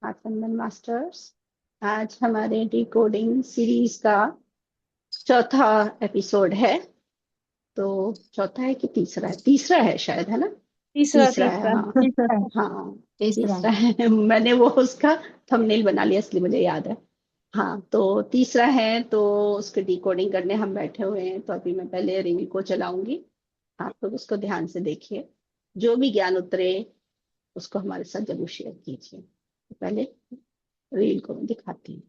आत्मन masters. आज हमारे decoding series का चौथा एपिसोड है। तो चौथा है कि तीसरा है? तीसरा है शायद, है ना? तीसरा तीसरा है, तीसरा हाँ। तीसरा है। हाँ, तीसरा। तीसरा है। मैंने वो उसका थंबनेल बना लिया इसलिए मुझे याद है। हाँ, तो तीसरा है, तो उसके डिकोडिंग करने हम बैठे हुए हैं। तो अभी मैं पहले रील को चलाऊंगी। आप लोग उसको ध्यान से देखिए। जो भी ज्ञान उतरे उसको हमारे साथ जरूर शेयर कीजिए। तो पहले रील को मैं दिखाती हूँ।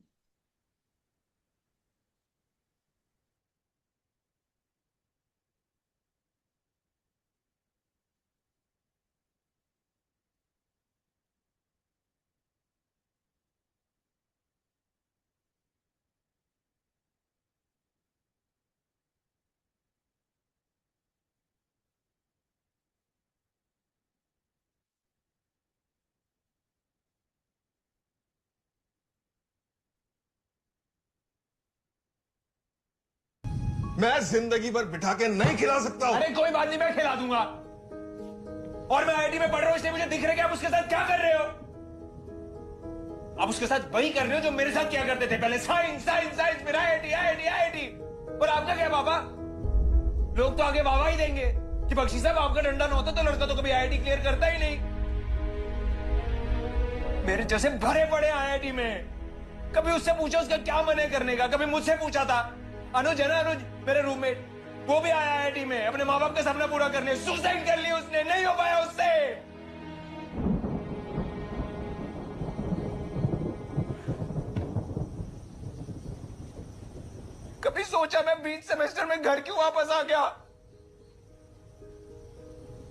मैं जिंदगी भर बिठा के नहीं खिला सकता हूं। अरे कोई बात नहीं, मैं खिला दूंगा। और मैं आईआईटी में पढ़ रहा हूं, इसलिए मुझे दिख रहा है कि आप उसके साथ क्या कर रहे हो। आप उसके साथ वही कर रहे हो जो मेरे साथ क्या करते थे पहले, साइंस साइंस साइंस, फिर आईआईटी आईआईटी आईआईटी। और आपका क्या पापा, लोग तो आगे वाह ही देंगे कि बख्शी साहब आपका डंडा न होता तो लड़का तो कभी आईआईटी क्लियर करता ही नहीं। मेरे जैसे भरे पड़े आईआईटी में। कभी उससे पूछा उसका क्या मन है करने का, कभी मुझसे पूछा था। अनुज है ना, अनुज मेरे रूममेट, वो भी आया आईआईटी में अपने माँ बाप का सपना पूरा करने। सुसाइड कर लिया उसने, नहीं हो पाया उससे। कभी सोचा मैं बीच सेमेस्टर में घर क्यों वापस आ गया।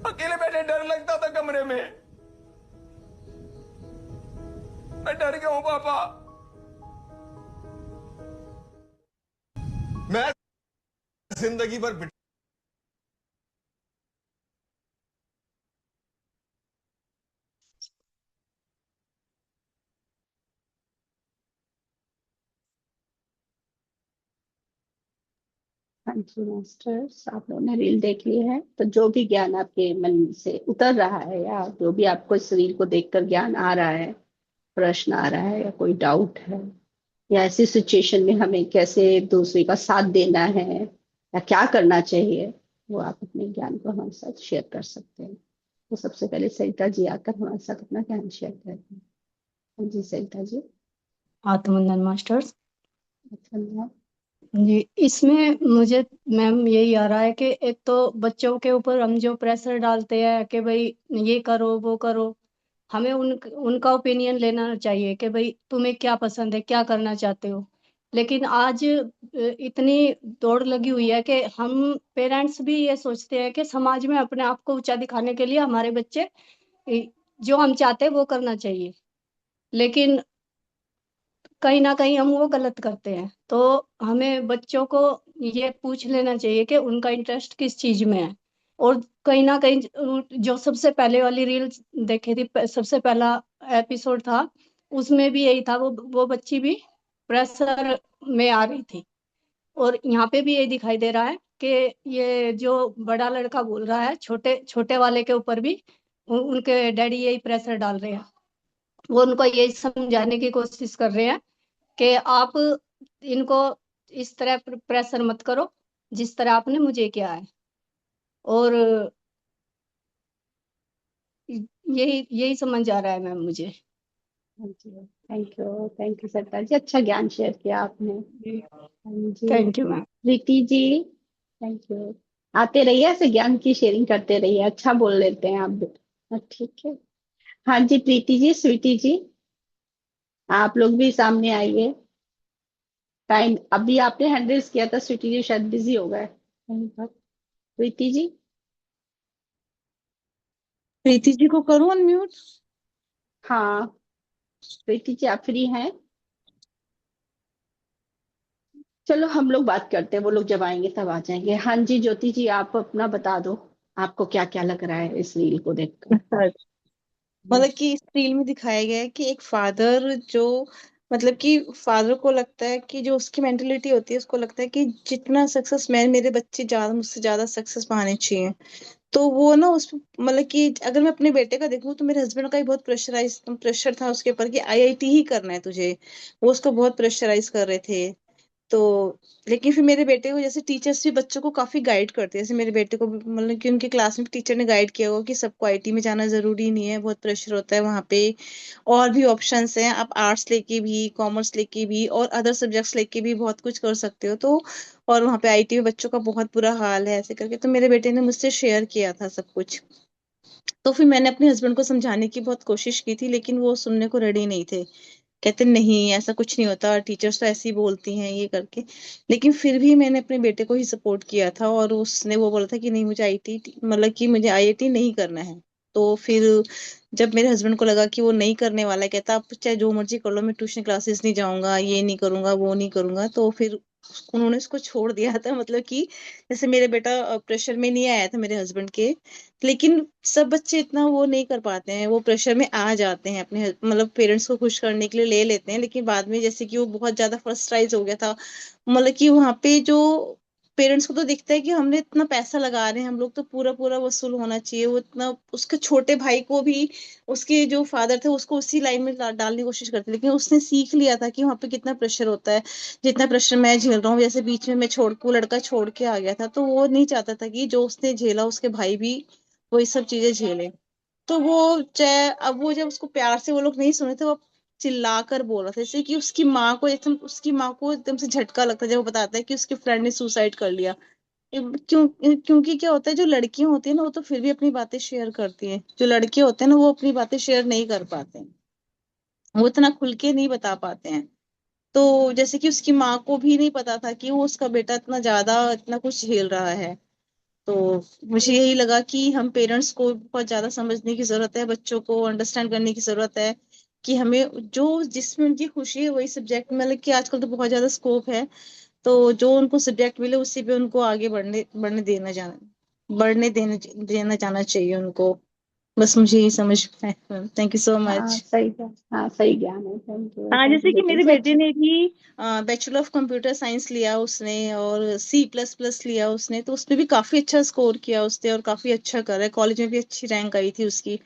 अकेले बैठे डर लगता था कमरे में। मैं डर गया हूं पापा। मैं जिंदगी भर हाँ जी मास्टर्स, आप लोगों ने रील देख ली है। तो जो भी ज्ञान आपके मन से उतर रहा है, या जो भी आपको इस रील को देखकर ज्ञान आ रहा है, प्रश्न आ रहा है, या कोई डाउट है, या ऐसी सिचुएशन में हमें कैसे दूसरे का साथ देना है या क्या करना चाहिए, वो आप अपने ज्ञान को हमारे साथ शेयर कर सकते हैं। तो सबसे पहले सरिता जी आकर हमारे साथ अपना ज्ञान शेयर करते हैं। हाँ जी सरिता जी। आत्मनंदन मास्टर्स। धन्यवाद। जी, इसमें मुझे मैम यही आ रहा है कि एक तो बच्चों के ऊपर हम जो प्रेशर डालते हैं कि भाई ये करो वो करो, हमें उनका ओपिनियन लेना चाहिए कि भाई तुम्हें क्या पसंद है, क्या करना चाहते हो। लेकिन आज इतनी दौड़ लगी हुई है कि हम पेरेंट्स भी ये सोचते हैं कि समाज में अपने आप को ऊंचा दिखाने के लिए हमारे बच्चे जो हम चाहते हैं वो करना चाहिए। लेकिन कहीं ना कहीं हम वो गलत करते हैं। तो हमें बच्चों को ये पूछ लेना चाहिए कि उनका इंटरेस्ट किस चीज में है। और कहीं ना कहीं जो सबसे पहले वाली रील देखी थी, सबसे पहला एपिसोड था, उसमें भी यही था। वो बच्ची भी प्रेशर में आ रही थी। और यहाँ पे भी यही दिखाई दे रहा है कि ये जो बड़ा लड़का बोल रहा है, छोटे छोटे वाले के ऊपर भी उनके डैडी यही प्रेशर डाल रहे हैं। वो उनको यही समझाने की कोशिश कर रहे हैं कि आप इनको इस तरह प्रेशर मत करो जिस तरह आपने मुझे किया है। और यही यही समझ आ रहा है मैम मुझे। हाँ जी, थैंक यू सरिता जी, अच्छा ज्ञान शेयर किया आपने। हाँ जी। Thank you ma'am. Preeti ji, thank you. आते रहिए, ऐसे ज्ञान की शेयरिंग करते रहिए, अच्छा बोल लेते हैं आप भी। हाँ, ठीक है। हाँ जी प्रीति जी, स्वीटी जी, आप लोग भी सामने आइए। टाइम अभी आपने हैंड रेज किया था, स्वीटी जी शायद बिजी हो गए कहीं पर। प्रीति जी। प्रीति जी को करूं अनम्यूट? हाँ, प्रीति जी आप फ्री हैं? चलो हम लोग बात करते हैं, वो लोग जब आएंगे तब आ जाएंगे। हाँ जी ज्योति जी, आप अपना बता दो, आपको क्या क्या लग रहा है इस रील को देखकर। मतलब कि इस रील में दिखाया गया है कि एक फादर जो मतलब कि फादर को लगता है कि जो उसकी मेंटेलिटी होती है, उसको लगता है कि जितना सक्सेस मैं, मेरे बच्चे ज्यादा मुझसे ज्यादा सक्सेस पाने चाहिए। तो वो ना उस मतलब कि अगर मैं अपने बेटे का देखूं तो मेरे हस्बैंड का ही बहुत प्रेशर था उसके ऊपर कि आईआईटी ही करना है तुझे। वो उसको बहुत प्रेशराइज कर रहे थे। तो लेकिन फिर मेरे बेटे को जैसे टीचर्स भी बच्चों को काफी गाइड करते हैं, जैसे मेरे बेटे को भी मतलब कि उनके क्लास में टीचर ने गाइड किया होगा कि सबको आईटी में जाना जरूरी नहीं है, बहुत प्रेशर होता है वहाँ पे। और भी ऑप्शंस हैं, आप आर्ट्स लेके भी, कॉमर्स लेके भी और अदर सब्जेक्ट्स लेके भी बहुत कुछ कर सकते हो। तो और वहाँ पे आईटी में बच्चों का बहुत बुरा हाल है ऐसे करके, तो मेरे बेटे ने मुझसे शेयर किया था सब कुछ। तो फिर मैंने अपने हस्बैंड को समझाने की बहुत कोशिश की थी, लेकिन वो सुनने को रेडी नहीं थे। कहते नहीं ऐसा कुछ नहीं होता, टीचर्स तो ऐसे ही बोलती हैं ये करके। लेकिन फिर भी मैंने अपने बेटे को ही सपोर्ट किया था, और उसने वो बोला था कि नहीं मुझे आईटी मतलब कि मुझे आईआईटी नहीं करना है। तो फिर जब मेरे हस्बैंड को लगा कि वो नहीं करने वाला है, कहता आप चाहे जो मर्जी कर लो, मैं ट्यूशन क्लासेस नहीं जाऊंगा, ये नहीं करूंगा, वो नहीं करूंगा, तो फिर उन्होंने उसको छोड़ दिया था। मतलब कि जैसे मेरे बेटा प्रेशर में नहीं आया था मेरे हस्बैंड के। लेकिन सब बच्चे इतना वो नहीं कर पाते हैं, वो प्रेशर में आ जाते हैं, अपने मतलब पेरेंट्स को खुश करने के लिए ले लेते हैं, लेकिन बाद में जैसे कि वो बहुत ज्यादा फ्रस्ट्राइज हो गया था। मतलब कि वहां पे जो पेरेंट्स को तो दिखता है कि हमने इतना पैसा लगा रहे हैं, हम लोग तो पूरा पूरा वसूल होना चाहिए, वो इतना उसके छोटे भाई को भी उसके जो फादर थे उसको उसी लाइन में डालने की कोशिश करते, लेकिन उसने सीख लिया था कि वहां पे कितना प्रेशर होता है, जितना प्रेशर मैं झेल रहा हूँ। जैसे बीच में मैं छोड़ को लड़का छोड़ के आ गया था, तो वो नहीं चाहता था कि जो उसने झेला उसके भाई भी वही सब चीजें झेले। तो वो चाहे अब वो जब उसको प्यार से वो लोग नहीं सुने थे, वो चिल्लाकर बोल रहा था, जैसे कि उसकी माँ को एकदम से झटका लगता है जब वो बताता है कि उसके फ्रेंड ने सुसाइड कर लिया। क्योंकि क्या होता है, जो लड़कियां होती है ना वो तो फिर भी अपनी बातें शेयर करती हैं, जो लड़के होते हैं ना वो अपनी बातें शेयर नहीं कर पाते हैं, वो इतना खुल के नहीं बता पाते हैं। तो जैसे कि उसकी माँ को भी नहीं पता था कि वो उसका बेटा इतना ज्यादा इतना कुछ झेल रहा है। तो मुझे यही लगा कि हम पेरेंट्स को बहुत ज्यादा समझने की जरूरत है, बच्चों को अंडरस्टैंड करने की जरूरत है कि हमें जो जिसमें उनकी खुशी है वही सब्जेक्ट, मतलब कि आजकल तो बहुत ज्यादा स्कोप है, तो जो उनको सब्जेक्ट मिले उसी पे उनको आगे बढ़ने बढ़ने देना जाना चाहिए उनको। बस मुझे यही समझ में है। थैंक यू सो हाँ मच। सही ज्ञान, हाँ सही ज्ञान है। हाँ, थैंक यू जैसे कि ज्योति मेरे जी, बेटे अच्छा। ने भी बैचलर ऑफ कंप्यूटर साइंस लिया उसने, और C++ लिया उसने, तो उसमें भी काफी अच्छा स्कोर किया उसने और काफी अच्छा करा है, कॉलेज में भी अच्छी रैंक आई थी उसकी।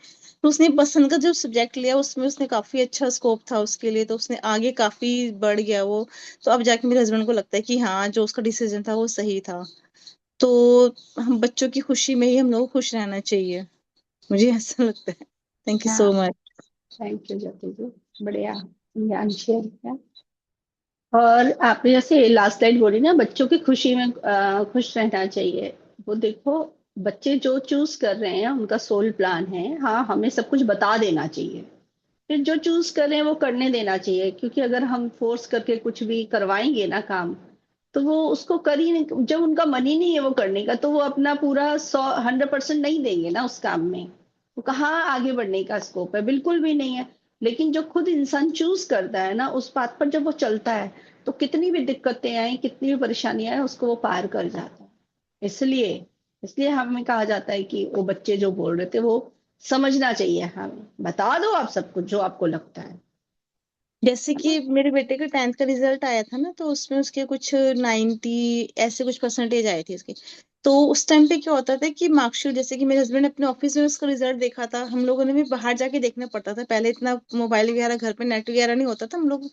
तो उसने पसंद का जो सब्जेक्ट लिया उसमें उसने काफी अच्छा स्कोप था उसके लिए, तो उसने आगे काफी बढ़ गया वो। तो अब जाके मेरे हस्बैंड को लगता है कि हाँ जो उसका डिसीजन था वो सही था। तो हम बच्चों की खुशी में ही हम लोग को खुश रहना चाहिए, मुझे ऐसा लगता है। थैंक यू सो हाँ मच। थैंक यू ज्योति जी, बढ़िया ज्ञान शेयर किया। और आपने जैसे लास्ट लाइन बोली ना, बच्चों की खुशी में खुश रहना चाहिए। वो देखो, बच्चे जो चूज कर रहे हैं उनका सोल प्लान है, हाँ हमें सब कुछ बता देना चाहिए, फिर जो चूज कर रहे हैं वो करने देना चाहिए। क्योंकि अगर हम फोर्स करके कुछ भी करवाएंगे ना काम, तो वो उसको कर ही नहीं, जब उनका मन ही नहीं है वो करने का, तो वो अपना पूरा 100% नहीं देंगे ना उस काम में। वो कहाँ आगे बढ़ने का स्कोप है, बिल्कुल भी नहीं है। लेकिन जो खुद इंसान चूज करता है ना, उस बात पर जब वो चलता है, तो कितनी भी दिक्कतें आए, कितनी भी परेशानियां आए, उसको वो पार कर जाता है। इसलिए इसलिए हमें कहा जाता है कि वो बच्चे जो बोल रहे थे वो समझना चाहिए हमें, बता दो आप सब कुछ जो आपको लगता जैसे है कि ना। मेरे बेटे का 10th का रिजल्ट आया था ना, तो उसमें उसके कुछ 90 ऐसे कुछ परसेंटेज आए थे उसके। तो उस टाइम पे क्या होता था कि मार्कशीट, जैसे कि मेरे हस्बैंड ने अपने ऑफिस में उसका रिजल्ट देखा था, हम लोगों ने भी बाहर जाके देखना पड़ता था, पहले इतना मोबाइल वगैरह घर पे नेट वगैरह नहीं होता था हम लोग।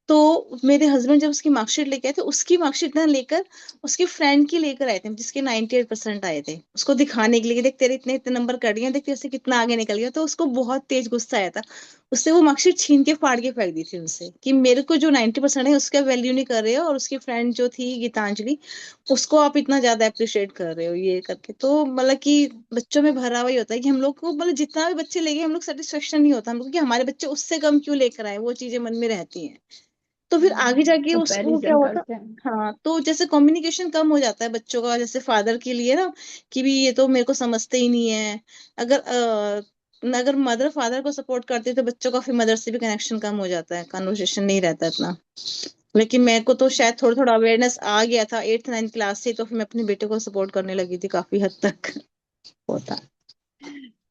तो मेरे हस्बैंड जब उसकी मार्कशीट लेके आए थे, उसकी मार्कशीट ना लेकर उसके फ्रेंड की लेकर आए थे जिसके 98% आए थे, उसको दिखाने के लिए कि देख तेरे इतने इतने नंबर कट गए हैं, देख तेरे कितना आगे निकल गया। तो उसको बहुत तेज गुस्सा आया था, उससे वो मार्कशीट छीन के फाड़ के फेंक दी थी उससे, कि मेरे को जो 90% है उसका वैल्यू नहीं कर रहे हो, और उसकी फ्रेंड जो थी गीतांजलि, उसको आप इतना ज्यादा अप्रिशिएट कर रहे हो ये करके। तो मतलब कि बच्चों में भरा हुआ ही होता है कि हम लोग को मतलब जितना भी बच्चे ले गए हम लोग सेटिस्फेक्शन नहीं होता हम लोग, कि हमारे बच्चे उससे कम क्यों लेकर आए, वो चीजें मन में रहती हैं। तो फिर आगे जाके उसको क्या कंपैरिजन हुआ था। करते हैं। हाँ, तो जैसे कम्युनिकेशन कम हो जाता है बच्चों का, जैसे फादर के लिए ना, कि भी ये तो मेरे को समझते ही नहीं है। अगर अगर मदर फादर को सपोर्ट करती है तो बच्चों का फिर मदर से भी कनेक्शन कम हो जाता है, कन्वर्सेशन नहीं रहता इतना। लेकिन मेरे को तो शायद थोड़ा थोड़ा अवेयरनेस आ गया था 8th 9th क्लास से, तो फिर मैं अपने बेटे को सपोर्ट करने लगी थी काफी हद तक। होता।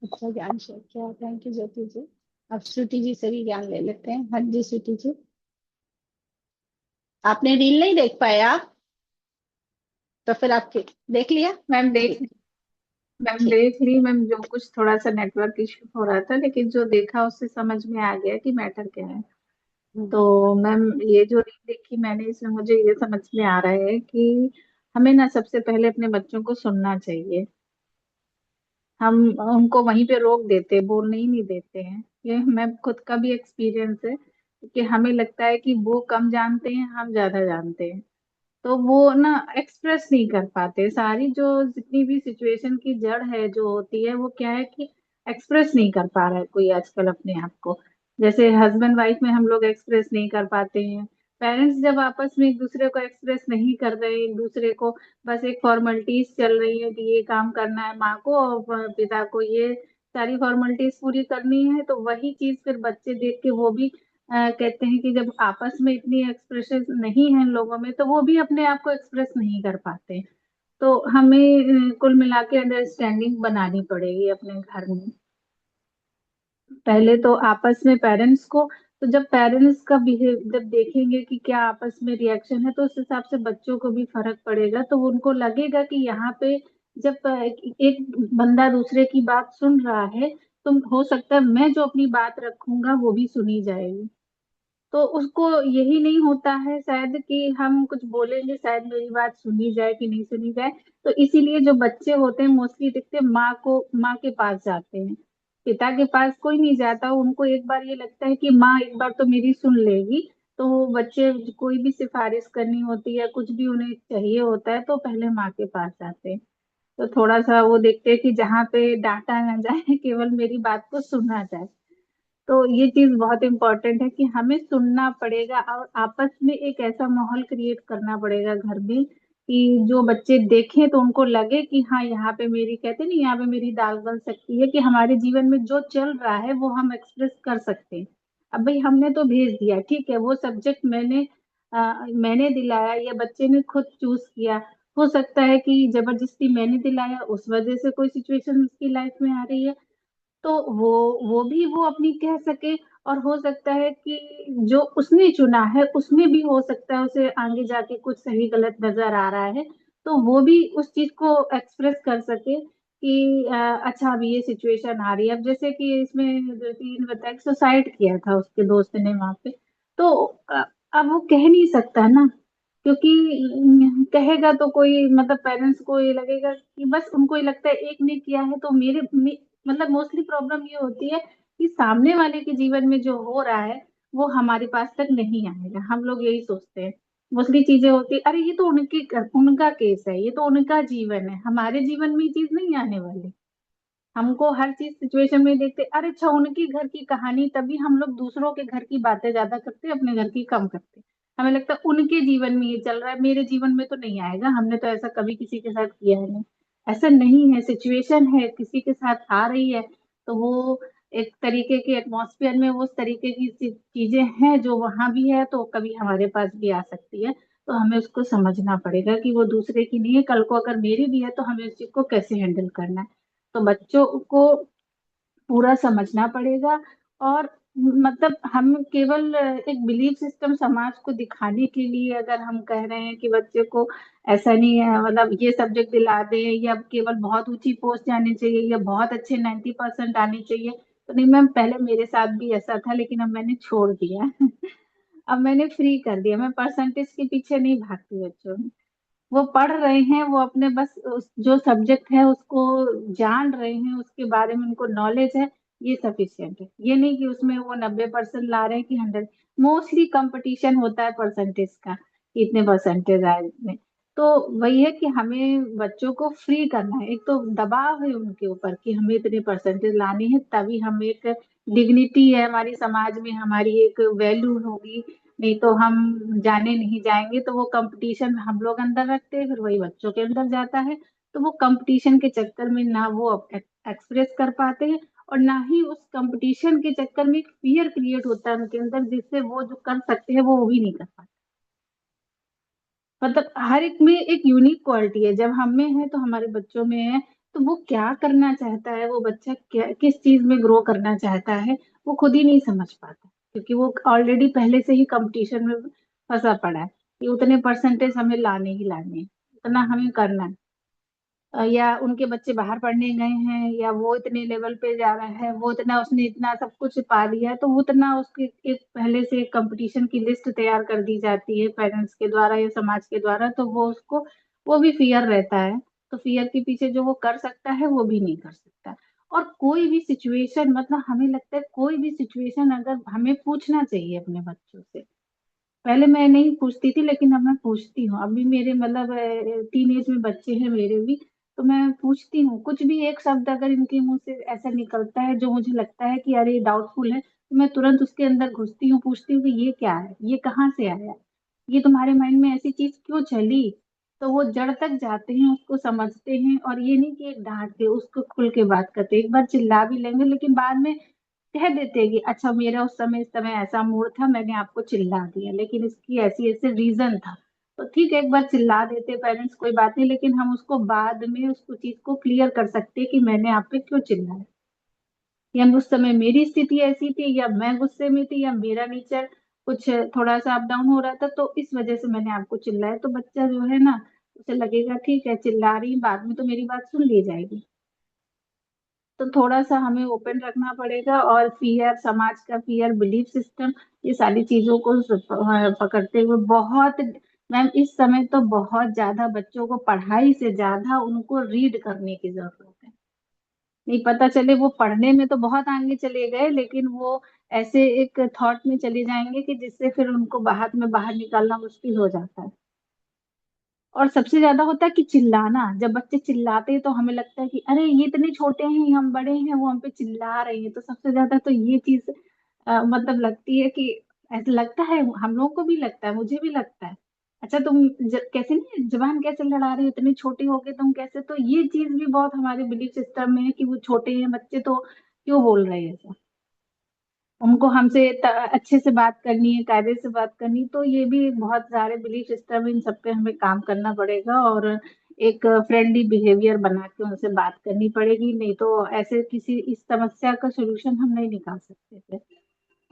अच्छा ज्ञान शेयर किया, थैंक यू ज्योति जी। अब श्रुति जी से भी ज्ञान ले लेते हैं। हाँ जी श्रुति जी। आपने रील नहीं देख पाया? तो फिर आप देख लिया? मैम ठीक। मैम ठीक। देख ली मैम, जो कुछ थोड़ा सा नेटवर्क इश्यू हो रहा था, लेकिन जो देखा उससे समझ में आ गया कि मैटर क्या है। हम्म। तो मैम ये जो रील देखी मैंने, इसमें मुझे ये समझ में आ रहा है कि हमें ना सबसे पहले अपने बच्चों को सुनना चाहिए। हम उनको वहीं पे रोक देते, बोलने ही नहीं देते हैं। ये मैं खुद का भी एक्सपीरियंस है कि हमें लगता है कि वो कम जानते हैं, हम ज्यादा जानते हैं। तो वो ना एक्सप्रेस नहीं कर पाते। सारी जो जितनी भी सिचुएशन की जड़ है जो होती है, वो क्या है कि एक्सप्रेस नहीं कर पा रहा है कोई आजकल अपने आप को। जैसे हस्बैंड वाइफ में हम लोग एक्सप्रेस नहीं कर पाते हैं। पेरेंट्स जब आपस में एक दूसरे को एक्सप्रेस नहीं कर रहे, एक दूसरे को बस एक फॉर्मेलिटीज चल रही है कि ये काम करना है माँ को और पिता को, ये सारी फॉर्मेलिटीज पूरी करनी है, तो वही चीज फिर बच्चे देख के वो भी कहते हैं कि जब आपस में इतनी एक्सप्रेशन नहीं है इन लोगों में, तो वो भी अपने आप को एक्सप्रेस नहीं कर पाते। तो हमें कुल मिला के अंडरस्टैंडिंग बनानी पड़ेगी अपने घर में। पहले तो आपस में पेरेंट्स को, तो जब पेरेंट्स का बिहेव जब देखेंगे कि क्या आपस में रिएक्शन है, तो उस हिसाब से बच्चों को भी फर्क पड़ेगा। तो उनको लगेगा कि यहाँ पे जब एक बंदा दूसरे की बात सुन रहा है, तो हो सकता है मैं जो अपनी बात रखूंगा वो भी सुनी जाएगी। तो उसको यही नहीं होता है शायद कि हम कुछ बोलेंगे शायद मेरी बात सुनी जाए कि नहीं सुनी जाए। तो इसीलिए जो बच्चे होते हैं मोस्टली दिखते माँ के पास जाते हैं, पिता के पास कोई नहीं जाता। उनको एक बार ये लगता है कि माँ एक बार तो मेरी सुन लेगी। तो वो बच्चे कोई भी सिफारिश करनी होती है, कुछ भी उन्हें चाहिए होता है, तो पहले माँ के पास जाते हैं। तो थोड़ा सा वो देखते हैं कि जहाँ पे डांटा ना जाए, केवल मेरी बात को सुना जाए। तो ये चीज बहुत इम्पोर्टेंट है कि हमें सुनना पड़ेगा और आपस में एक ऐसा माहौल क्रिएट करना पड़ेगा घर में कि जो बच्चे देखें तो उनको लगे कि हाँ, यहाँ पे मेरी, कहते नहीं, यहाँ पे मेरी दाल गल सकती है, कि हमारे जीवन में जो चल रहा है वो हम एक्सप्रेस कर सकते हैं। अब भाई हमने तो भेज दिया, ठीक है, वो सब्जेक्ट मैंने दिलाया या बच्चे ने खुद चूज किया। हो सकता है कि जबरदस्ती मैंने दिलाया, उस वजह से कोई सिचुएशन उसकी लाइफ में आ रही है, तो वो अपनी कह सके। और हो सकता है कि जो उसने चुना है उसमें भी हो सकता है उसे आगे जाके कुछ सही गलत नजर आ रहा है, तो वो भी उस चीज को एक्सप्रेस कर सके कि अच्छा अभी ये सिचुएशन आ रही है। अब जैसे कि इसमें जो तीन बताया कि सुसाइड किया था उसके दोस्त ने वहां पे, तो अब वो कह नहीं सकता ना, क्योंकि कहेगा तो कोई, मतलब पेरेंट्स को ये लगेगा कि बस उनको ये लगता है एक ने किया है तो मतलब मोस्टली प्रॉब्लम ये होती है कि सामने वाले के जीवन में जो हो रहा है वो हमारे पास तक नहीं आएगा। हम लोग यही सोचते हैं। मोस्टली चीजें होती है, अरे ये तो उनका केस है, ये तो उनका जीवन है, हमारे जीवन में ये चीज नहीं आने वाली। हमको हर चीज सिचुएशन में देखते, अरे अच्छा उनके घर की कहानी, तभी हम लोग दूसरों के घर की बातें ज्यादा करते हैं, अपने घर की कम करते हैं। हमें लगता है उनके जीवन में ये चल रहा है, मेरे जीवन में तो नहीं आएगा, हमने तो ऐसा कभी किसी के साथ किया है नहीं। ऐसा नहीं है, सिचुएशन है किसी के साथ आ रही है, तो वो एक तरीके के एटमॉस्फेयर में वो उस तरीके की चीजें हैं जो वहां भी है, तो कभी हमारे पास भी आ सकती है। तो हमें उसको समझना पड़ेगा कि वो दूसरे की नहीं है, कल को अगर मेरी भी है तो हमें उस चीज को कैसे हैंडल करना है। तो बच्चों को पूरा समझना पड़ेगा। और मतलब हम केवल एक बिलीफ सिस्टम समाज को दिखाने के लिए अगर हम कह रहे हैं कि बच्चे को ऐसा नहीं है, मतलब ये सब्जेक्ट दिला दें या केवल बहुत ऊंची पोस्ट जानी चाहिए या बहुत अच्छे 90% आने चाहिए, तो नहीं मैम, पहले मेरे साथ भी ऐसा था लेकिन अब मैंने छोड़ दिया। अब मैंने फ्री कर दिया, मैं परसेंटेज के पीछे नहीं भागती बच्चों में। वो पढ़ रहे हैं, वो अपने बस जो सब्जेक्ट है उसको जान रहे हैं, उसके बारे में उनको नॉलेज है, ये सफिशियंट है। ये नहीं कि उसमें वो 90% ला रहे हैं कि 100। मोस्टली कंपटीशन होता है परसेंटेज का, कि इतने परसेंटेज आए इतने। तो वही है कि हमें बच्चों को फ्री करना है। एक तो दबाव है उनके ऊपर कि हमें इतने परसेंटेज लाने हैं, तभी हम एक डिग्निटी है हमारी समाज में, हमारी एक वैल्यू होगी, नहीं तो हम जाने नहीं जाएंगे। तो वो कंपटीशन हम लोग अंदर रखते हैं, फिर वही बच्चों के अंदर जाता है। तो वो कंपटीशन के चक्कर में ना वो एक्सप्रेस कर पाते हैं, और ना ही उस कंपटीशन के चक्कर में एक फियर क्रिएट होता है उनके अंदर, जिससे वो जो कर सकते हैं वो भी नहीं कर पाते। मतलब हर एक में एक यूनिक क्वालिटी है, जब हम में है तो हमारे बच्चों में है। तो वो क्या करना चाहता है, वो बच्चा क्या किस चीज में ग्रो करना चाहता है, वो खुद ही नहीं समझ पाता, क्योंकि वो ऑलरेडी पहले से ही कंपटीशन में फंसा पड़ा है। कि उतने परसेंटेज हमें लाने ही लाने हैं, उतना हमें करना है। या उनके बच्चे बाहर पढ़ने गए हैं, या वो इतने लेवल पे जा रहा है, वो इतना, उसने इतना सब कुछ पा लिया है, तो उतना उसके एक पहले से कंपटीशन की लिस्ट तैयार कर दी जाती है पेरेंट्स के द्वारा या समाज के द्वारा, तो वो उसको, वो भी फियर रहता है। तो फियर के पीछे जो वो कर सकता है वो भी नहीं कर सकता। और कोई भी सिचुएशन, मतलब हमें लगता है कोई भी सिचुएशन अगर हमें पूछना चाहिए अपने बच्चों से। पहले मैं नहीं पूछती थी, लेकिन अब मैं पूछती हूँ। अभी मेरे मतलब टीन एज में बच्चे हैं मेरे भी, तो मैं पूछती हूँ। कुछ भी एक शब्द अगर इनके मुंह से ऐसा निकलता है जो मुझे लगता है कि अरे डाउटफुल है, तो मैं तुरंत उसके अंदर घुसती हूँ, पूछती हूँ कि ये क्या है, ये कहाँ से आया, ये तुम्हारे माइंड में ऐसी चीज क्यों चली। तो वो जड़ तक जाते हैं, उसको समझते हैं। और ये नहीं कि एक डांट के उसको खुल के बात करते, एक बार चिल्ला भी लेंगे लेकिन बाद में कह देते हैं कि अच्छा मेरा उस समय, इस समय ऐसा मूड था, मैंने आपको चिल्ला दिया, लेकिन इसकी ऐसी ऐसे रीजन था। तो ठीक है, एक बार चिल्ला देते पेरेंट्स, कोई बात नहीं, लेकिन हम उसको बाद में उसको चीज को क्लियर कर सकते हैं कि मैंने आप पे क्यों चिल्लाया, या उस समय मेरी स्थिति ऐसी थी, या मैं गुस्से में थी, या मेरा नेचर कुछ थोड़ा सा अप डाउन हो रहा था, तो इस वजह से मैंने आपको चिल्लाया। तो बच्चा जो है ना, उसे लगेगा ठीक है चिल्ला रही, बाद में तो मेरी बात सुन ली जाएगी। तो थोड़ा सा हमें ओपन रखना पड़ेगा। और फियर, समाज का फियर, बिलीफ सिस्टम, ये सारी चीजों को पकड़ते हुए बहुत, मैम इस समय तो बहुत ज्यादा बच्चों को पढ़ाई से ज्यादा उनको रीड करने की जरूरत है। नहीं पता चले वो पढ़ने में तो बहुत आगे चले गए, लेकिन वो ऐसे एक थॉट में चले जाएंगे कि जिससे फिर उनको बाहर में बाहर निकालना मुश्किल हो जाता है। और सबसे ज्यादा होता है कि चिल्लाना, जब बच्चे चिल्लाते हैं तो हमें लगता है कि अरे ये इतने छोटे हैं, हम बड़े हैं, वो हम पे चिल्ला रहे हैं। तो सबसे ज्यादा तो ये चीज मतलब लगती है कि ऐसा लगता है, हम लोगों को भी लगता है, मुझे भी लगता है, अच्छा तुम कैसे, नहीं जबान कैसे लड़ा रहे हो, इतने छोटे हो गए तुम कैसे। तो ये चीज भी बहुत हमारे बिलीफ सिस्टम में है कि वो छोटे हैं बच्चे, तो क्यों बोल रहे हैं ऐसा। उनको हमसे अच्छे से बात करनी है, कायदे से बात करनी। तो ये भी बहुत सारे बिलीफ सिस्टम, इन सब पे हमें काम करना पड़ेगा। और एक फ्रेंडली बिहेवियर बना के उनसे बात करनी पड़ेगी, नहीं तो ऐसे किसी इस समस्या का सोल्यूशन हम नहीं निकाल सकते थे।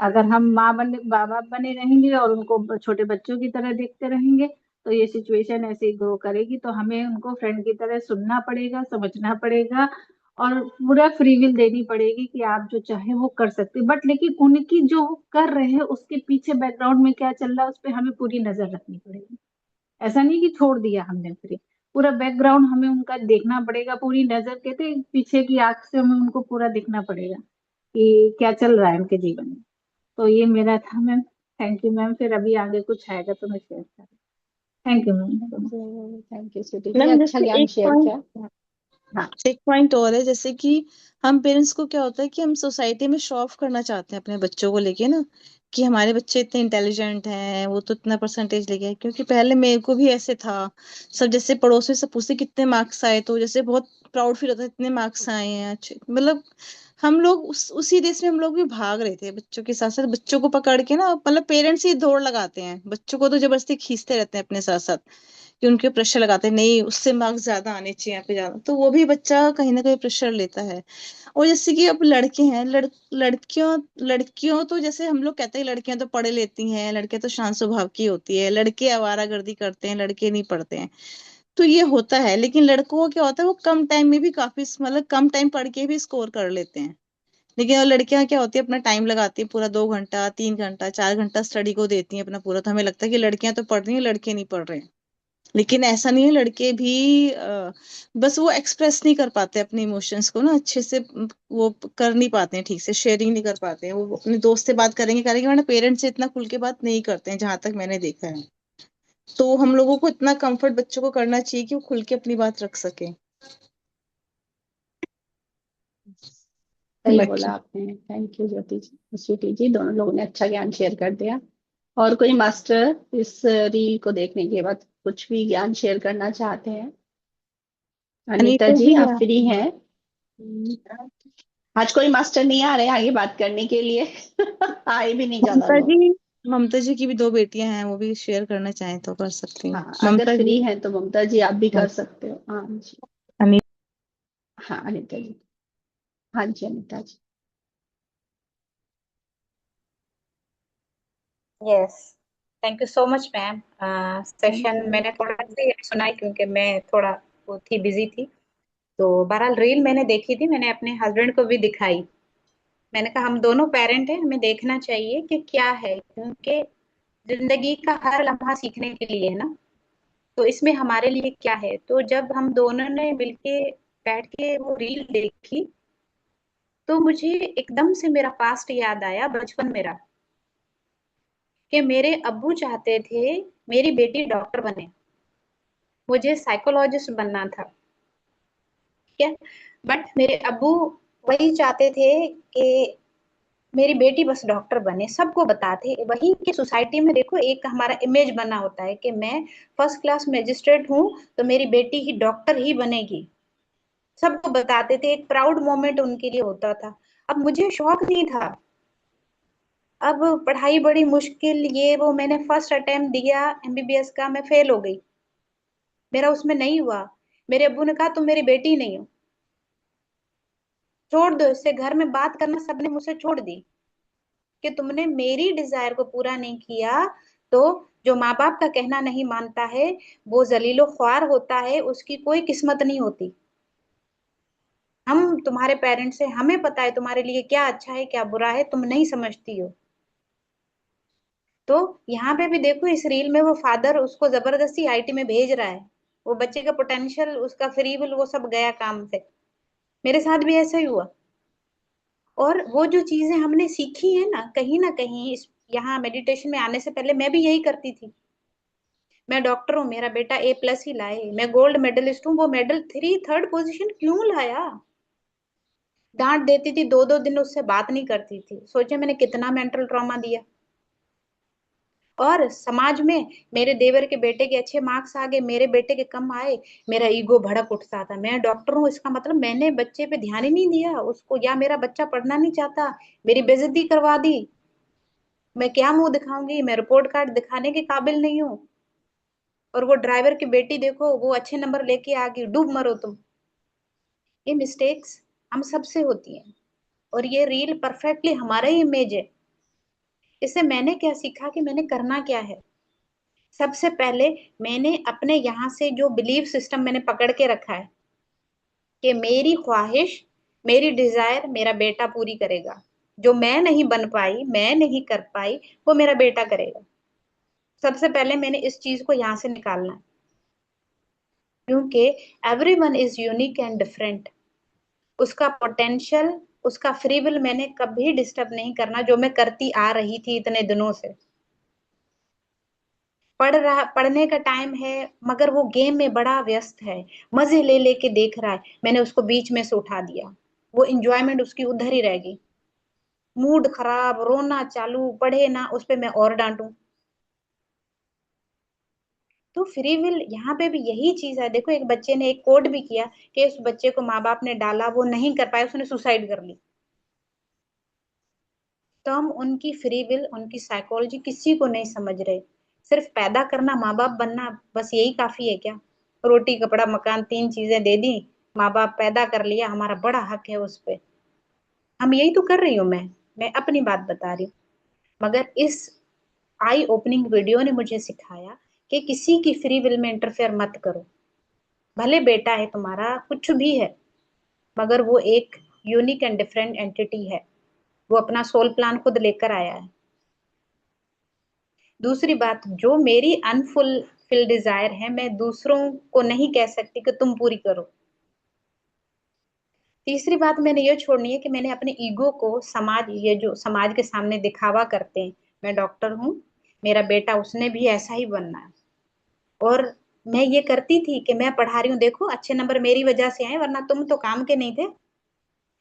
अगर हम माँ बने, माँ बाप बने रहेंगे और उनको छोटे बच्चों की तरह देखते रहेंगे, तो ये सिचुएशन ऐसे ही ग्रो करेगी। तो हमें उनको फ्रेंड की तरह सुनना पड़ेगा, समझना पड़ेगा, और पूरा फ्री विल देनी पड़ेगी कि आप जो चाहे वो कर सकते। बट लेकिन उनकी जो वो कर रहे हैं उसके पीछे बैकग्राउंड में क्या चल रहा है, उस पर हमें पूरी नजर रखनी पड़ेगी। ऐसा नहीं कि छोड़ दिया हमने फ्री, पूरा बैकग्राउंड हमें उनका देखना पड़ेगा। पूरी नजर, कहते हैं, पीछे की आंख से हमें उनको पूरा देखना पड़ेगा कि क्या चल रहा है उनके जीवन में। तो ये मेरा था मैम। Thank you ma'am. फिर अभी आगे कुछ आएगा तो मैं शेयर करूँ। Thank you ma'am. Thank you Sweety ji, ma'am अच्छा जैसे ज्ञान शेयर किया। हाँ। एक पॉइंट और है, जैसे कि हम पेरेंट्स को क्या होता है कि हम सोसाइटी में शो ऑफ करना चाहते हैं अपने बच्चों को लेके ना, कि हमारे बच्चे इतने इंटेलिजेंट हैं, वो तो इतना परसेंटेज लेके आए। क्योंकि पहले मेरे को भी ऐसे था, सब जैसे पड़ोस में सब पूछते कितने मार्क्स आए, तो जैसे बहुत प्राउड फील होता है इतने मार्क्स आए हैं अच्छे। मतलब हम लोग उसी देश में हम लोग भी भाग रहे थे बच्चों के साथ साथ। बच्चों को पकड़ के ना, मतलब पेरेंट्स ही दौड़ लगाते हैं, बच्चों को तो जबरदस्ती खींचते रहते हैं अपने साथ साथ, कि उनके प्रेशर लगाते हैं, नहीं उससे मार्क्स ज्यादा आने चाहिए यहाँ पे ज्यादा। तो वो भी बच्चा कहीं ना कहीं प्रेशर लेता है। और जैसे कि अब लड़के हैं, लड़कियों लड़कियों तो जैसे हम लोग कहते हैं लड़कियां तो पढ़े लेती हैं, लड़के तो शांत स्वभाव की होती है, लड़के आवारागर्दी करते हैं, लड़के नहीं पढ़ते हैं। तो ये होता है, लेकिन लड़कों को क्या होता है, वो कम टाइम में भी काफी, मतलब कम टाइम पढ़ के भी स्कोर कर लेते हैं। लेकिन और लड़कियां क्या होती है, अपना टाइम लगाती है, पूरा 2 घंटा 3 घंटा 4 घंटा स्टडी को देती हैं अपना पूरा। तो हमें लगता है कि लड़कियां तो पढ़ रही हैं, लड़के नहीं पढ़ रहे हैं। लेकिन ऐसा नहीं है, लड़के भी बस वो एक्सप्रेस नहीं कर पाते अपने इमोशंस को ना अच्छे से, वो कर नहीं पाते हैं ठीक से, शेयरिंग नहीं कर पाते हैं। वो अपने दोस्त से बात करेंगे करेंगे, वरना पेरेंट्स से इतना खुल के बात नहीं करते हैं, जहां तक मैंने देखा है। तो हम लोगों को इतना कंफर्ट बच्चों को करना चाहिए कि वो खुल के अपनी बात रख सके। सही बोला बच्चे आपने, थैंक यू ज्योति जी, स्वीटी जी, दोनों लोगों ने अच्छा ज्ञान शेयर कर दिया। और कोई मास्टर इस रील को देखने के बाद कुछ भी ज्ञान शेयर करना चाहते हैं? अनीता अनीता जी, जी आप फ्री हैं? आज कोई मास्टर नहीं आ रहे आगे बात करने के लिए? आए भी नहीं ज्यादा ममता लोग। जी, ममता जी की भी 2 बेटियां हैं, वो भी शेयर करना चाहें तो कर सकती हैं। हाँ, अगर ममता जी। फ्री हैं तो ममता जी आप भी कर सकते हो। हाँ जी। अनी हाँ अनीता जी। हाँ जी Anita ji. Yes. Thank you so much ma'am. Session मैंने थोड़ा सी सुना है क्योंकि मैं थोड़ा वो थी, बिजी थी। तो बहरहाल रील मैंने देखी थी, मैंने अपने हस्बैंड को भी दिखाई। मैंने कहा हम दोनों पेरेंट हैं, हमें देखना चाहिए कि क्या है, क्योंकि जिंदगी का हर लम्हा सीखने के लिए है ना। तो इसमें हमारे लिए क्या है। तो जब हम दोनों ने मिलके बैठ के वो रील देखी, तो मुझे एकदम से मेरा पास्ट याद आया, बचपन मेरा, कि मेरे अब्बू चाहते थे मेरी बेटी डॉक्टर बने, मुझे साइकोलॉजिस्ट बनना था। ठीक है, बट मेरे अब्बू वही चाहते थे कि मेरी बेटी बस डॉक्टर बने। सबको बताते वही कि सोसाइटी में देखो एक हमारा इमेज बना होता है कि मैं फर्स्ट क्लास मैजिस्ट्रेट हूँ तो मेरी बेटी ही डॉक्टर ही बनेगी। सबको बताते थे, एक प्राउड मोमेंट उनके लिए होता था। अब मुझे शौक नहीं था। अब पढ़ाई बड़ी मुश्किल, ये वो, मैंने फर्स्ट अटेम्प्ट दिया एमबीबीएस का, मैं फेल हो गई, मेरा उसमें नहीं हुआ। मेरे अब्बू ने कहा तुम मेरी बेटी नहीं हो, छोड़ दो इससे, घर में बात करना सबने मुझसे छोड़ दी कि तुमने मेरी डिजायर को पूरा नहीं किया। तो जो माँ बाप का कहना नहीं मानता है वो जलीलो ख्वार होता है, उसकी कोई किस्मत नहीं होती। हम तुम्हारे पेरेंट्स हैं, हमें पता है तुम्हारे लिए क्या अच्छा है क्या बुरा है, तुम नहीं समझती हो। तो यहाँ पे भी देखो इस रील में वो फादर उसको जबरदस्ती आईटी में भेज रहा है, वो बच्चे का पोटेंशियल, उसका फ्री विल, वो सब गया काम से। मेरे साथ भी ऐसा ही हुआ। और वो जो चीजें हमने सीखी है ना कहीं यहाँ मेडिटेशन में आने से पहले मैं भी यही करती थी। मैं डॉक्टर हूँ, मेरा बेटा A+ ही लाए, मैं गोल्ड मेडलिस्ट हूँ, वो मेडल 3rd पोजीशन क्यों लाया। डांट देती थी, 2-2 दिन उससे बात नहीं करती थी। सोचे मैंने कितना मेंटल ट्रॉमा दिया। और समाज में मेरे देवर के बेटे के अच्छे मार्क्स आ गए, मेरे बेटे के कम आए, मेरा ईगो भड़क उठता था। मैं डॉक्टर हूँ इसका मतलब मैंने बच्चे पे ध्यान ही नहीं दिया उसको, या मेरा बच्चा पढ़ना नहीं चाहता, मेरी बेइज्जती करवा दी। मैं क्या मुंह दिखाऊंगी, मैं रिपोर्ट कार्ड दिखाने के काबिल नहीं हूँ। और वो ड्राइवर की बेटी देखो, वो अच्छे नंबर लेके आ गई, डूब मरो तुम। ये मिस्टेक्स हम सबसे होती हैं। और ये रील परफेक्टली हमारा ही इमेज है। इससे मैंने क्या सीखा कि मैंने करना क्या है। सबसे पहले मैंने अपने यहाँ से जो बिलीफ सिस्टम मैंने पकड़ के रखा है कि मेरी ख्वाहिश, मेरी डिजायर मेरा बेटा पूरी करेगा। जो मैं नहीं बन पाई, मैं नहीं कर पाई, वो मेरा बेटा करेगा। सबसे पहले मैंने इस चीज को यहाँ से निकालना है, क्योंकि everyone is unique and different. उसका पोटेंशियल, उसका फ्री विल मैंने कभी डिस्टर्ब नहीं करना, जो मैं करती आ रही थी इतने दिनों से। पढ़ने का टाइम है मगर वो गेम में बड़ा व्यस्त है, मजे ले लेके देख रहा है, मैंने उसको बीच में से उठा दिया। वो इंजॉयमेंट उसकी उधर ही रह गई। मूड खराब, रोना चालू, पढ़े ना, उस पे मैं और डांटू। तो फ्री विल यहाँ पे भी यही चीज है। देखो एक बच्चे ने एक कोड भी किया कि उस बच्चे को माँ बाप ने डाला, वो नहीं कर पाया, उसने सुसाइड कर ली। तो हम उनकी फ्री विल, उनकी साइकोलॉजी किसी को नहीं समझ रहे। सिर्फ पैदा करना, माँ बाप बनना, बस यही काफी है क्या। रोटी कपड़ा मकान 3 चीजें दे दी, माँ बाप पैदा कर लिया, हमारा बड़ा हक है उस पे। हम यही तो कर रही हूँ मैं अपनी बात बता रही हूँ। मगर इस आई ओपनिंग वीडियो ने मुझे सिखाया कि किसी की फ्री विल में इंटरफेयर मत करो। भले बेटा है तुम्हारा, कुछ भी है, मगर वो एक यूनिक एंड डिफरेंट एंटिटी है। वो अपना सोल प्लान खुद लेकर आया है। दूसरी बात, जो मेरी अनफुलफिल डिजायर है, मैं दूसरों को नहीं कह सकती कि तुम पूरी करो। तीसरी बात मैंने ये छोड़नी है कि मैंने अपने ईगो को, समाज, ये जो समाज के सामने दिखावा करते हैं, मैं डॉक्टर हूँ, मेरा बेटा उसने भी ऐसा ही बनना है। और मैं ये करती थी कि मैं पढ़ा रही हूँ, देखो अच्छे नंबर मेरी वजह से आए, वरना तुम तो काम के नहीं थे।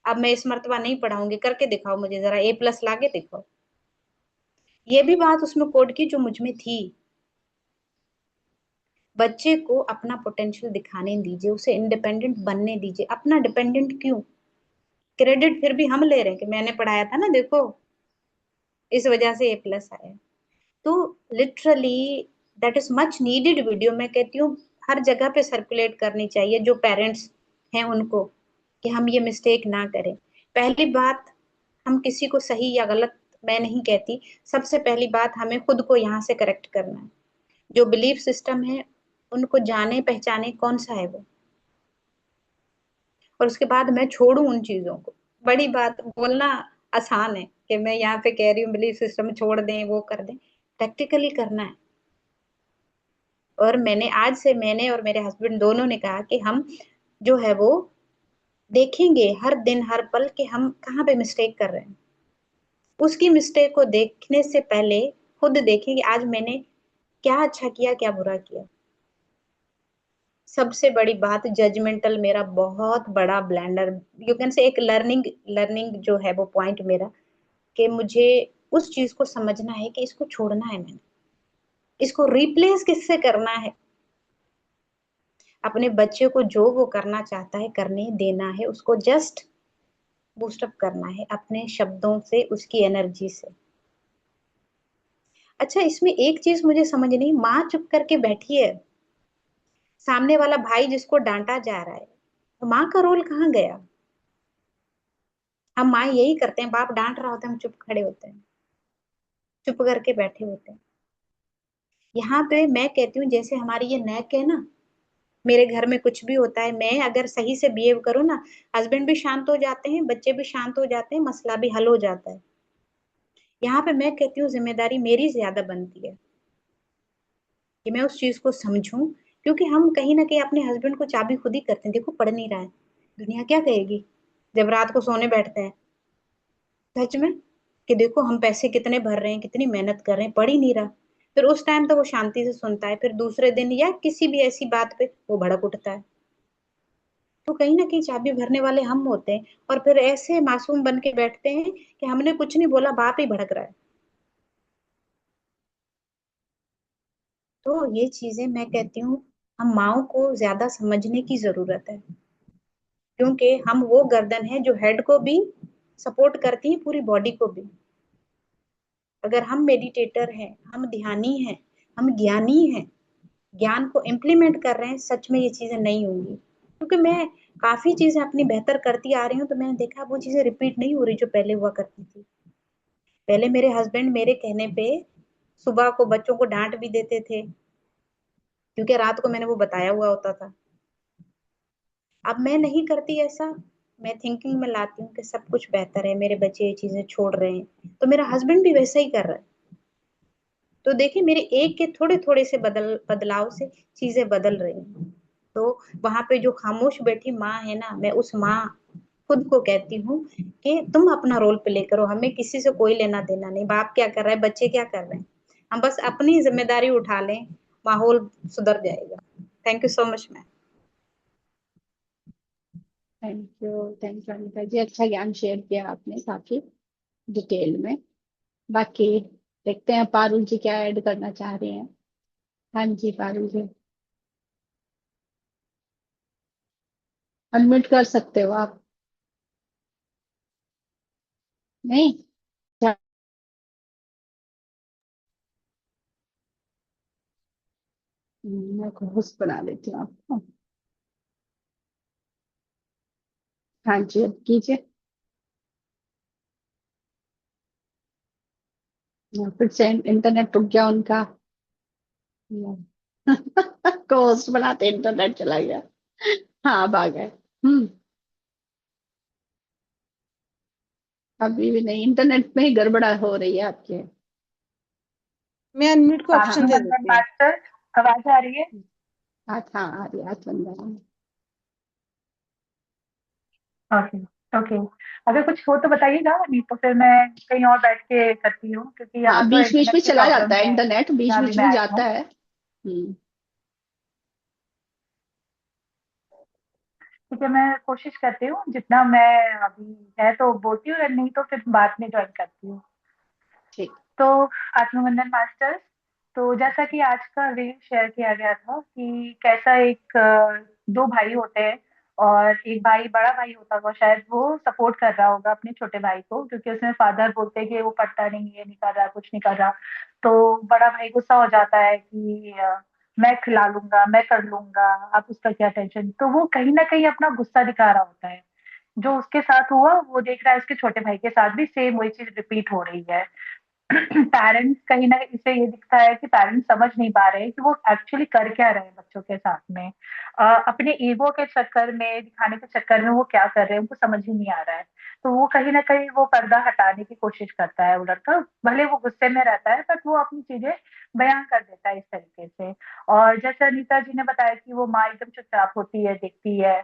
अब मैं इस मर्तबा नहीं पढ़ाऊंगी, करके दिखाओ मुझे, जरा A+ लाके दिखाओ। ये भी बात उसमें कोड की जो मुझ में थी। बच्चे को अपना पोटेंशियल दिखाने दीजिए, उसे इंडिपेंडेंट बनने दीजिए। अपना डिपेंडेंट क्यों, क्रेडिट फिर भी हम ले रहे हैं कि मैंने पढ़ाया था ना, देखो इस वजह से A+ आया। तो literally that is much needed video. मैं कहती हूँ हर जगह पे सर्कुलेट करनी चाहिए, जो पेरेंट्स हैं उनको, कि हम ये मिस्टेक ना करें। पहली बात, हम किसी को सही या गलत मैं नहीं कहती। सबसे पहली बात हमें खुद को यहाँ से करेक्ट करना है। जो बिलीफ सिस्टम है उनको जाने पहचाने कौन सा है वो, और उसके बाद मैं छोड़ू उन चीजों को। बड़ी बात बोलना आसान है कि मैं यहाँ पे कह रही हूँ बिलीफ सिस्टम छोड़ दें, वो कर दें। प्रैक्टिकली करना है। और मैंने और मेरे हस्बैंड दोनों ने कहा कि हम जो है वो देखेंगे हर दिन हर पल कि हम कहाँ पे मिस्टेक कर रहे हैं। उसकी मिस्टेक को देखने से पहले खुद देखें कि आज मैंने क्या अच्छा किया, क्या बुरा किया। सबसे बड़ी बात, जजमेंटल मेरा बहुत बड़ा ब्लेंडर, यू कैन से एक लर्निंग लर्निंग जो है वो पॉइंट मेरा, कि मुझे उस चीज को समझना है कि इसको छोड़ना है, मैंने इसको रिप्लेस किससे करना है। अपने बच्चे को जो वो करना चाहता है करने देना है, उसको जस्ट बूस्टअप करना है अपने शब्दों से, उसकी एनर्जी से। अच्छा, इसमें एक चीज मुझे समझ नहीं, माँ चुप करके बैठी है, सामने वाला भाई जिसको डांटा जा रहा है, तो माँ का रोल कहाँ गया। हम माँ यही करते हैं, बाप डांट रहा होता है हम चुप खड़े होते हैं, चुप करके बैठे होते हैं। यहाँ पे मैं कहती हूँ जैसे हमारी ये नेक है ना, मेरे घर में कुछ भी होता है, मैं अगर सही से बिहेव करूँ ना, हस्बैंड भी शांत हो जाते हैं, बच्चे भी शांत हो जाते हैं, मसला भी हल हो जाता है। यहाँ पे मैं कहती हूँ जिम्मेदारी मेरी ज्यादा बनती है कि मैं उस चीज को समझूं, क्योंकि हम कहीं ना कहीं अपने हस्बैंड को चाबी खुद ही करते हैं। देखो पढ़ नहीं रहा है, दुनिया क्या कहेगी जब रात को सोने बैठता है, सच में, कि देखो हम पैसे कितने भर रहे हैं, कितनी मेहनत कर रहे हैं, पढ़ ही नहीं रहा। फिर उस टाइम तो वो शांति से सुनता है, फिर दूसरे दिन या किसी भी ऐसी बात पे वो भड़क उठता है। तो कहीं ना कहीं चाबी भरने वाले हम होते हैं, और फिर ऐसे मासूम बन के बैठते हैं कि हमने कुछ नहीं बोला, बाप ही भड़क रहा है। तो ये चीजें मैं कहती हूँ हम माओ को ज्यादा समझने की जरूरत है, क्योंकि हम वो गर्दन है जो हेड को भी सपोर्ट करती है, पूरी बॉडी को भी। अगर हम मेडिटेटर हैं, हम ध्यानी हैं, हम ज्ञानी हैं, ज्ञान को इम्प्लीमेंट कर रहे हैं, सच में ये चीजें नहीं होंगी। क्योंकि मैं काफी चीजें अपनी बेहतर करती आ रही हूँ, तो मैंने देखा वो चीजें रिपीट नहीं हो रही जो पहले हुआ करती थी। पहले मेरे हस्बैंड मेरे कहने पे सुबह को बच्चों को डांट भी देते थे, क्योंकि रात को मैंने वो बताया हुआ होता था। अब मैं नहीं करती ऐसा। मैं थिंकिंग में लाती हूँ कि सब कुछ बेहतर है, मेरे बच्चे ये चीजें छोड़ रहे हैं, तो मेरा हस्बैंड भी वैसा ही कर रहा है। तो देखिए मेरे एक के थोड़े थोड़े से बदलाव से चीजें बदल रही हैं। तो वहां पे जो खामोश बैठी माँ है ना, मैं उस माँ खुद को कहती हूँ कि तुम अपना रोल प्ले करो, हमें किसी से कोई लेना देना नहीं, बाप क्या कर रहा है, बच्चे क्या कर रहे हैं, हम बस अपनी जिम्मेदारी उठा लें, माहौल सुधर जाएगा। Thank you so much ma'am. Thank you Anita ji, अच्छा ज्ञान शेयर किया आपने काफी डिटेल में। बाकी देखते हैं पारुल जी क्या ऐड करना चाह रही हैं। हाँ जी पारुल जी, अनम्यूट कर सकते हो आप। नहीं, अच्छा, मैं होस्ट बना देती हूँ आपको। हाँ जी अब कीजिए। फिर से इंटरनेट रुक गया उनका। होस्ट बनाते इंटरनेट चला गया। हाँ अब आ गए। अभी भी नहीं, इंटरनेट में ही गड़बड़ा हो रही है आपके। मैं अनम्यूट को हाँ ऑप्शन दे आत्मबंधन देती हूँ। मास्टर, आवाज आ रही है? हाथ, हाँ आ रही है, हाथ बंद है। ओके। ओके, अगर कुछ हो तो बताइएगा, नहीं तो फिर मैं कहीं और बैठ के करती हूँ, क्योंकि हाँ यहाँ तो बीच बीच में इंटरनेट की चला प्रॉब्लम जाता है, है इंटरनेट बीच जहाँ भी बीच मैं में आई जाता हूँ। है। हम्म। ठीक है, मैं कोशिश करती हूँ जितना मैं अभी है तो बोलती हूँ, नहीं तो फिर बाद में ज्वाइन करती हूँ। ठीक। तो आत्मबंधन मास्टर्स, तो जैसा कि आज का रील शेयर किया गया था कि कैसा एक दो भाई होते हैं, और एक भाई, बड़ा भाई होता होगा शायद, वो सपोर्ट कर रहा होगा अपने छोटे भाई को, क्योंकि उसमें फादर बोलते हैं कि वो पढ़ता नहीं, ये नहीं कर रहा, कुछ नहीं कर रहा। तो बड़ा भाई गुस्सा हो जाता है कि मैं खिला लूंगा, मैं कर लूंगा, आप उसका क्या टेंशन। तो वो कहीं ना कहीं अपना गुस्सा दिखा रहा होता है, जो उसके साथ हुआ वो देख रहा है उसके छोटे भाई के साथ भी सेम वही चीज रिपीट हो रही है। पेरेंट्स कहीं ना इससे ये दिखता है कि पेरेंट्स समझ नहीं पा रहे हैं कि वो एक्चुअली कर क्या रहे हैं बच्चों के साथ में। अपने ईगो के चक्कर में, दिखाने के चक्कर में वो क्या कर रहे हैं उनको समझ ही नहीं आ रहा है। तो वो कहीं ना कहीं वो पर्दा हटाने की कोशिश करता है वो लड़का, भले वो गुस्से में रहता है बट वो अपनी चीजें बयां कर देता है इस तरीके से। और जैसे अनीता जी ने बताया कि वो माँ एकदम चुपचाप होती है, देखती है,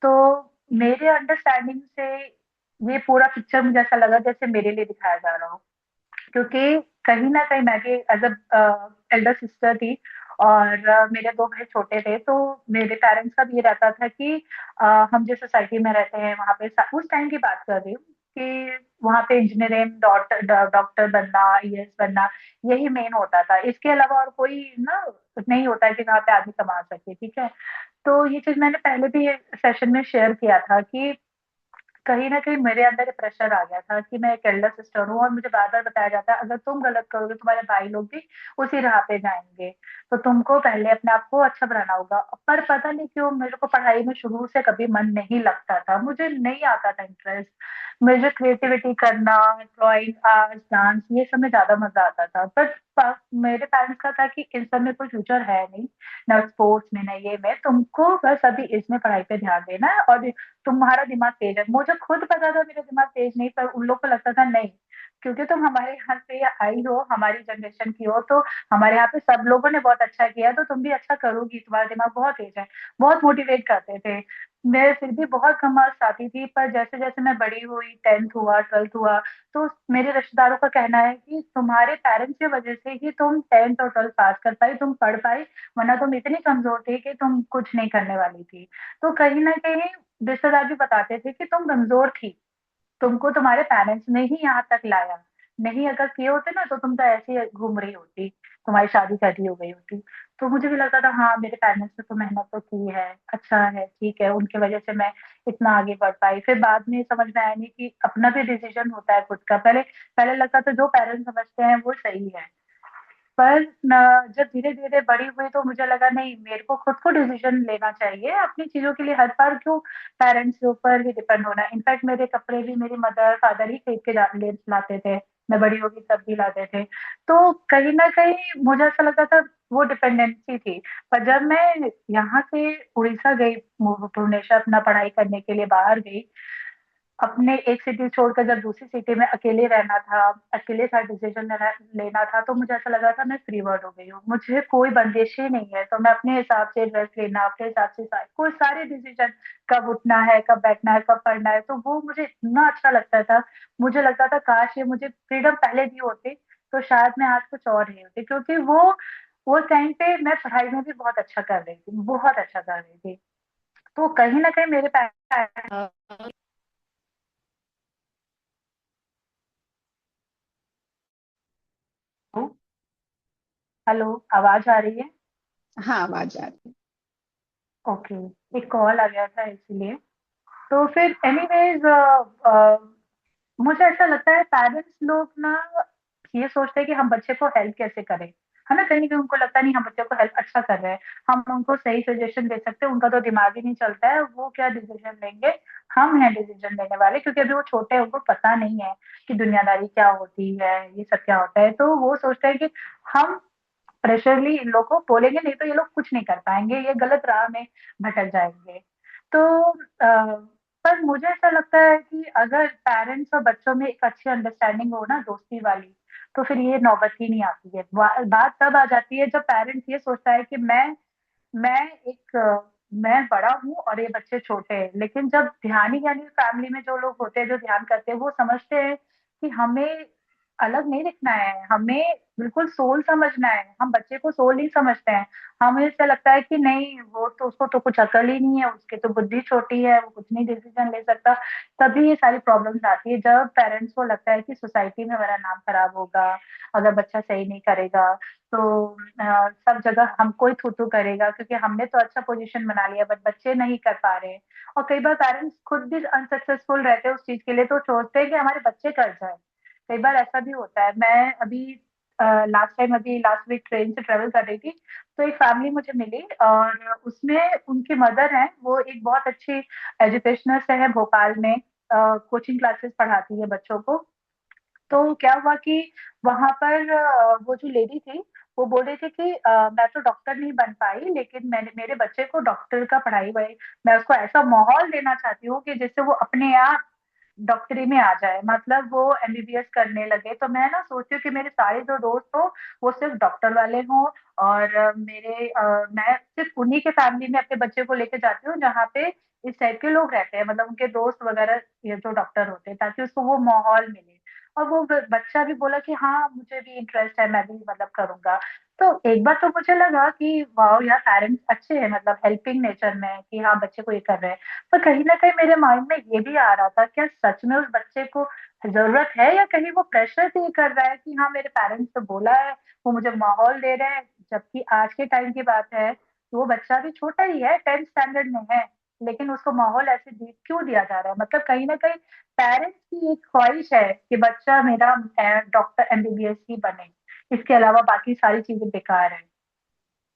तो मेरे अंडरस्टैंडिंग से ये पूरा पिक्चर मुझे ऐसा लगा जैसे मेरे लिए दिखाया जा रहा हो। क्योंकि कहीं न कहीं मैं भी एज़ एल्डर सिस्टर थी और मेरे 2 भाई छोटे थे, तो मेरे पेरेंट्स का भी ये रहता था कि हम जिस सोसाइटी में रहते हैं वहाँ पे स उस टाइम की बात कर रही हूँ कि वहाँ पे इंजीनियरिंग, डॉक्टर बनना, आईएएस बनना, यही मेन होता था। इसके अलावा और कोई ना नहीं होता है कि जहाँ पे आदमी कमा सके, ठीक है? तो ये चीज़ मैंने पहले भी सेशन में शेयर किया था कि कहीं न कहीं मेरे अंदर ये प्रेशर आ गया था कि मैं एक एल्डर सिस्टर हूँ और मुझे बार-बार बताया जाता है अगर तुम गलत करोगे तुम्हारे भाई लोग भी उसी राह पे जाएँगे। तो तुमको पहले अपने आप को अच्छा बनाना होगा। पर पता नहीं क्यों मेरे को पढ़ाई में शुरू से कभी मन नहीं लगता था। मुझे नहीं आता था इंटरेस्ट। मुझे क्रिएटिविटी करना, ड्राइंग, आर्ट, डांस ये सब में ज़्यादा मज़ा आता था। बट प मेरे पेरेंट्स का था कि इन सब में कोई फ्यूचर है नहीं, ना स्पोर्ट्स में, ना ये में, तुमको बस अभी इसमें पढ़ाई पे ध्यान देना है और तुम्हारा दिमाग तेज है। मुझे खुद पता था मेरा दिमाग तेज नहीं, पर उन लोग को लगता था नहीं, क्योंकि तुम हमारे यहाँ पे आई हो, हमारी जनरेशन की हो, तो हमारे यहाँ पे सब लोगों ने बहुत अच्छा किया, तो तुम भी अच्छा करोगी, तुम्हारा दिमाग बहुत तेज है। बहुत मोटिवेट करते थे। मैं फिर भी बहुत कम मार्क्स आती थी, पर जैसे-जैसे मैं बड़ी हुई, 10th हुआ, 12th हुआ, तो मेरे रिश्तेदारों का कहना है कि तुम्हारे पेरेंट्स की वजह से ही तुम 10th और 12th पास कर पाई, तुम पढ़ पाई, वरना तुम इतनी कमज़ोर थी कि तुम कुछ नहीं करने वाली थी। तो कहीं न कहीं रिश्तेदार भी बताते थे कि तुम कमज़ोर थी, तुमको तुम्हारे पेरेंट्स ने ही यहाँ तक लाया, नहीं अगर किए होते ना तो तुम तो ऐसे ही घूम रही होती, तुम्हारी शादी कर दी हो गई होती। तो मुझे भी लगता था हाँ, मेरे पेरेंट्स ने तो मेहनत तो की है, अच्छा है, ठीक है, उनकी वजह से मैं इतना आगे बढ़ पाई। फिर बाद में समझ में आया नहीं कि अपना भी डिसीज़न होता है खुद का। पहले पहले लगता था जो पेरेंट्स समझते हैं वो सही है। पर जब धीरे-धीरे बड़ी हुई तो मुझे लगा नहीं मेरे को खुद को डिसीज़न लेना चाहिए, अपनी चीज़ों के लिए हर बार क्यों पेरेंट्स के ऊपर ही डिपेंड होना है। इनफैक्ट मेरे कपड़े भी मेरी मदर-फादर ही खरीद के ले लाते थे, मैं बड़ी हो गई तब भी लाते थे। तो कहीं न कहीं मुझे ऐसा लगता था वो डिपेंडेंसी थी। पर जब मैं यहाँ से उड़ीसा गई, भुवनेश्वर अपना पढ़ाई करने के लिए बाहर गई, अपने एक सिटी छोड़कर जब दूसरी सिटी में अकेले रहना था, अकेले सारा डिसीज़न लेना लेना था, तो मुझे ऐसा लगा था मैं फ्री बर्ड हो गई हूँ। मुझे कोई बंदिश ही नहीं है, तो मैं अपने हिसाब से ड्रेस लेना, अपने हिसाब से कोई सारे डिसीज़न कब उठना है, कब बैठना है, कब पढ़ना है, तो वो मुझे इतना अच्छा लगता था। मुझे लगता था काश ये मुझे फ्रीडम पहले दी होती, तो शायद मैं आज कुछ और नहीं होती क्योंकि वो टाइम पे मैं पढ़ाई में भी बहुत अच्छा कर रही थी, बहुत अच्छा कर रही थी। तो कहीं न कहीं मेरे हेलो, आवाज़ आ रही है? हाँ, आवाज आ रही ओके, एक कॉल आ गया था इसीलिए। तो फिर एनीवेज़ मुझे ऐसा लगता है पेरेंट्स लोग ना ये सोचते हैं कि हम बच्चे को हेल्प कैसे करें, है ना? कहीं न कहीं उनको लगता है नहीं हम बच्चे को हेल्प अच्छा कर रहे हैं, हम उनको सही सजेशन दे सकते हैं, उनका तो दिमाग ही नहीं चलता है, वो क्या डिसीज़न लेंगे, हम हैं डिसीज़न लेने वाले क्योंकि अभी वो छोटे हैं, उनको पता नहीं है कि दुनियादारी क्या होती है, ये सब क्या होता है। तो वो सोचते हैं कि हम प्रेशरली इन लोग को बोलेंगे नहीं तो ये लोग कुछ नहीं कर पाएँगे, ये गलत राह में भटक जाएँगे। तो पर मुझे ऐसा लगता है कि अगर पेरेंट्स और बच्चों में एक अच्छी अंडरस्टैंडिंग हो ना दोस्ती वाली, तो फिर ये नौबत ही नहीं आती है। बात तब आ जाती है जब पेरेंट्स ये सोचता है कि मैं मैं बड़ा हूँ और ये बच्चे छोटे हैं। लेकिन जब ध्यानी यानी फैमिली में जो लोग होते हैं, जो ध्यान करते हैं, वो समझते हैं कि हमें अलग नहीं दिखना है, हमें बिल्कुल सोल समझना है। हम बच्चे को सोल नहीं समझते हैं। हमें ऐसा लगता है कि नहीं वो तो उसको तो कुछ अकल ही नहीं है, उसकी तो बुद्धि छोटी है, वो कुछ नहीं डिसीज़न ले सकता। तभी ये सारी प्रॉब्लम्स आती है जब पेरेंट्स को लगता है कि सोसाइटी में हमारा नाम खराब होगा, अगर बच्चा सही नहीं करेगा तो सब जगह हमको ही थू-थू करेगा क्योंकि हमने तो अच्छा पोज़ीशन बना लिया बट बच्चे नहीं कर पा रहे हैं। और कई बार पेरेंट्स खुद भी अनसक्सेसफुल रहते हैं उस चीज़ के लिए तो सोचते हैं कि हमारे बच्चे कर जाएँ। कई बार ऐसा भी होता है। मैं अभी लास्ट टाइम अभी लास्ट वीक ट्रेन से ट्रेवल कर रही थी, तो एक फैमिली मुझे मिली और उसमें उनकी मदर है, वो एक बहुत अच्छी एजुकेशनिस्ट है भोपाल में, कोचिंग क्लासेस पढ़ाती है बच्चों को। तो क्या हुआ कि वहां पर वो जो लेडी थी वो बोल रही थी कि मैं तो डॉक्टर नहीं बन पाई, लेकिन मैंने मेरे बच्चे को डॉक्टर का पढ़ाई वही, मैं उसको ऐसा माहौल देना चाहती हूँ कि जिससे वो अपने आप डॉक्टरी में आ जाए, मतलब वो एमबीबीएस करने लगे। तो मैं ना सोचती हूँ कि मेरे सारे जो दोस्त हो वो सिर्फ डॉक्टर वाले हों, और मैं सिर्फ उन्हीं के फैमिली में अपने बच्चे को लेके जाती हूँ जहाँ पे इस टाइप के लोग रहते हैं, मतलब उनके दोस्त वगैरह ये जो डॉक्टर होते हैं, ताकि उसको वो माहौल मिले। और वो बच्चा भी बोला कि हाँ मुझे भी इंटरेस्ट है, मैं भी मतलब करूंगा। तो एक बार तो मुझे लगा कि वाह यार पेरेंट्स अच्छे हैं, मतलब हेल्पिंग नेचर में है कि हाँ बच्चे को ये कर रहे हैं। पर कहीं ना कहीं मेरे माइंड में ये भी आ रहा था, क्या सच में उस बच्चे को जरूरत है, या कहीं वो प्रेशर से ये कर रहा है कि हाँ मेरे पेरेंट्स तो बोला है, वो मुझे माहौल दे रहे हैं। जबकि आज के टाइम की बात है, वो बच्चा भी छोटा ही है, 10th स्टैंडर्ड में है, लेकिन उसको माहौल ऐसे क्यों दिया जा रहा है? मतलब कहीं ना कहीं पेरेंट्स की एक ख्वाहिश है कि बच्चा मेरा डॉक्टर एमबीबीएस ही बने, इसके अलावा बाकी सारी चीजें बेकार है।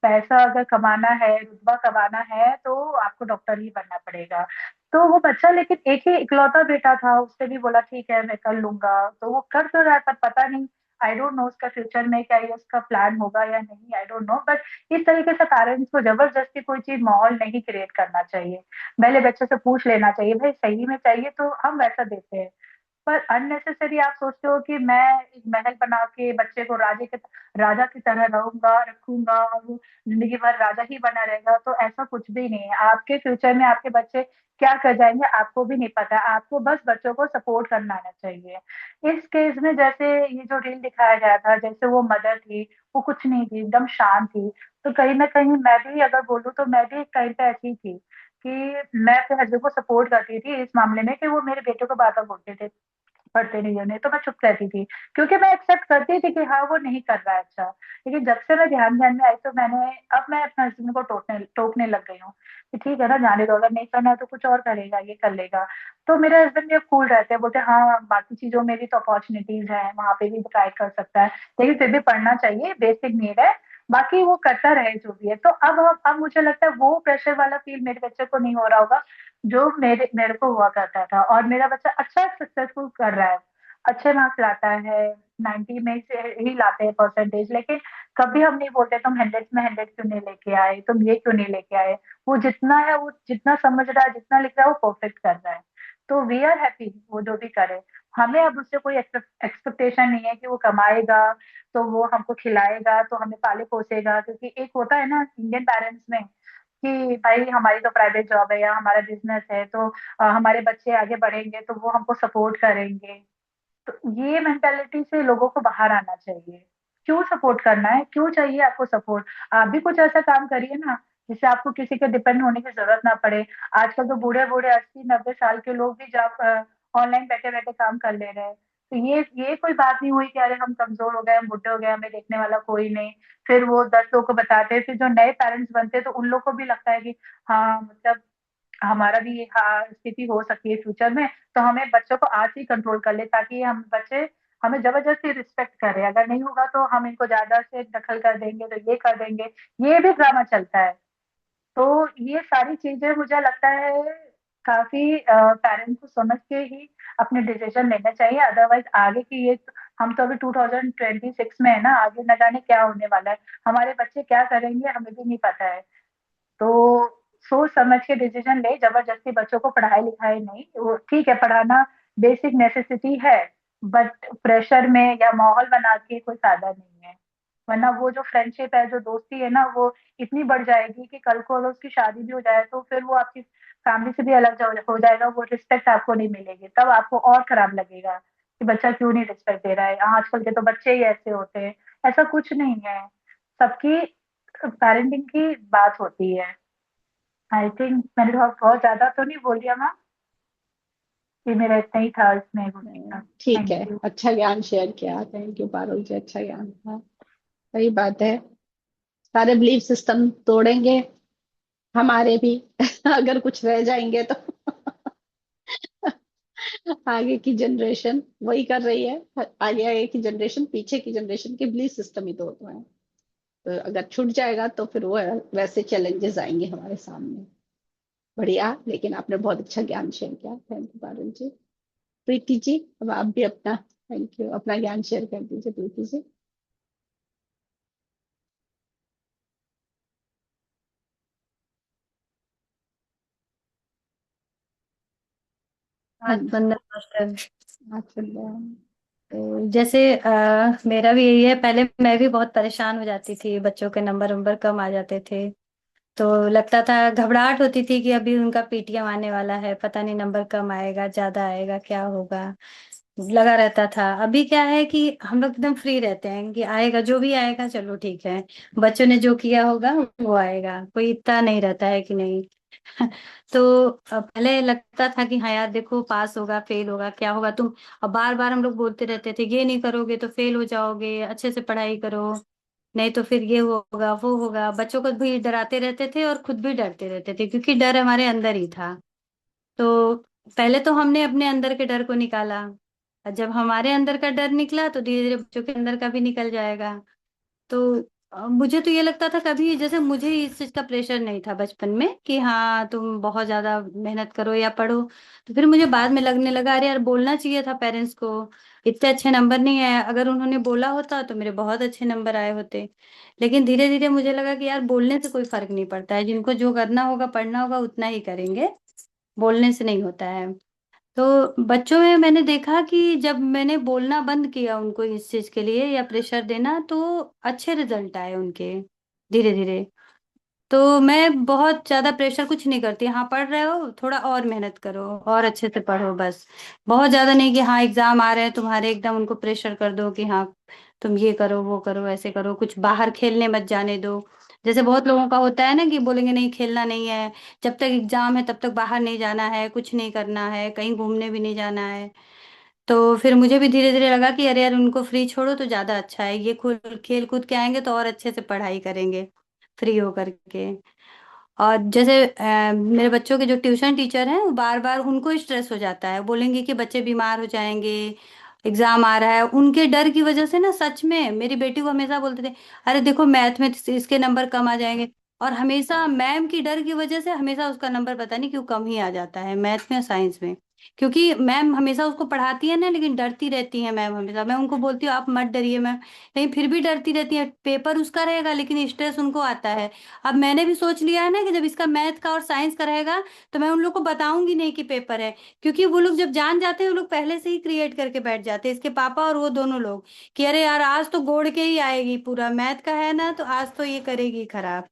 पैसा अगर कमाना है, रुतबा कमाना है, तो आपको डॉक्टर ही बनना पड़ेगा। तो वो बच्चा लेकिन एक ही इकलौता बेटा था, उससे भी बोला ठीक है मैं कर लूंगा, तो वो कर तो रहा था। पता नहीं, आई डोंट नो उसका फ्यूचर में क्या ये उसका प्लान होगा या नहीं, आई डोंट नो। बट इस तरीके से पेरेंट्स को जबरदस्ती कोई चीज माहौल नहीं क्रिएट करना चाहिए। पहले बच्चे से पूछ लेना चाहिए, भाई सही में चाहिए तो हम वैसा देते हैं। पर अननेसेसरी आप सोचते हो कि मैं एक महल बना के बच्चे को राजा की तरह रहूंगा रखूंगा और वो जिंदगी भर राजा ही बना रहेगा, तो ऐसा कुछ भी नहीं है। आपके फ्यूचर में आपके बच्चे क्या कर जाएंगे आपको भी नहीं पता, आपको बस बच्चों को सपोर्ट करना आना चाहिए। इस केस में जैसे ये जो रील दिखाया गया था, जैसे वो मदर थी, वो कुछ नहीं थी, एकदम शांत थी। तो कहीं ना कहीं मैं भी अगर बोलूँ तो मैं भी कहीं पे ऐसी थी कि मैं अपने हस्बैंड को सपोर्ट करती थी इस मामले में कि वो मेरे बेटे को बार बार बोलते थे पढ़ते नहीं होने, तो मैं चुप रहती थी, क्योंकि मैं एक्सेप्ट करती थी कि हाँ वो नहीं कर रहा है अच्छा। लेकिन जब से मैं ध्यान ध्यान में आई तो मैं अपने हस्बैंड को टोकने लग गई हूँ कि ठीक है ना, जाने दो, अगर नहीं करना है तो कुछ और करेगा, ये कर लेगा। तो मेरे हस्बैंड भी अब कूल रहते हैं, बोलते हैं हाँ बाकी चीजों में भी तो अपॉर्चुनिटीज है, वहां पे भी ट्राई कर सकता है, लेकिन फिर भी पढ़ना चाहिए, बेसिक नीड है, बाकी वो करता रहे जो भी है। तो अब मुझे लगता है वो प्रेशर वाला फील मेरे बच्चे को नहीं हो रहा होगा जो मेरे मेरे को हुआ करता था। और मेरा बच्चा अच्छा सक्सेसफुल कर रहा है, अच्छे मार्क्स लाता है, 90 में से ही लाते हैं परसेंटेज, लेकिन कभी हम नहीं बोलते तुम 100 में 100 क्यों नहीं लेके आए, तुम ये क्यों नहीं लेके आए। वो जितना है, वो जितना समझ रहा है, जितना लिख रहा है, वो परफेक्ट कर रहा है। तो वी आर हैप्पी वो जो भी करे। हमें अब उससे कोई एक्सपेक्टेशन नहीं है कि वो कमाएगा तो वो हमको खिलाएगा, तो हमें पाले पोसेगा। क्योंकि एक होता है ना इंडियन पेरेंट्स में कि भाई हमारी तो प्राइवेट जॉब है या हमारा बिजनेस है, तो हमारे बच्चे आगे बढ़ेंगे तो वो हमको सपोर्ट करेंगे। तो ये मेंटेलिटी से लोगों को बाहर आना चाहिए। क्यों सपोर्ट करना है, क्यों चाहिए आपको सपोर्ट? आप भी कुछ ऐसा काम करिए ना जिससे आपको किसी के डिपेंड होने की जरूरत ना पड़े। आजकल तो बूढ़े बूढ़े 80-90 साल के लोग भी जब ऑनलाइन बैठे बैठे काम कर ले रहे हैं। तो ये कोई बात नहीं हुई कि अरे हम कमजोर हो गए, हम बुढ़े हो गए, हमें देखने वाला कोई नहीं। फिर वो 10 लोग को बताते हैं, फिर जो नए पेरेंट्स बनते हैं तो उन लोग को भी लगता है कि हाँ मतलब हमारा भी ये हाँ स्थिति हो सकती है फ्यूचर में, तो हमें बच्चों को आज ही कंट्रोल कर ले ताकि हम बच्चे हमें जबरदस्ती रिस्पेक्ट करें। अगर नहीं होगा तो हम इनको ज्यादा से दखल कर देंगे, तो ये कर देंगे, ये भी ड्रामा चलता है। तो ये सारी चीजें मुझे लगता है काफी पेरेंट्स को समझ के ही अपने डिसीजन लेना चाहिए। अदरवाइज आगे की ये हम तो अभी 2026 में है ना, आगे न जाने क्या होने वाला है, हमारे बच्चे क्या करेंगे हमें भी नहीं पता है। तो सोच समझ के डिसीजन ले, जबरदस्ती बच्चों को पढ़ाई लिखाई नहीं। वो ठीक है पढ़ाना बेसिक नेसेसिटी है, बट प्रेशर में या माहौल बना के कोई फायदा नहीं है। वरना वो जो फ्रेंडशिप है, जो दोस्ती है ना, वो इतनी बढ़ जाएगी कि कल को अगर उसकी शादी भी हो जाए तो फिर वो आपकी फैमिली से भी अलग हो जाएगा, वो रिस्पेक्ट आपको नहीं मिलेगी, तब आपको और खराब लगेगा कि बच्चा क्यों नहीं रिस्पेक्ट दे रहा है। आजकल के तो बच्चे ही ऐसे होते हैं। ऐसा कुछ नहीं है, सबकी पेरेंटिंग की बात होती है। आई थिंक मैंने बहुत बहुत ज्यादा तो नहीं बोल दिया मैम, ये मेरा इतना ही था इसमें बोलने का। ठीक थैंक है, यू। अच्छा ज्ञान शेयर किया, थैंक यू पारुल जी, अच्छा ज्ञान था। सही बात है, सारे बिलीफ सिस्टम तोड़ेंगे हमारे भी अगर कुछ रह जाएंगे तो आगे की जनरेशन वही कर रही है। आगे आगे की जनरेशन, पीछे की जनरेशन के बिलीफ सिस्टम ही तो है। तो अगर छूट जाएगा तो फिर वो वैसे चैलेंजेस आएंगे हमारे सामने। बढ़िया, लेकिन आपने बहुत अच्छा ज्ञान शेयर किया, थैंक यू पारुल जी। प्रीति जी, अब आप भी अपना, थैंक यू, अपना ज्ञान शेयर कर दीजिए प्रीति जी। हाँ आज जी, वंदना मास्टर। आप सुन रहे हैं। तो जैसे मेरा भी यही है, पहले मैं भी बहुत परेशान हो जाती थी, बच्चों के नंबर कम आ जाते थे तो लगता था, घबराहट होती थी कि अभी उनका पीटीएम आने वाला है, पता नहीं नंबर कम आएगा ज्यादा आएगा क्या होगा, लगा रहता था। अभी क्या है कि हम लोग एकदम फ्री रहते हैं कि आएगा जो भी आएगा चलो ठीक है, बच्चों ने जो किया होगा वो आएगा, कोई इतना नहीं रहता है कि नहीं। तो पहले लगता था कि हाँ यार देखो पास होगा फेल होगा क्या होगा तुम, अब बार बार हम लोग बोलते रहते थे ये नहीं करोगे तो फेल हो जाओगे, अच्छे से पढ़ाई करो नहीं तो फिर ये होगा वो होगा, बच्चों को भी डराते रहते थे और खुद भी डरते रहते थे क्योंकि डर हमारे अंदर ही था। तो पहले तो हमने अपने अंदर के डर को निकाला, और जब हमारे अंदर का डर निकला तो धीरे धीरे बच्चों के अंदर का भी निकल जाएगा। तो मुझे तो ये लगता था, कभी जैसे मुझे इस चीज का प्रेशर नहीं था बचपन में कि हाँ तुम बहुत ज्यादा मेहनत करो या पढ़ो। तो फिर मुझे बाद में लगने लगा अरे यार बोलना चाहिए था पेरेंट्स को, इतने अच्छे नंबर नहीं आए, अगर उन्होंने बोला होता तो मेरे बहुत अच्छे नंबर आए होते। लेकिन धीरे धीरे मुझे लगा कि यार बोलने से कोई फर्क नहीं पड़ता है, जिनको जो करना होगा पढ़ना होगा उतना ही करेंगे, बोलने से नहीं होता है। तो बच्चों में मैंने देखा कि जब मैंने बोलना बंद किया उनको इस चीज के लिए या प्रेशर देना, तो अच्छे रिजल्ट आए उनके धीरे धीरे। तो मैं बहुत ज्यादा प्रेशर कुछ नहीं करती, हाँ पढ़ रहे हो थोड़ा और मेहनत करो और अच्छे से पढ़ो बस, बहुत ज्यादा नहीं कि हाँ एग्जाम आ रहे हैं तुम्हारे एकदम उनको प्रेशर कर दो कि हाँ तुम ये करो वो करो ऐसे करो, कुछ बाहर खेलने मत जाने दो। जैसे बहुत लोगों का होता है ना कि बोलेंगे नहीं खेलना नहीं है, जब तक एग्जाम है तब तक बाहर नहीं जाना है, कुछ नहीं करना है, कहीं घूमने भी नहीं जाना है। तो फिर मुझे भी धीरे धीरे लगा कि अरे यार उनको फ्री छोड़ो तो ज्यादा अच्छा है, ये खुद खेल कूद के आएंगे तो और अच्छे से पढ़ाई करेंगे फ्री होकर के। और जैसे मेरे बच्चों के जो ट्यूशन टीचर हैं वो बार बार उनको स्ट्रेस हो जाता है, बोलेंगे कि बच्चे बीमार हो जाएंगे, एग्जाम आ रहा है, उनके डर की वजह से ना सच में मेरी बेटी को हमेशा बोलते थे अरे देखो मैथ में इसके नंबर कम आ जाएंगे, और हमेशा मैम की डर की वजह से हमेशा उसका नंबर पता नहीं क्यों कम ही आ जाता है मैथ में और साइंस में। क्योंकि मैम हमेशा उसको पढ़ाती है ना, लेकिन डरती रहती है मैम हमेशा, मैं उनको बोलती हूँ आप मत डरिए मैम, लेकिन फिर भी डरती रहती है, पेपर उसका रहेगा लेकिन स्ट्रेस उनको आता है। अब मैंने भी सोच लिया है ना कि जब इसका मैथ का और साइंस का रहेगा तो मैं उन लोग को बताऊंगी नहीं कि पेपर है, क्योंकि वो लोग जब जान जाते हैं वो लोग पहले से ही क्रिएट करके बैठ जाते हैं, इसके पापा और वो दोनों लोग, कि अरे यार आज तो गोड़ के ही आएगी, पूरा मैथ का है ना तो आज तो ये करेगी खराब।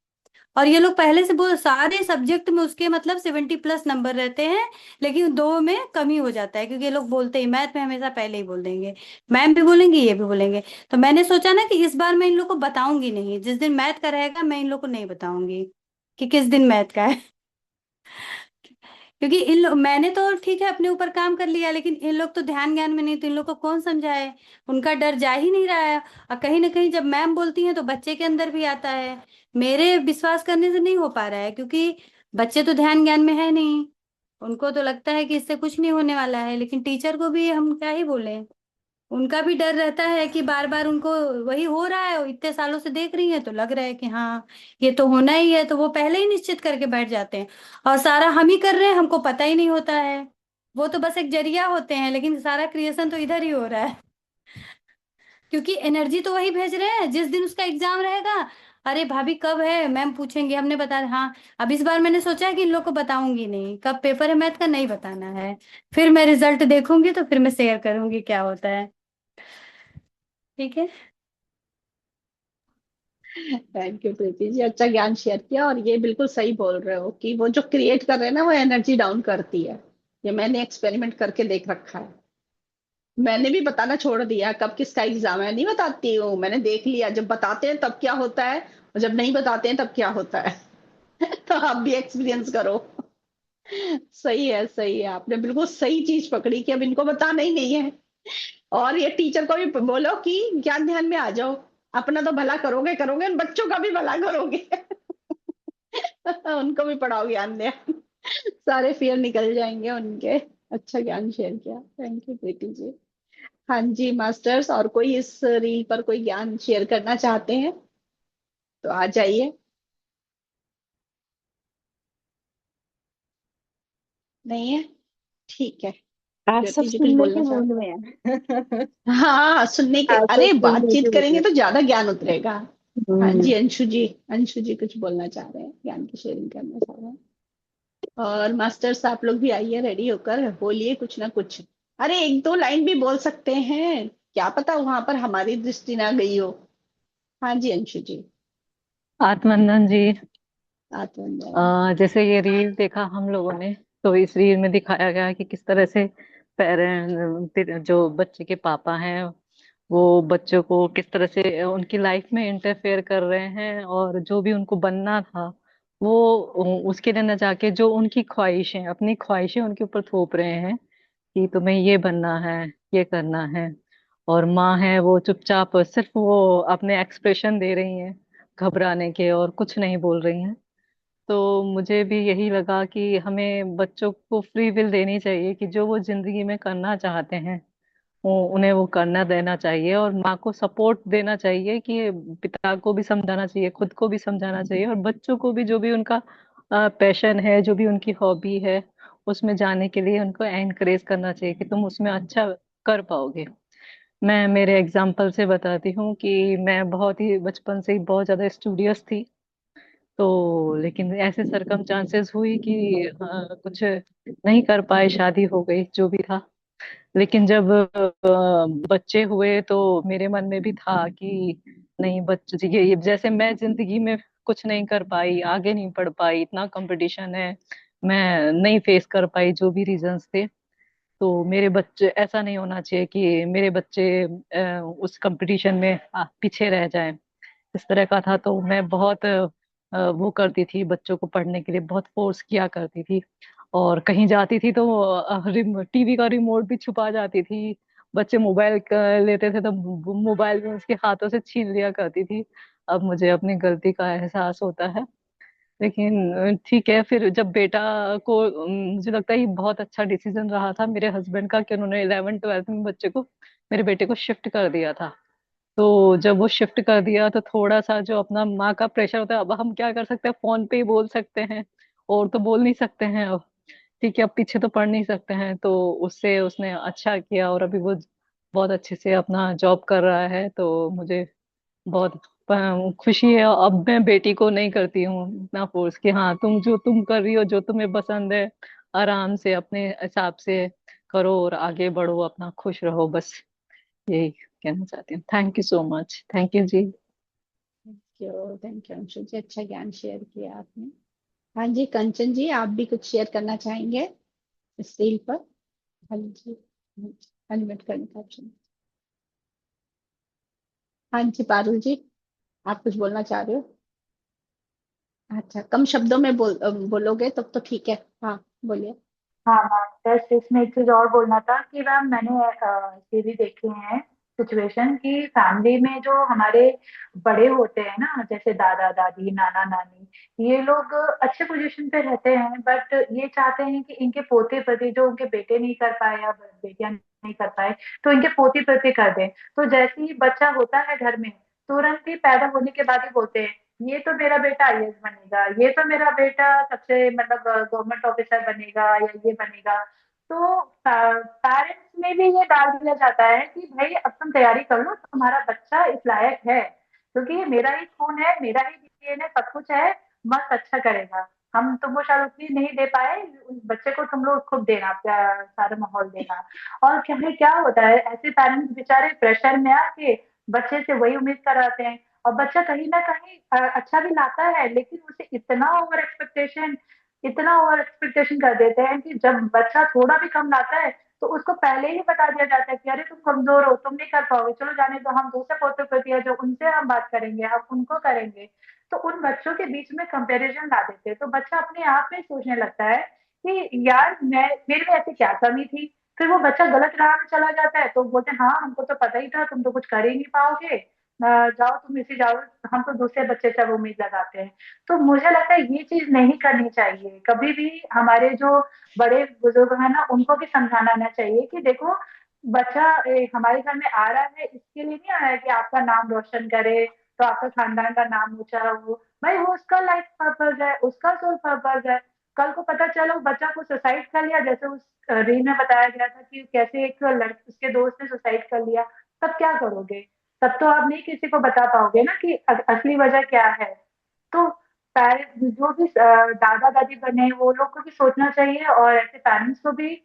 और ये लोग पहले से बहुत सारे सब्जेक्ट में उसके मतलब 70+ नंबर रहते हैं, लेकिन दो में कमी हो जाता है क्योंकि ये लोग बोलते ही मैथ में हमेशा पहले ही बोल देंगे, मैम भी बोलेंगे ये भी बोलेंगे। तो मैंने सोचा ना कि इस बार मैं इन लोग को बताऊंगी नहीं, जिस दिन मैथ का रहेगा मैं इन लोग को नहीं बताऊंगी कि किस दिन मैथ का है। क्योंकि मैंने तो ठीक है अपने ऊपर काम कर लिया, लेकिन इन लोग तो ध्यान ज्ञान में नहीं, तो इन लोग को कौन समझाए, उनका डर जा ही नहीं रहा है। और कहीं ना कहीं जब मैम बोलती हैं तो बच्चे के अंदर भी आता है, मेरे विश्वास करने से नहीं हो पा रहा है क्योंकि बच्चे तो ध्यान ज्ञान में है नहीं, उनको तो लगता है कि इससे कुछ नहीं होने वाला है, लेकिन टीचर को भी हम क्या ही बोले, उनका भी डर रहता है कि बार बार उनको वही हो रहा है, वो इतने सालों से देख रही है तो लग रहा है कि हाँ ये तो होना ही है, तो वो पहले ही निश्चित करके बैठ जाते हैं, और सारा हम ही कर रहे हैं हमको पता ही नहीं होता है, वो तो बस एक जरिया होते हैं, लेकिन सारा क्रिएशन तो इधर ही हो रहा है। क्योंकि एनर्जी तो वही भेज रहे हैं जिस दिन उसका एग्जाम रहेगा, अरे भाभी कब है मैम पूछेंगे हमने बता हाँ। अब इस बार मैंने सोचा है कि इन लोग को बताऊंगी नहीं, कब पेपर है मैथ का नहीं बताना है, फिर मैं रिजल्ट देखूंगी तो फिर मैं शेयर करूंगी क्या होता है। ठीक है। थैंक यू प्रीति जी, अच्छा ज्ञान शेयर किया। और ये बिल्कुल सही बोल रहे हो कि वो जो क्रिएट कर रहे हैं ना वो एनर्जी डाउन करती है। ये मैंने एक्सपेरिमेंट करके देख रखा है। मैंने भी बताना छोड़ दिया, कब किसका एग्जाम है नहीं बताती हूँ, मैंने देख लिया जब बताते हैं तब क्या होता है और जब नहीं बताते हैं तब क्या होता है। तो आप भी एक्सपीरियंस करो। सही है, सही है, आपने बिल्कुल सही चीज पकड़ी कि अब इनको बताना ही नहीं है। और ये टीचर को भी बोलो कि ज्ञान ध्यान में आ जाओ, अपना तो भला करोगे करोगे, उन बच्चों का भी भला करोगे। उनको भी पढ़ाओ ज्ञान ध्यान, सारे फियर निकल जाएंगे उनके। अच्छा ज्ञान शेयर किया, थैंक यू प्रीति जी। हाँ जी मास्टर्स, और कोई इस रील पर कोई ज्ञान शेयर करना चाहते हैं तो आ जाइए। नहीं है, ठीक है। आप सब ज्योति जी कुछ सुनने के बोलना मूड चाहते में हैं। हैं? हाँ सुनने के, आप सब अरे सुनने के बातचीत मूड करेंगे में तो ज्यादा ज्ञान उतरेगा। हाँ हम्म। जी अंशु जी, अंशु जी कुछ बोलना चाह रहे हैं, ज्ञान की शेयरिंग करना चाह रहे हैं। और मास्टर्स आप लोग भी आइए रेडी होकर, बोलिए कुछ ना कुछ। अरे एक दो लाइन भी बोल सकते हैं, क्या पता वहां पर हमारी दृष्टि ना गई हो। हाँ जी अंशु जी। आत्मनंदन जी। आत्मनिर्भर। जैसे ये रील देखा हम लोगों ने, तो इस रील में दिखाया गया कि किस तरह से पेरेंट जो बच्चे के पापा हैं वो बच्चों को किस तरह से उनकी लाइफ में इंटरफेयर कर रहे हैं, और जो भी उनको बनना था वो उसके लिए न जाके जो उनकी ख्वाहिशें, अपनी ख्वाहिशें उनके ऊपर थोप रहे हैं कि तुम्हें ये बनना है, ये करना है। और माँ है वो चुपचाप सिर्फ वो अपने एक्सप्रेशन दे रही हैं घबराने के, और कुछ नहीं बोल रही हैं। तो मुझे भी यही लगा कि हमें बच्चों को फ्री विल देनी चाहिए कि जो वो जिंदगी में करना चाहते हैं वो उन्हें वो करना देना चाहिए, और माँ को सपोर्ट देना चाहिए कि पिता को भी समझाना चाहिए, खुद को भी समझाना चाहिए, और बच्चों को भी जो भी उनका पैशन है, जो भी उनकी हॉबी है, उसमें जाने के लिए उनको एनकरेज करना चाहिए कि तुम उसमें अच्छा कर पाओगे। मैं मेरे एग्जाम्पल से बताती हूँ कि मैं बहुत ही बचपन से ही बहुत ज्यादा स्टूडियस थी। तो लेकिन ऐसे सरकमस्टांसेस हुई कि कुछ नहीं कर पाए, शादी हो गई, जो भी था। लेकिन जब बच्चे हुए तो मेरे मन में भी था कि नहीं, बच्चे ये जैसे मैं जिंदगी में कुछ नहीं कर पाई, आगे नहीं बढ़ पाई, इतना कंपटीशन है, मैं नहीं फेस कर पाई जो भी रीजंस थे। तो मेरे बच्चे, ऐसा नहीं होना चाहिए कि मेरे बच्चे उस कंपटीशन में पीछे रह जाएं। इस तरह का था। तो मैं बहुत वो करती थी, बच्चों को पढ़ने के लिए बहुत फोर्स किया करती थी। और कहीं जाती थी तो टीवी का रिमोट भी छुपा जाती थी। बच्चे मोबाइल लेते थे तो मोबाइल भी उसके हाथों से छीन लिया करती थी। अब मुझे अपनी गलती का एहसास होता है। लेकिन ठीक है, फिर जब बेटा को मुझे लगता है ये बहुत अच्छा डिसीजन रहा था मेरे हस्बैंड का कि उन्होंने 11th 12th में बच्चे को, मेरे बेटे को शिफ्ट कर दिया था। तो जब वो शिफ्ट कर दिया तो थोड़ा सा जो अपना माँ का प्रेशर होता है, अब हम क्या कर सकते हैं, फोन पे ही बोल सकते हैं, और तो बोल नहीं सकते हैं अब। ठीक है, अब पीछे तो पढ़ नहीं सकते हैं, तो उससे उसने अच्छा किया, और अभी वो बहुत अच्छे से अपना जॉब कर रहा है। तो मुझे बहुत खुशी है। अब मैं बेटी को नहीं करती हूँ इतना फोर्स कि हाँ तुम जो तुम कर रही हो, जो तुम्हें पसंद है, आराम से अपने हिसाब से करो और आगे बढ़ो, अपना खुश रहो, बस यही कहना चाहती हूँ। Thank you so much. Thank you जी। थैंक यू अंशु जी, अच्छा ज्ञान शेयर किया आपने। हाँ जी कंचन जी, आप भी कुछ शेयर करना चाहेंगे इस रील पर? हाँ जी, अनम्यूट करने का ऑप्शन। हाँ जी पारुल जी, आप कुछ बोलना चाह रहे हो? अच्छा कम शब्दों में बोलोगे तब तो ठीक है। हाँ बोलिए। हाँ मैम, बस इसमें एक चीज और बोलना था कि मैम मैंने ये भी देखे हैं सिचुएशन कि फैमिली में जो हमारे बड़े होते हैं ना, जैसे दादा दादी नाना नानी, ये लोग अच्छे पोजीशन पे रहते हैं, बट ये चाहते हैं कि इनके पोते प्रति जो उनके बेटे नहीं कर पाए या बेटियां नहीं कर पाए, तो इनके पोती प्रति कर दें। तो जैसे ही बच्चा होता है घर में, तुरंत ही पैदा होने के बाद ही बोलते हैं ये तो मेरा बेटा आईएएस बनेगा, ये तो मेरा बेटा सबसे मतलब गवर्नमेंट ऑफिसर बनेगा या ये बनेगा। तो पेरेंट्स में भी ये डाल दिया जाता है कि भाई अब तुम तैयारी कर लो, तुम्हारा बच्चा इस लायक है, क्योंकि ये मेरा ही खून है, मेरा ही डीएनए सब कुछ है, मस्त अच्छा करेगा। हम तुमको शायद उतनी नहीं दे पाए, उस बच्चे को तुम लोग खुद देना, प्यार सारा माहौल देना। और क्या होता है, ऐसे पेरेंट्स बेचारे प्रेशर में आके बच्चे से वही उम्मीद कराते हैं, और बच्चा कहीं ना कहीं अच्छा भी लाता है, लेकिन उसे इतना ओवर एक्सपेक्टेशन कर देते हैं कि जब बच्चा थोड़ा भी कम लाता है तो उसको पहले ही बता दिया जाता है कि अरे तुम कमजोर हो, तुम नहीं कर पाओगे, चलो जाने दो, हम दूसरे पोते पोती है जो उनसे हम बात करेंगे, हम उनको करेंगे। तो उन बच्चों के बीच में कंपैरिजन ला देते हैं, तो बच्चा अपने आप में सोचने लगता है कि यार मैं, मेरे में ऐसी क्या कमी थी। फिर वो बच्चा गलत राह में चला जाता है तो बोलते हैं हाँ हमको तो पता ही था, तुम तो कुछ कर ही नहीं पाओगे, जाओ तुम इसी जाओ, हम तो दूसरे बच्चे से अब उम्मीद लगाते हैं। तो मुझे लगता है ये चीज नहीं करनी चाहिए कभी भी। हमारे जो बड़े बुजुर्ग हैं ना, उनको भी समझाना आना चाहिए कि देखो, बच्चा हमारे घर में आ रहा है, इसके लिए नहीं आ रहा है कि आपका नाम रोशन करे, तो आपका खानदान का नाम ऊंचा हो। भाई वो उसका लाइफ पर्पज है, उसका सोल पर्पज है। कल को पता चला वो बच्चा को सुसाइड कर लिया, जैसे उस रील में बताया गया था कि कैसे एक लड़की, उसके दोस्त ने सुसाइड कर लिया, तब क्या करोगे? तब तो आप नहीं किसी को बता पाओगे ना कि असली वजह क्या है। तो पेरेंट्स जो भी दादा दादी बने हैं, वो लोग को भी सोचना चाहिए, और ऐसे पेरेंट्स को भी,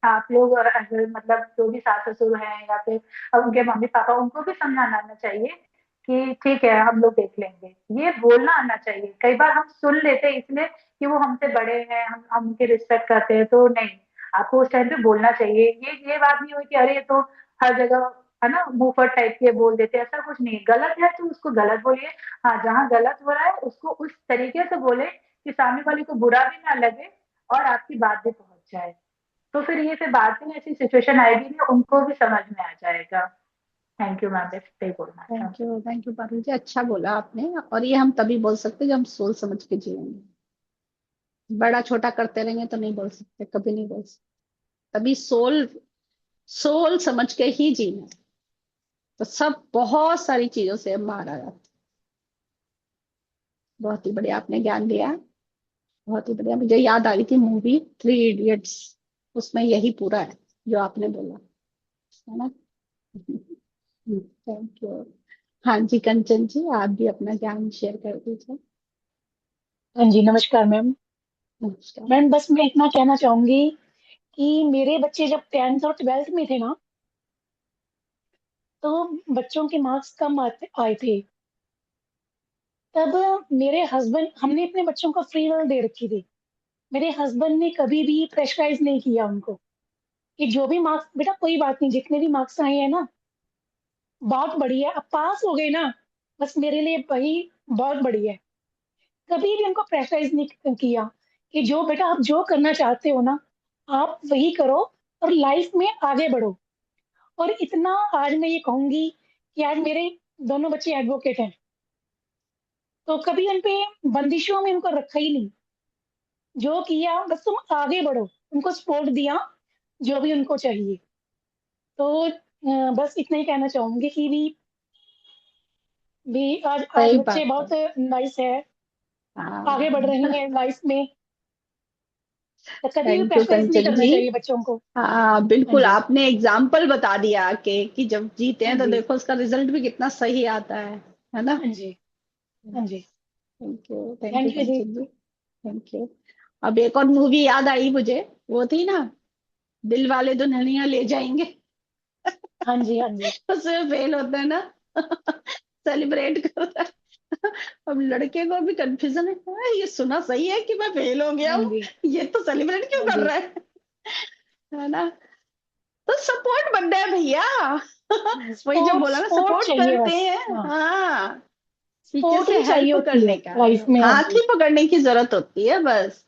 आप लोग अगर मतलब जो भी सास ससुर हैं या फिर उनके मम्मी पापा, उनको भी समझाना आना चाहिए कि ठीक है हम लोग देख लेंगे। ये बोलना आना चाहिए। कई बार हम सुन लेते हैं इसलिए कि वो हमसे बड़े हैं, हम उनकी रिस्पेक्ट करते हैं, तो नहीं, आपको उस टाइम पे बोलना चाहिए। ये बात नहीं हुई कि अरे ये तो हर जगह है ना मुंहफट टाइप के बोल देते हैं, ऐसा कुछ नहीं है। गलत है तो उसको गलत बोलिए। हाँ, जहाँ गलत हो रहा है उसको उस तरीके से बोले कि सामने वाले को बुरा भी ना लगे और आपकी बात भी पहुंच जाए। तो फिर ये फिर बाद में ऐसी सिचुएशन आएगी ना, उनको भी समझ में आ जाएगा। थैंक यू मैम, बस यही बोलना था। थैंक यू पारुल जी, अच्छा बोला आपने। और ये हम तभी बोल सकते हैं जब हम सोच समझ के जिएंगे। बड़ा छोटा करते रहेंगे तो नहीं बोल सकते, कभी नहीं बोल सकते। तभी सोल सोल समझ के ही जीना है। तो सब बहुत सारी चीजों से मारा जाता है। बहुत ही बढ़िया आपने ज्ञान दिया, बहुत ही बढ़िया। मुझे याद आ रही थी मूवी 3 इडियट्स, उसमें यही पूरा है जो आपने बोला, है ना। Thank you. हाँ जी कंचन जी, आप भी अपना ज्ञान शेयर कर दीजिए। हाँ जी, नमस्कार मैम। नमस्कार। मैम बस मैं इतना कहना चाहूंगी कि मेरे बच्चे जब 10th और 12th में थे ना, तो बच्चों के मार्क्स कम आए थे। तब मेरे हस्बैंड, हमने अपने बच्चों को फ्री विल दे रखी थी। मेरे हस्बैंड ने कभी भी प्रेशराइज नहीं किया उनको कि जो भी मार्क्स, बेटा कोई बात नहीं, जितने भी मार्क्स आए हैं ना बहुत बढ़िया, अब पास हो गए ना, बस मेरे लिए वही बहुत बढ़िया है। कभी भी उनको प्रेशराइज नहीं किया कि जो बेटा आप जो करना चाहते हो ना, आप वही करो और लाइफ में आगे बढ़ो। और इतना आज मैं ये कहूंगी कि आज मेरे दोनों बच्चे एडवोकेट हैं, तो कभी उन पे बंदिशों में उनको रखा ही नहीं। जो किया बस तुम आगे बढ़ो, उनको सपोर्ट दिया जो भी उनको चाहिए। तो बस इतना ही कहना चाहूंगी कि भी आज आज सही बच्चे बात है। बहुत नाइस है, आगे बढ़ रहे हाँ, हैं लाइफ में। तो कभी भी थैंक यू प्रेशराइज नहीं कंचन करना जी। चाहिए बच्चों को। हाँ हाँ बिल्कुल, जी। आपने एग्जाम्पल बता दिया कि जब जीते हाँ हैं तो जी। देखो उसका रिजल्ट भी कितना सही आता है ना। हाँ जी। हाँ जी। थैंक यू थैंक यू जी। कंचन जी। Thank you. अब एक और मूवी याद आई मुझे, वो थी ना, दिल वाले दुल्हनिया ले जाएंगे। हाँ जी। हाँ जी। उसमें फेल होता है ना, सेलिब्रेट करता है। अब लड़के को भी कंफ्यूजन है, "हाँ, ये सुना सही है कि मैं फेल हो गया हाँ हूँ, जी। ये तो सेलिब्रेट क्यों हाँ कर जी। रहा है ना। तो सपोर्ट बनना है भैया। वही जो सपोर्ट बोला ना, सपोर्ट सपोर्ट चाहिए करते बस। हैं हाँ, हाँ। पीछे सपोर्ट से ही चाहिए हेल्प होती है करने का, लाइफ में। हाँ हाथ जी। ही पकड़ने की जरूरत होती है बस।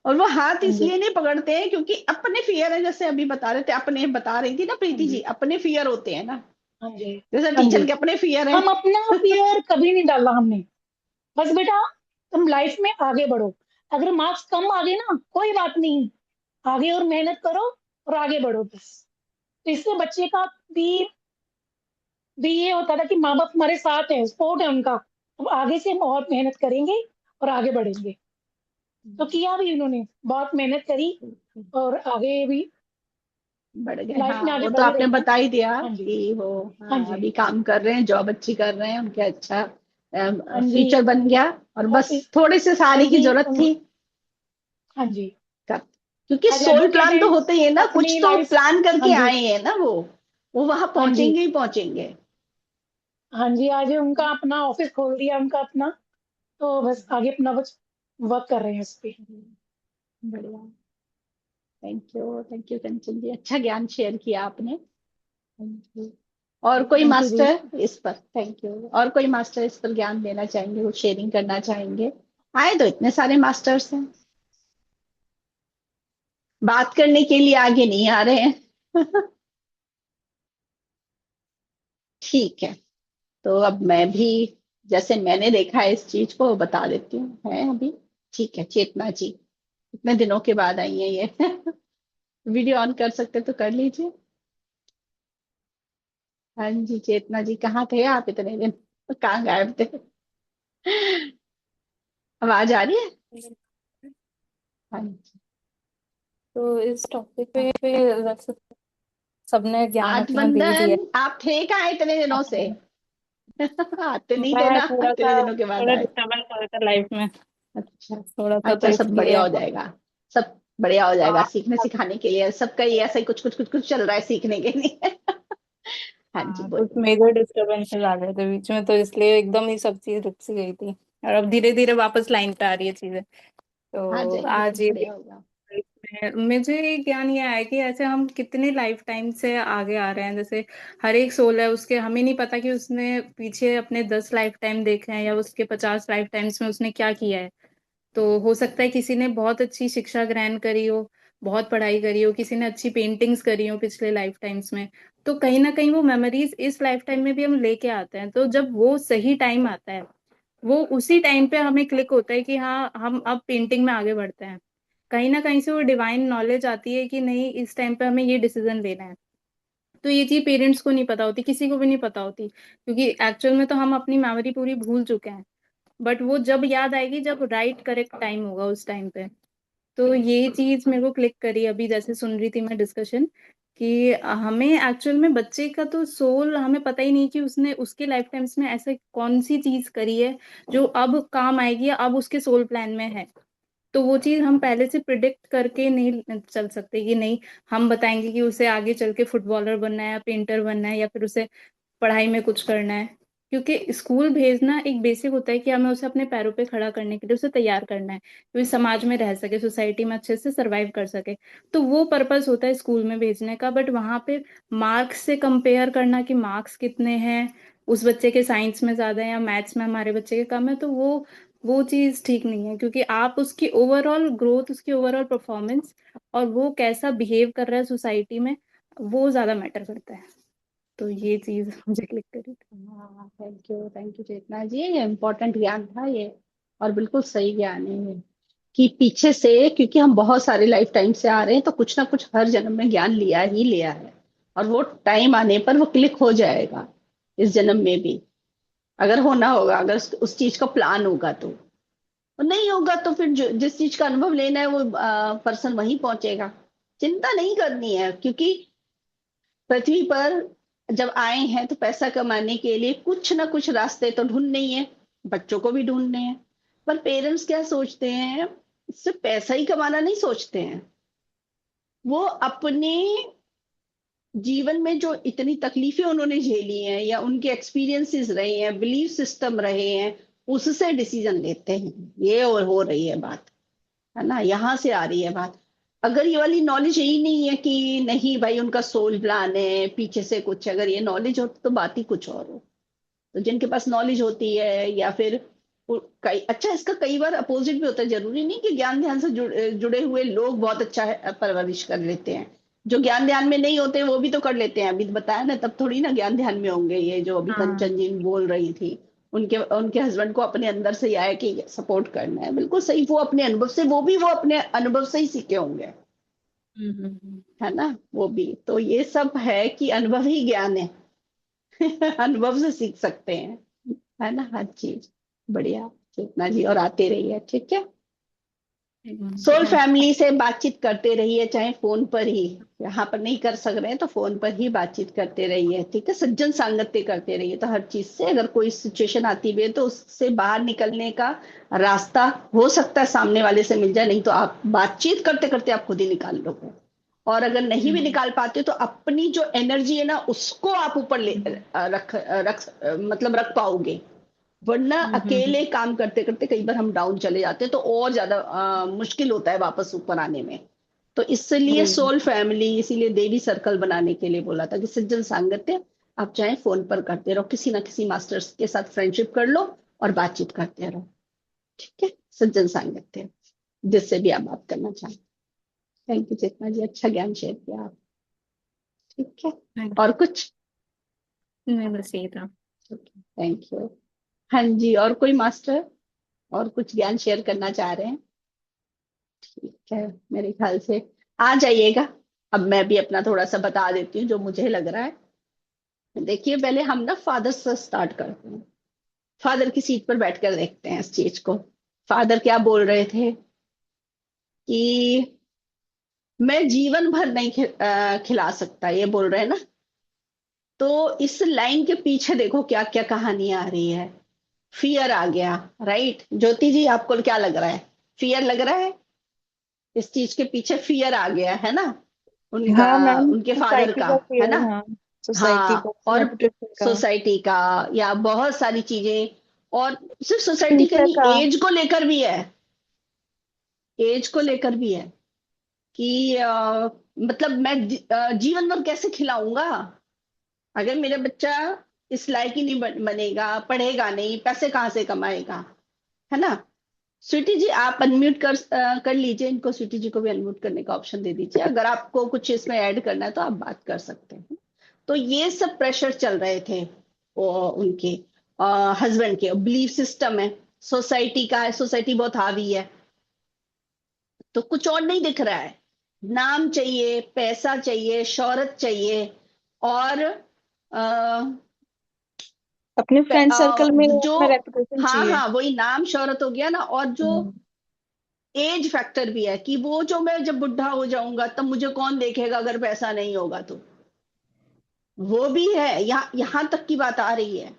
और वो हाथ हाँ जी। इसलिए नहीं पकड़ते हैं क्योंकि अपने फियर है, जैसे अभी बता रहे थे, अपने बता रही थी ना हाँ प्रीति जी, जी। अपने फियर होते हैं ना। हाँ जी। जैसे हाँ टीचर जी। के अपने फियर है। हम अपना फियर कभी नहीं डाला हमने। बस बेटा तुम लाइफ में आगे बढ़ो, अगर मार्क्स कम आ गए ना कोई बात नहीं, आगे और मेहनत करो और आगे बढ़ो बस। तो इससे बच्चे का भी ये होता था कि माँ बाप हमारे साथ है, सपोर्ट है उनका, अब आगे से हम और मेहनत करेंगे और आगे बढ़ेंगे। तो किया भी उन्होंने, बहुत मेहनत करी और आगे भी बढ़ गए, लाइफ हाँ में आगे वो तो बढ़े आपने रहे हैं। बता ही दिया हाँ जी। कि वो, हाँ हाँ जी। अभी काम कर रहे हैं, जॉब अच्छी कर रहे हैं, उनके अच्छा हाँ जी। फ्यूचर बन गया। और बस ऑफिस। थोड़ी सी हाँ सहारे की जी। जरूरत थी। हाँ जी। कर, क्योंकि आज सोल एडवोकेट प्लान है, तो होते ही है ना, कुछ अपनी तो लाइफ। प्लान हाँ करके जी। आए हैं ना वो वहां हाँ जी। पहुंचेंगे ही पहुंचेंगे। हाँ जी, आज उनका अपना ऑफिस खोल दिया उनका अपना, तो बस आगे अपना बस वर्क कर रहे हैं उस पे। बढ़िया। थैंक यू कंचन जी, अच्छा ज्ञान शेयर किया आपने। Thank you. और कोई थैंक यू जी। मास्टर इस पर, थैंक यू, और कोई मास्टर इस पर ज्ञान देना चाहेंगे, वो शेयरिंग करना चाहेंगे? आए तो इतने सारे मास्टर्स हैं, बात करने के लिए आगे नहीं आ रहे हैं। ठीक है। तो अब मैं भी जैसे मैंने देखा है इस चीज को बता देती हूँ है अभी। ठीक है चेतना जी, इतने दिनों के बाद आई है ये। वीडियो ऑन कर सकते तो कर लीजिए। हाँ जी चेतना जी, कहाँ थे आप इतने दिन, कहाँ गायब थे? आवाज आ रही है? हाँ जी। तो इस टॉपिक पे वैसे सबने ज्ञान आज अपना दे दिया। बंधन आप थे कहाँ इतने दिनों से? आते नहीं थे मैं ना, थोड़ा इतने सा दिनों के बाद थोड़ा आए। डिस्टर्बेंस हो रहा था लाइफ में, अच्छा। थोड़ा सा, तो अच्छा सब बढ़िया इसलिए। हो जाएगा। सब बढ़िया हो जाएगा, हाँ, सीखने सिखाने के लिए सबका ही ऐसा ही कुछ कुछ कुछ कुछ चल रहा है सीखने के लिए। हाँ जी हाँ, कुछ बोलिए। मेजर डिस्टर्बेंसेस आ गए थे बीच में, तो इसलिए एकदम ही सब चीज रुक सी गई थी, और अब धीरे धीरे वापस लाइन पे आ रही है चीजें। आ तो जाएगी आज ये बढ़िया होगा। मुझे एक ज्ञान ये आया कि ऐसे हम कितने लाइफ टाइम से आगे आ रहे हैं। जैसे हर एक सोल है उसके, हमें नहीं पता कि उसने पीछे अपने 10 लाइफ टाइम देखे हैं या उसके 50 लाइफ टाइम्स में उसने क्या किया है। तो हो सकता है किसी ने बहुत अच्छी शिक्षा ग्रहण करी हो, बहुत पढ़ाई करी हो, किसी ने अच्छी पेंटिंग्स करी हो पिछले लाइफ टाइम्स में। तो कहीं ना कहीं वो मेमोरीज इस लाइफ टाइम में भी हम लेके आते हैं। तो जब वो सही टाइम आता है, वो उसी टाइम पे हमें क्लिक होता है कि हाँ हम अब पेंटिंग में आगे बढ़ते हैं। कहीं ना कहीं से वो डिवाइन नॉलेज आती है कि नहीं, इस टाइम पे हमें ये डिसीजन लेना है। तो ये चीज पेरेंट्स को नहीं पता होती, किसी को भी नहीं पता होती, क्योंकि एक्चुअल में तो हम अपनी मेमोरी पूरी भूल चुके हैं। बट वो जब याद आएगी जब राइट करेक्ट टाइम होगा उस टाइम पे। तो ये चीज मेरे को क्लिक करी अभी जैसे सुन रही थी मैं डिस्कशन, कि हमें एक्चुअल में बच्चे का तो सोल हमें पता ही नहीं कि उसने उसके लाइफ टाइम्स में ऐसे कौन सी चीज करी है जो अब काम आएगी या अब उसके सोल प्लान में है। तो वो चीज हम पहले से प्रिडिक्ट करके नहीं चल सकते कि नहीं, हम बताएंगे कि उसे आगे चल के फुटबॉलर बनना है या पेंटर बनना है या फिर उसे पढ़ाई में कुछ करना है। क्योंकि स्कूल भेजना एक बेसिक होता है कि हमें उसे अपने पैरों पे खड़ा करने के लिए उसे तैयार करना है, क्योंकि समाज में रह सके, सोसाइटी में अच्छे से सरवाइव कर सके। तो वो पर्पस होता है स्कूल में भेजने का। बट वहां पे मार्क्स से कंपेयर करना कि मार्क्स कितने हैं, उस बच्चे के साइंस में ज्यादा है या मैथ्स में हमारे बच्चे के कम है, तो वो चीज ठीक नहीं है। क्योंकि आप उसकी ओवरऑल ग्रोथ, उसकी ओवरऑल परफॉर्मेंस और वो कैसा बिहेव कर रहा है सोसाइटी में, वो ज्यादा मैटर करता है। तो ये चीज मुझे क्लिक करी थी। हाँ थैंक यू चेतना जी, ये इम्पोर्टेंट ज्ञान था ये। और बिल्कुल सही ज्ञान है ये, कि पीछे से क्योंकि हम बहुत सारे लाइफ टाइम से आ रहे हैं तो कुछ ना कुछ हर जन्म में ज्ञान लिया ही लिया है। और वो टाइम आने पर वो क्लिक हो जाएगा इस जन्म में भी, अगर होना होगा, अगर उस चीज का प्लान होगा तो। और नहीं होगा तो फिर जिस चीज का अनुभव लेना है वो पर्सन वहीं पहुंचेगा। चिंता नहीं करनी है, क्योंकि पृथ्वी पर जब आए हैं तो पैसा कमाने के लिए कुछ ना कुछ रास्ते तो ढूंढने ही है, बच्चों को भी ढूंढने हैं। पर पेरेंट्स क्या सोचते हैं, सिर्फ पैसा ही कमाना नहीं सोचते हैं, वो अपने जीवन में जो इतनी तकलीफें उन्होंने झेली हैं या उनके एक्सपीरियंसेस रहे हैं, बिलीफ सिस्टम रहे हैं, उससे डिसीजन लेते हैं। ये और हो रही है बात, है ना, यहाँ से आ रही है बात। अगर ये वाली नॉलेज यही नहीं है कि नहीं भाई उनका सोल प्लान है पीछे से कुछ, अगर ये नॉलेज हो तो बात ही कुछ और हो। तो जिनके पास नॉलेज होती है या फिर कई अच्छा, इसका कई बार अपोजिट भी होता है। जरूरी नहीं कि ज्ञान ध्यान से जुड़े हुए लोग बहुत अच्छा परवरिश कर लेते हैं। जो ज्ञान ध्यान में नहीं होते वो भी तो कर लेते हैं, अभी तो बताया ना, तब थोड़ी ना ज्ञान ध्यान में होंगे। ये जो अभी हाँ। कंचन जी बोल रही थी, उनके उनके हस्बैंड को अपने अंदर से ही आया कि सपोर्ट करना है, बिल्कुल सही। वो अपने अनुभव से, वो अपने अनुभव से ही सीखे होंगे, है ना। वो भी तो ये सब है कि अनुभव ही ज्ञान है। अनुभव से सीख सकते हैं, है ना, हर चीज। बढ़िया चेतना जी, और आते रहिए, ठीक है। सोल फैमिली से बातचीत करते रहिए, चाहे फोन पर ही, यहाँ पर नहीं कर सक रहे हैं तो फोन पर ही बातचीत करते रहिए, ठीक है। सज्जन सांगत्य करते रहिए, तो हर चीज से अगर कोई सिचुएशन आती भी है तो उससे बाहर निकलने का रास्ता हो सकता है सामने वाले से मिल जाए, नहीं तो आप बातचीत करते करते आप खुद ही निकाल लोगे। और अगर नहीं भी निकाल पाते तो अपनी जो एनर्जी है ना उसको आप ऊपर मतलब रख पाओगे। वरना अकेले काम करते करते कई बार हम डाउन चले जाते हैं, तो और ज्यादा मुश्किल होता है वापस ऊपर आने में। तो इसलिए सोल फैमिली, इसीलिए देवी सर्कल बनाने के लिए बोला था कि सज्जन सांगत्य आप चाहे फोन पर करते रहो, किसी ना किसी मास्टर्स के साथ फ्रेंडशिप कर लो और बातचीत करते रहो, ठीक है। सज्जन सांगत्य, जिससे भी आप बात करना चाहें। थैंक यू चेतना जी, अच्छा ज्ञान शेयर किया आप, ठीक है। और कुछ? नहीं, बस यही था। Thank you. हाँ जी, और कोई मास्टर और कुछ ज्ञान शेयर करना चाह रहे हैं? ठीक है, मेरे ख्याल से आ जाइएगा। अब मैं भी अपना थोड़ा सा बता देती हूँ जो मुझे लग रहा है। देखिए, पहले हम ना फादर से स्टार्ट करते हैं। फादर की सीट पर बैठकर देखते हैं इस चीज को। फादर क्या बोल रहे थे कि मैं जीवन भर नहीं खिला सकता, ये बोल रहे हैं ना। तो इस लाइन के पीछे देखो क्या क्या कहानी आ रही है। फियर आ गया, राइट? ज्योति जी, आपको क्या लग रहा है? फियर लग रहा है? इस चीज के पीछे फियर आ गया है ना उनका, हाँ मैम, उनके फादर सोसाइटी का, का है फियर, ना? हाँ सोसाइटी का, हाँ, और रेपुटेशन का, सोसाइटी का, या बहुत सारी चीजें। और सिर्फ सोसाइटी का फ्यूचर नहीं, का। एज को लेकर भी है। एज को लेकर भी है कि मतलब मैं जीवन भर कैसे खिलाऊंगा अगर मेरा बच्चा इस लायक ही नहीं बनेगा, पढ़ेगा नहीं, पैसे कहाँ से कमाएगा, है ना? स्वीटी जी, आप अनम्यूट कर लीजिए इनको। स्वीटी जी को भी अनम्यूट करने का ऑप्शन दे दीजिए। अगर आपको कुछ इसमें ऐड करना है तो आप बात कर सकते हैं। तो ये सब प्रेशर चल रहे थे उनके हस्बैंड के। बिलीफ सिस्टम है, सोसाइटी का है, सोसाइटी बहुत हावी है। तो कुछ और नहीं दिख रहा है। नाम चाहिए, पैसा चाहिए, शोहरत चाहिए, और अपने फ्रेंड सर्कल में जो, अपना रेपुटेशन हाँ चाहिए। हाँ, वही नाम शोहरत हो गया ना। और जो हम्म। एज फैक्टर भी है कि वो जो मैं जब बुढ़ा हो जाऊंगा तब मुझे कौन देखेगा अगर पैसा नहीं होगा तो, वो भी है। यहाँ तक की बात आ रही है।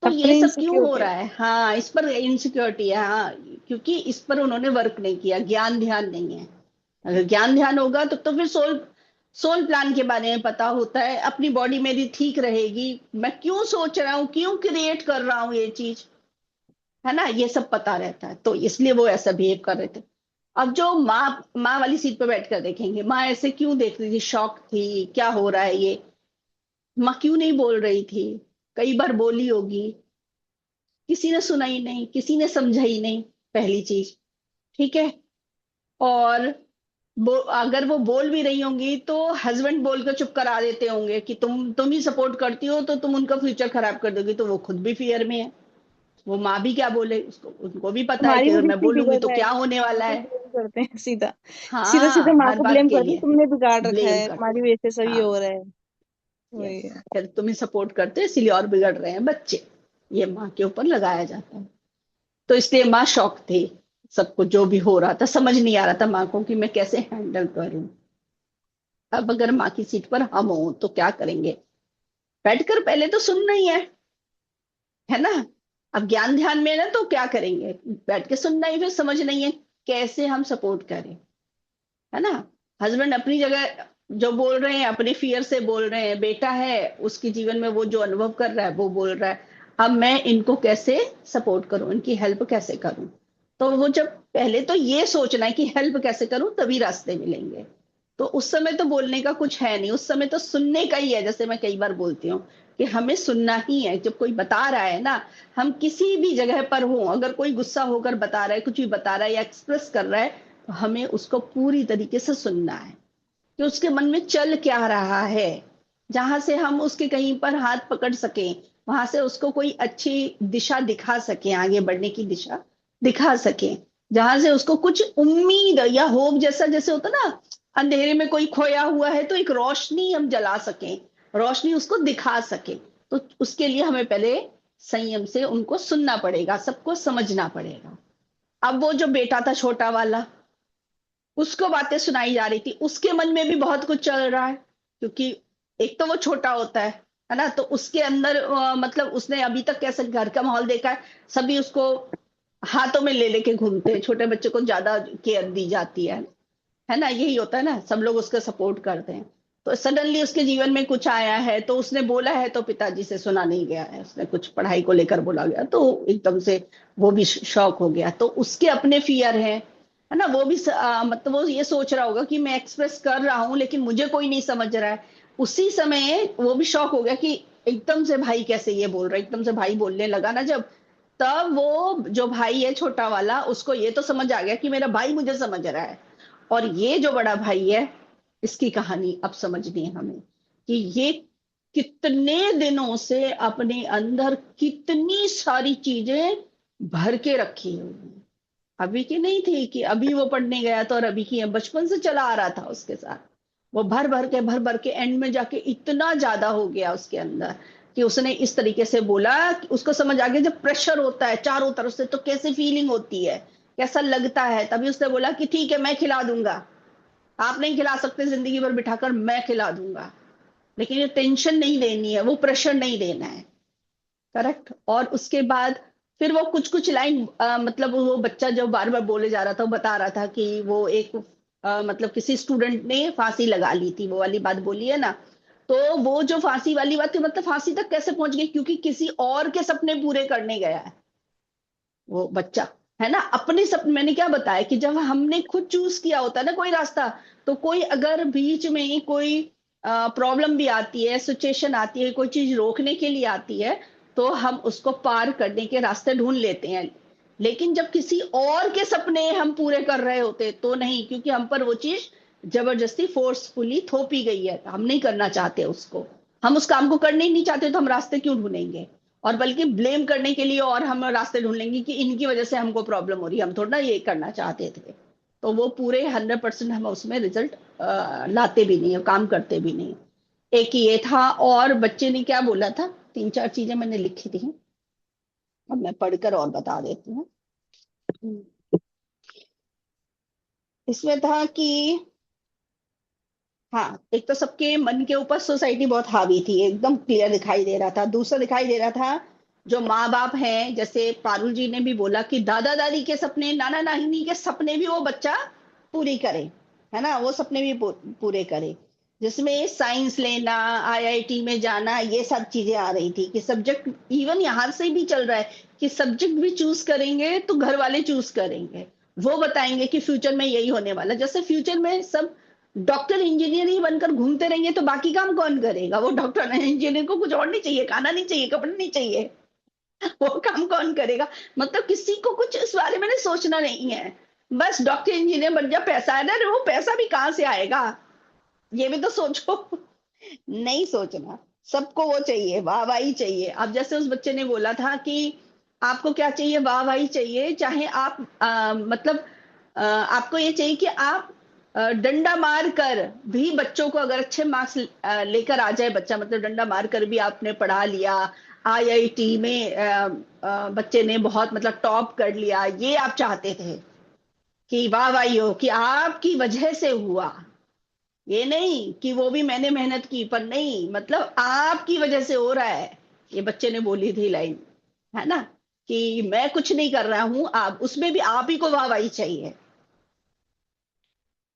तो ये अपनी सब क्यों हो इनसिक्योरिटी। रहा है? हाँ, इस पर इनसिक्योरिटी है। हाँ, क्योंकि इस पर उन्होंने वर्क नहीं किया, ज्ञान ध्यान नहीं है। अगर ज्ञान ध्यान होगा तो फिर सोल सोल प्लान के बारे में पता होता है, अपनी बॉडी मेरी ठीक रहेगी, मैं क्यों सोच रहा हूँ, क्यों क्रिएट कर रहा हूँ ये चीज, है ना? ये सब पता रहता है। तो इसलिए वो ऐसा बिहेव कर रहे थे। अब जो माँ वाली सीट पर बैठ कर देखेंगे, माँ ऐसे क्यों देख रही थी, शॉक थी, क्या हो रहा है ये? माँ क्यों नहीं बोल रही थी? कई बार बोली होगी, किसी ने सुना ही नहीं, किसी ने समझा ही नहीं, पहली चीज। ठीक है। और अगर वो बोल भी रही होंगी तो हस्बैंड बोल कर चुप करा देते होंगे कि तुम ही सपोर्ट करती हो तो तुम उनका फ्यूचर खराब कर दोगी। तो वो खुद भी फियर में है। वो माँ भी क्या बोले, उसको उनको भी पता है हमारी कि अगर वजह मैं से बोलूंगी बिगड़ तो रहा है, क्या होने माँ वाला को है। ब्लेम करते हैं सीधा। सीधा सीधा हाँ, माँ हर को बात ब्लेम के करते हैं, लिए तुमने बिगाड़ रखा ब्लेम है, करते तुम्हारी हैं। वजह से सब ये हाँ, हो रहा है। वही यस, है। कि तुम्हें सपोर्ट करते हैं इसीलिए और बिगड़ रहे हैं बच्चे। ये माँ के ऊपर लगाया जाता है। तो इसलिए माँ शॉक थी, सबको जो भी हो रहा था समझ नहीं आ रहा था माँ को कि मैं कैसे हैंडल करूं। अब अगर माँ की सीट पर हम हो तो क्या करेंगे? बैठकर पहले तो सुनना ही है ना? अब ज्ञान ध्यान में है ना, तो क्या करेंगे? बैठ के सुनना ही, फिर समझना ही है कैसे हम सपोर्ट करें, है ना? हस्बैंड अपनी जगह जो बोल रहे हैं, अपने फियर से बोल रहे हैं। बेटा है, उसके जीवन में वो जो अनुभव कर रहा है वो बोल रहा है। अब मैं इनको कैसे सपोर्ट करूं, इनकी हेल्प कैसे करूं? तो वो जब पहले तो ये सोचना है कि हेल्प कैसे करूं, तभी रास्ते मिलेंगे। तो उस समय तो बोलने का कुछ है नहीं, उस समय तो सुनने का ही है। जैसे मैं कई बार बोलती हूँ कि हमें सुनना ही है। जब कोई बता रहा है ना, हम किसी भी जगह पर हो, अगर कोई गुस्सा होकर बता रहा है, कुछ भी बता रहा है या एक्सप्रेस कर रहा है, तो हमें उसको पूरी तरीके से सुनना है कि उसके मन में चल क्या रहा है, जहां से हम उसके कहीं पर हाथ पकड़ सकें, वहां से उसको कोई अच्छी दिशा दिखा सकें, आगे बढ़ने की दिशा दिखा सकें, जहां से उसको कुछ उम्मीद या होप जैसा, जैसे होता ना, अंधेरे में कोई खोया हुआ है तो एक रोशनी हम जला सकें, रोशनी उसको दिखा सके। तो उसके लिए हमें पहले संयम से उनको सुनना पड़ेगा, सबको समझना पड़ेगा। अब वो जो बेटा था छोटा वाला, उसको बातें सुनाई जा रही थी, उसके मन में भी बहुत कुछ चल रहा है। क्योंकि एक तो वो छोटा होता है ना? तो उसके अंदर मतलब उसने अभी तक कैसे घर का माहौल देखा है, सभी उसको हाथों में ले लेके घूमते हैं। छोटे बच्चे को ज्यादा केयर दी जाती है ना? यही होता है ना, सब लोग उसका सपोर्ट करते हैं। तो सडनली उसके जीवन में कुछ आया है, तो उसने बोला है तो पिताजी से सुना नहीं गया है, उसने कुछ पढ़ाई को लेकर बोला गया तो एकदम से वो भी शॉक हो गया। तो उसके अपने फियर है ना? वो भी मतलब वो ये सोच रहा होगा कि मैं एक्सप्रेस कर रहा हूं लेकिन मुझे कोई नहीं समझ रहा है। उसी समय वो भी शॉक हो गया कि एकदम से भाई कैसे ये बोल रहा है। एकदम से भाई बोलने लगा ना जब, तब वो जो भाई है छोटा वाला, उसको ये तो समझ आ गया कि मेरा भाई मुझे समझ रहा है। और ये जो बड़ा भाई है, इसकी कहानी अब समझनी है हमें कि ये कितने दिनों से अपने अंदर कितनी सारी चीजें भर के रखी हुई हैं। अभी की नहीं थी कि अभी वो पढ़ने गया था, और अभी की है, बचपन से चला आ रहा था उसके साथ। वो भर भर के एंड में जाके इतना ज्यादा हो गया उसके अंदर कि उसने इस तरीके से बोला कि उसको समझ आ गया जब प्रेशर होता है चारों तरफ से तो कैसी फीलिंग होती है, कैसा लगता है। तभी उसने बोला कि ठीक है मैं खिला दूंगा, आप नहीं खिला सकते जिंदगी भर बिठाकर, मैं खिला दूंगा, लेकिन ये टेंशन नहीं देनी है, वो प्रेशर नहीं देना है। करेक्ट। और उसके बाद फिर वो कुछ कुछ लाइन, मतलब वो बच्चा जो बार बार बोले जा रहा था, वो बता रहा था कि वो एक मतलब किसी स्टूडेंट ने फांसी लगा ली थी, वो वाली बात बोली है ना। तो वो जो फांसी वाली बात थी, मतलब फांसी तक कैसे पहुंच गई, क्योंकि किसी और के सपने पूरे करने गया है वो बच्चा, है ना। अपने सपने, मैंने क्या बताया कि जब हमने खुद चूज किया होता है ना कोई रास्ता, तो कोई अगर बीच में कोई प्रॉब्लम भी आती है, सिचुएशन आती है, कोई चीज रोकने के लिए आती है, तो हम उसको पार करने के रास्ते ढूंढ लेते हैं। लेकिन जब किसी और के सपने हम पूरे कर रहे होते तो नहीं, क्योंकि हम पर वो चीज जबरदस्ती फोर्सफुली थोपी गई है, हम नहीं करना चाहते उसको, हम उस काम को करने ही नहीं चाहते, तो हम रास्ते क्यों ढूंढेंगे। और बल्कि ब्लेम करने के लिए और हम रास्ते ढूंढ लेंगे कि इनकी वजह से हमको प्रॉब्लम हो रही है, हम थोड़ा ना ये करना चाहते थे। तो वो पूरे 100% हम उसमें रिजल्ट लाते भी नहीं, काम करते भी नहीं। एक ये था, और बच्चे ने क्या बोला था, तीन चार चीजें मैंने लिखी थी, अब मैं पढ़कर और बता देती हूँ। इसमें था कि हाँ, एक तो सबके मन के ऊपर सोसाइटी बहुत हावी थी, एकदम क्लियर दिखाई दे रहा था। दूसरा दिखाई दे रहा था जो माँ बाप हैं, जैसे पारुल जी ने भी बोला कि दादा दादी के सपने, नाना नानी के सपने भी वो बच्चा पूरी करे, है ना, वो सपने भी पूरे करे। जिसमें साइंस लेना, आईआईटी में जाना, ये सब चीजें आ रही थी कि सब्जेक्ट, इवन यहाँ से भी चल रहा है कि सब्जेक्ट भी चूज करेंगे तो घर वाले चूज करेंगे, वो बताएंगे कि फ्यूचर में यही होने वाला। जैसे फ्यूचर में सब डॉक्टर इंजीनियर ही बनकर घूमते रहेंगे तो बाकी काम कौन करेगा, वो डॉक्टर इंजीनियर को कुछ और नहीं चाहिए, खाना नहीं चाहिए, कपड़े नहीं चाहिए, वो काम कौन करेगा। मतलब किसी को कुछ इस बारे में सोचना नहीं है, बस डॉक्टर इंजीनियर बन जा, पैसा है ना, वो पैसा भी कहाँ से आएगा, ये भी तो सोचो। नहीं सोचना, सबको वो चाहिए, वाहवाही चाहिए। अब जैसे उस बच्चे ने बोला था कि आपको क्या चाहिए, वाहवाही चाहिए, चाहे आप मतलब आपको ये चाहिए कि आप डंडा मार कर भी बच्चों को, अगर अच्छे मार्क्स लेकर आ जाए बच्चा, मतलब डंडा मार कर भी आपने पढ़ा लिया, आईआईटी में बच्चे ने बहुत मतलब टॉप कर लिया, ये आप चाहते थे कि वाहवाही हो, कि आपकी वजह से हुआ, ये नहीं कि वो भी मैंने मेहनत की, पर नहीं, मतलब आपकी वजह से हो रहा है। ये बच्चे ने बोली थी लाइन, है ना, कि मैं कुछ नहीं कर रहा हूं, आप उसमें भी आप ही को वाहवाही चाहिए।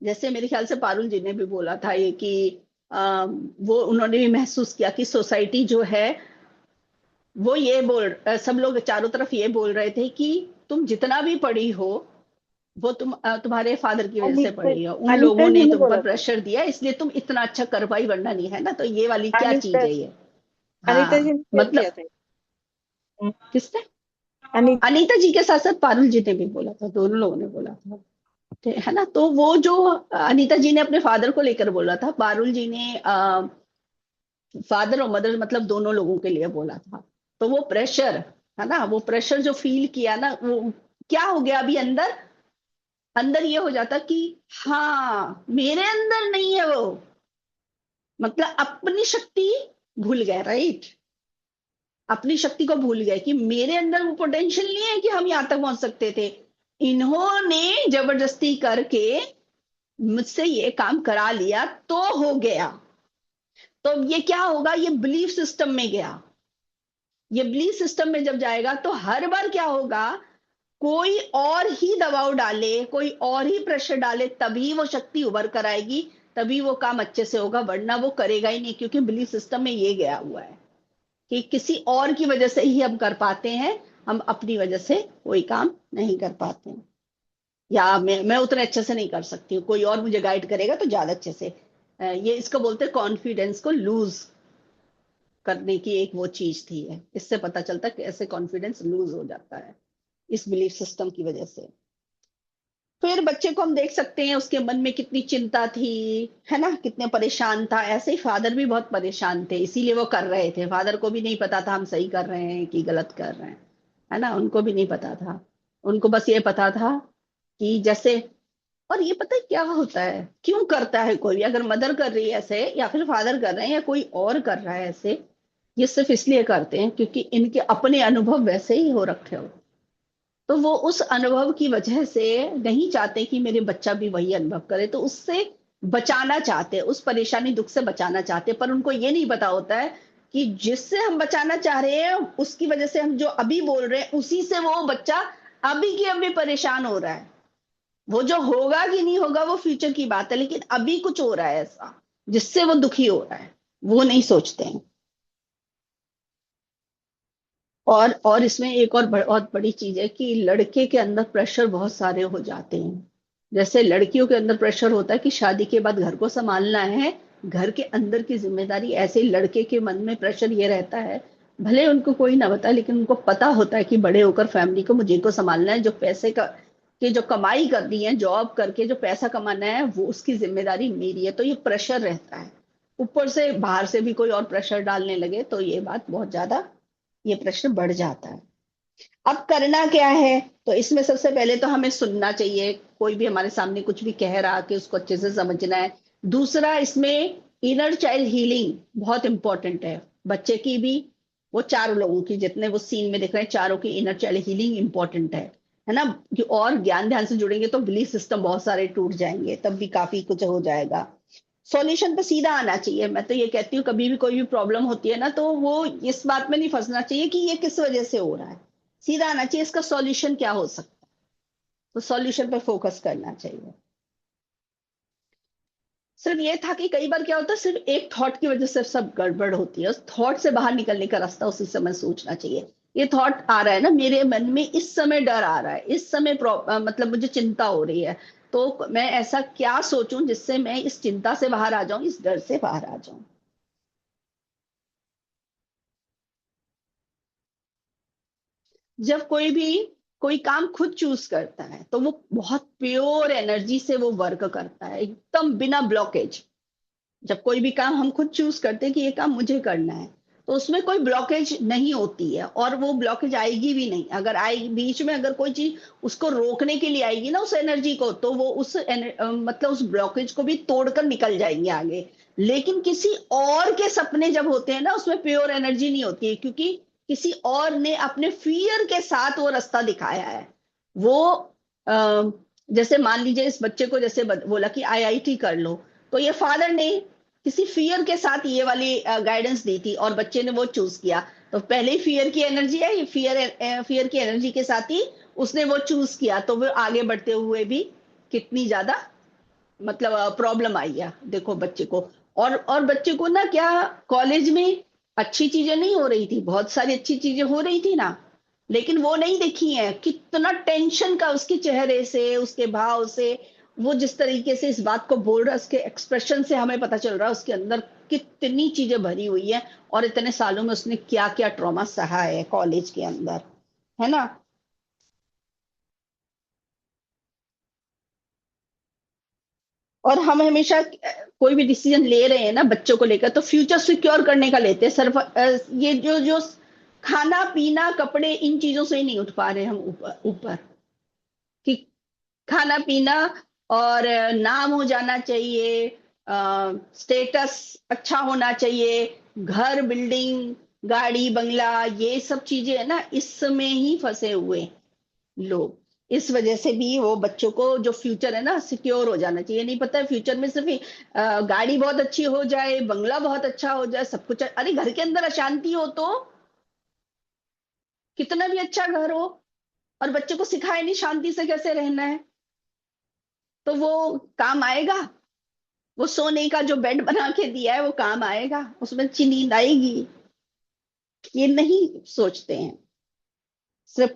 जैसे मेरे ख्याल से पारुल जी ने भी बोला था ये कि वो उन्होंने भी महसूस किया कि सोसाइटी जो है वो ये सब लोग चारों तरफ ये बोल रहे थे कि तुम जितना भी पढ़ी हो, वो तुम्हारे फादर की वजह से अनीता पढ़ी हो, उन अनीता लोगों जी ने ने तुम पर बोला था। प्रेशर दिया इसलिए तुम इतना अच्छा कर पाई, वरना नहीं, है ना। तो ये वाली क्या चीज अनीता है ये। अनीता जी हाँ, ने शेयर किया मतलब था। किसने, अनीता अनीता जी के साथ साथ पारुल जी ने भी बोला था, दोनों लोगों ने बोला था, है ना। तो वो जो अनीता जी ने अपने फादर को लेकर बोला था, पारुल जी ने फादर और मदर मतलब दोनों लोगों के लिए बोला था। तो वो प्रेशर, है ना, वो प्रेशर जो फील किया ना, वो क्या हो गया अभी अंदर, अंदर ये हो जाता कि हाँ मेरे अंदर नहीं है वो, मतलब अपनी शक्ति भूल गए, राइट। अपनी शक्ति को भूल गए कि मेरे अंदर वो पोटेंशियल नहीं है कि हम यहां तक पहुंच सकते थे, इन्होंने जबरदस्ती करके मुझसे ये काम करा लिया तो हो गया। तो ये क्या होगा, ये बिलीफ सिस्टम में गया। ये बिलीफ सिस्टम में जब जाएगा तो हर बार क्या होगा, कोई और ही दबाव डाले, कोई और ही प्रेशर डाले, तभी वो शक्ति उभर कर आएगी, तभी वो काम अच्छे से होगा, वरना वो करेगा ही नहीं, क्योंकि बिलीफ सिस्टम में ये गया हुआ है कि किसी और की वजह से ही हम कर पाते हैं, हम अपनी वजह से कोई काम नहीं कर पाते हैं। या मैं उतने अच्छे से नहीं कर सकती हूँ, कोई और मुझे गाइड करेगा तो ज्यादा अच्छे से। ये इसको बोलते हैं कॉन्फिडेंस को लूज करने की एक वो चीज थी है, इससे पता चलता है कैसे कॉन्फिडेंस लूज हो जाता है, इस बिलीफ सिस्टम की वजह से। फिर बच्चे को हम देख सकते हैं उसके मन में कितनी चिंता थी, है ना, कितने परेशान था। ऐसे ही फादर भी बहुत परेशान थे, इसीलिए वो कर रहे थे। फादर को भी नहीं पता था हम सही कर रहे हैं कि गलत कर रहे हैं, है ना, उनको भी नहीं पता था। उनको बस ये पता था कि जैसे, और ये पता है क्या होता है, क्यों करता है कोई भी, अगर मदर कर रही है ऐसे या फिर फादर कर रहे हैं या कोई और कर रहा है ऐसे, ये सिर्फ इसलिए करते हैं क्योंकि इनके अपने अनुभव वैसे ही हो रखे हो। तो वो उस अनुभव की वजह से नहीं चाहते कि मेरे बच्चा भी वही अनुभव करे, तो उससे बचाना चाहते, उस परेशानी दुख से बचाना चाहते। पर उनको ये नहीं पता होता है कि जिससे हम बचाना चाह रहे हैं उसकी वजह से हम जो अभी बोल रहे हैं उसी से वो बच्चा अभी की अभी परेशान हो रहा है। वो जो होगा कि नहीं होगा वो फ्यूचर की बात है, लेकिन अभी कुछ हो रहा है ऐसा जिससे वो दुखी हो रहा है, वो नहीं सोचते हैं। और इसमें एक और बहुत बड़ी चीज है कि लड़के के अंदर प्रेशर बहुत सारे हो जाते हैं। जैसे लड़कियों के अंदर प्रेशर होता है कि शादी के बाद घर को संभालना है, घर के अंदर की जिम्मेदारी, ऐसे ही लड़के के मन में प्रेशर ये रहता है, भले उनको कोई ना बताए लेकिन उनको पता होता है कि बड़े होकर फैमिली को मुझे को संभालना है, जो पैसे का कि जो कमाई करनी है, जॉब करके जो पैसा कमाना है वो उसकी जिम्मेदारी मेरी है। तो ये प्रेशर रहता है, ऊपर से बाहर से भी कोई और प्रेशर डालने लगे तो ये बात बहुत ज्यादा, ये प्रश्न बढ़ जाता है। अब करना क्या है, तो इसमें सबसे पहले तो हमें सुनना चाहिए, कोई भी हमारे सामने कुछ भी कह रहा कि उसको अच्छे से समझना है। दूसरा, इसमें इनर चाइल्ड हीलिंग बहुत इंपॉर्टेंट है, बच्चे की भी, वो चारों लोगों की, जितने वो सीन में दिख रहे हैं चारों की इनर चाइल्ड हीलिंग इंपॉर्टेंट है ना। कि और ज्ञान ध्यान से जुड़ेंगे तो बिलीफ सिस्टम बहुत सारे टूट जाएंगे, तब भी काफी कुछ हो जाएगा। सॉल्यूशन पे सीधा आना चाहिए। मैं तो ये कहती हूँ कभी भी कोई भी प्रॉब्लम होती है ना तो वो इस बात में नहीं फंसना चाहिए कि ये किस वजह से हो रहा है, सीधा आना चाहिए इसका सॉल्यूशन क्या हो सकता है, तो सॉल्यूशन पे फोकस करना चाहिए। सिर्फ ये था कि कई बार क्या होता है, सिर्फ एक थॉट की वजह से सब गड़बड़ होती है, उस थॉट से बाहर निकलने का रास्ता उसी समय सोचना चाहिए। ये थॉट आ रहा है ना मेरे मन में, इस समय डर आ रहा है, इस समय मतलब मुझे चिंता हो रही है, तो मैं ऐसा क्या सोचूं जिससे मैं इस चिंता से बाहर आ जाऊं, इस डर से बाहर आ जाऊं। जब कोई काम खुद चूज करता है तो वो बहुत प्योर एनर्जी से वो वर्क करता है, एकदम बिना ब्लॉकेज। जब कोई भी काम हम खुद चूज करते हैं कि ये काम मुझे करना है तो उसमें कोई ब्लॉकेज नहीं होती है, और वो ब्लॉकेज आएगी भी नहीं। अगर आएगी बीच में, अगर कोई चीज उसको रोकने के लिए आएगी ना उस एनर्जी को, तो वो मतलब उस ब्लॉकेज को भी तोड़कर निकल जाएंगे आगे। लेकिन किसी और के सपने जब होते हैं ना उसमें प्योर एनर्जी नहीं होती है, क्योंकि किसी और ने अपने फियर के साथ वो रास्ता दिखाया है। वो जैसे मान लीजिए इस बच्चे को जैसे बोला कि आईआईटी कर लो, तो ये फादर ने किसी फियर के साथ ये वाली गाइडेंस दी थी और बच्चे ने वो चूज किया। तो पहले ही फियर की एनर्जी है, ये फियर की एनर्जी के साथ ही उसने वो चूज किया, तो वो आगे बढ़ते हुए भी कितनी ज्यादा मतलब प्रॉब्लम आई है देखो बच्चे को। और बच्चे को ना क्या, कॉलेज में अच्छी चीजें नहीं हो रही थी, बहुत सारी अच्छी चीजें हो रही थी ना, लेकिन वो नहीं देखी है। कितना टेंशन का उसके चेहरे से, उसके भाव से, वो जिस तरीके से इस बात को बोल रहा है, उसके एक्सप्रेशन से हमें पता चल रहा है उसके अंदर कितनी चीजें भरी हुई है, और इतने सालों में उसने क्या क्या ट्रॉमा सहा है कॉलेज के अंदर, है ना। और हम हमेशा कोई भी डिसीजन ले रहे हैं ना बच्चों को लेकर, तो फ्यूचर सिक्योर करने का लेते हैं सिर्फ। ये जो जो खाना पीना कपड़े, इन चीजों से ही नहीं उठ पा रहे हम ऊपर ऊपर, कि खाना पीना और नाम हो जाना चाहिए, स्टेटस अच्छा होना चाहिए, घर बिल्डिंग गाड़ी बंगला, ये सब चीजें है ना, इसमें ही फंसे हुए लोग। इस वजह से भी वो बच्चों को जो फ्यूचर है ना सिक्योर हो जाना चाहिए। नहीं पता है फ्यूचर में सिर्फ गाड़ी बहुत अच्छी हो जाए, बंगला बहुत अच्छा हो जाए, सब कुछ, अरे घर के अंदर अशांति हो तो कितना भी अच्छा घर हो और बच्चे को सिखाए नहीं शांति से कैसे रहना है, तो वो काम आएगा? वो सोने का जो बेड बना के दिया है वो काम आएगा? उसमें अच्छी नींद आएगी? ये नहीं सोचते हैं। सिर्फ